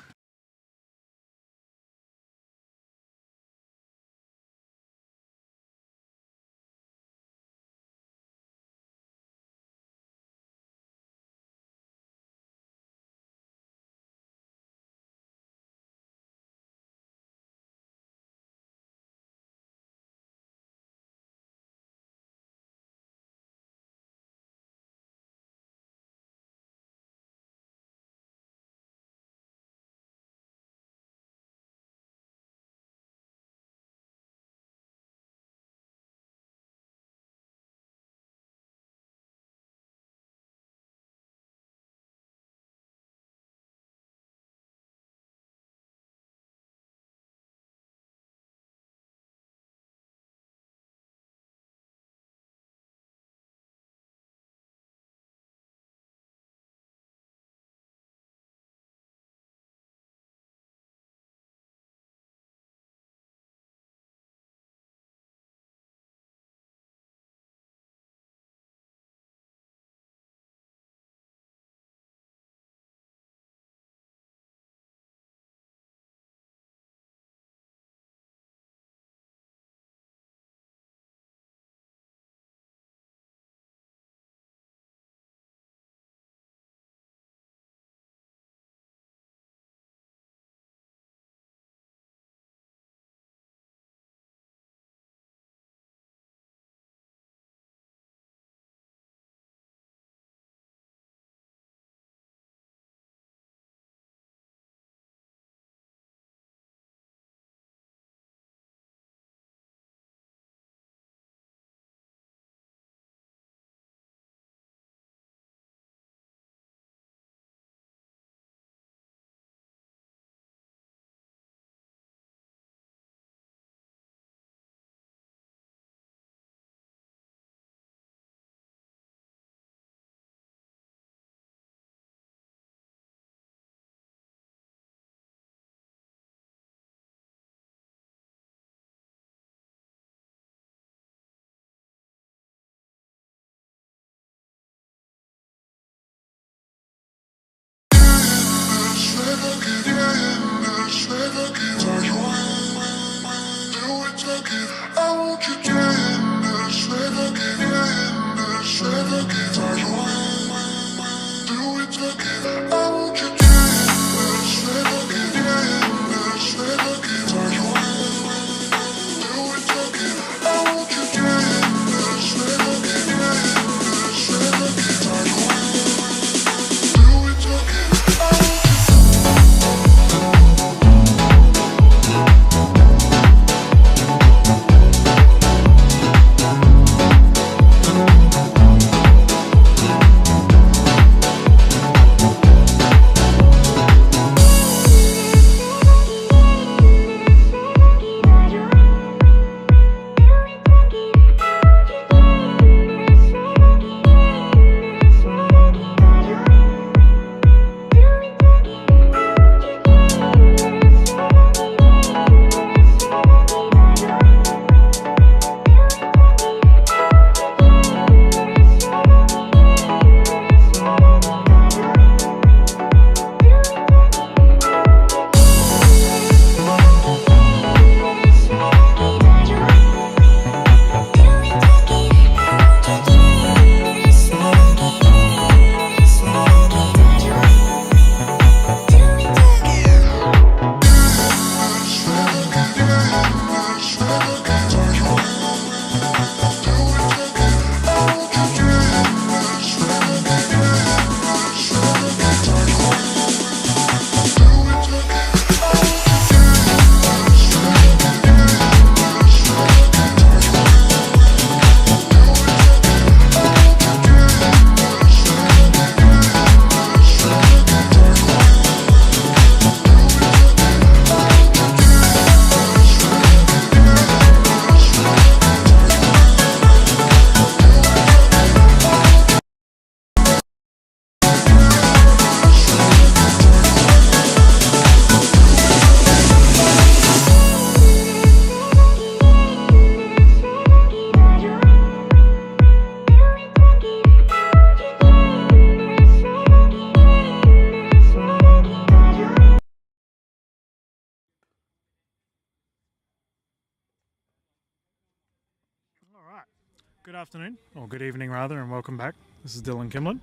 Good afternoon, or good evening rather, and welcome back. This is Dylan Kimlin.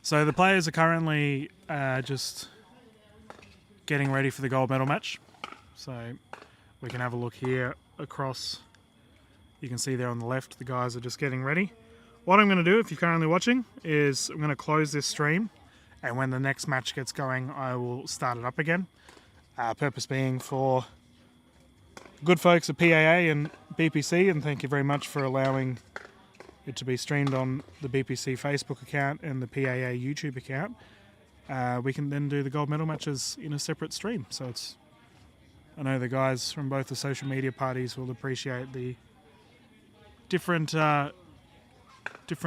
So the players are currently just getting ready for the gold medal match. So we can have a look here across. You can see there on the left, the guys are just getting ready. What I'm going to do, if you're currently watching, is I'm going to close this stream, and when the next match gets going, I will start it up again. Purpose being for good folks at PAA and BPC, and thank you very much for allowing it to be streamed on the BPC Facebook account and the PAA YouTube account. We can then do the gold medal matches in a separate stream. So I know the guys from both the social media parties will appreciate the different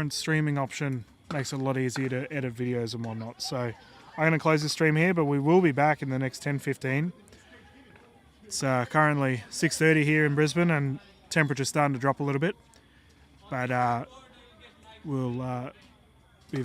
streaming option. Makes it a lot easier to edit videos and whatnot. So I'm going to close the stream here, but we will be back in the next 10-15. It's currently 6:30 here in Brisbane, and temperature's starting to drop a little bit. But we'll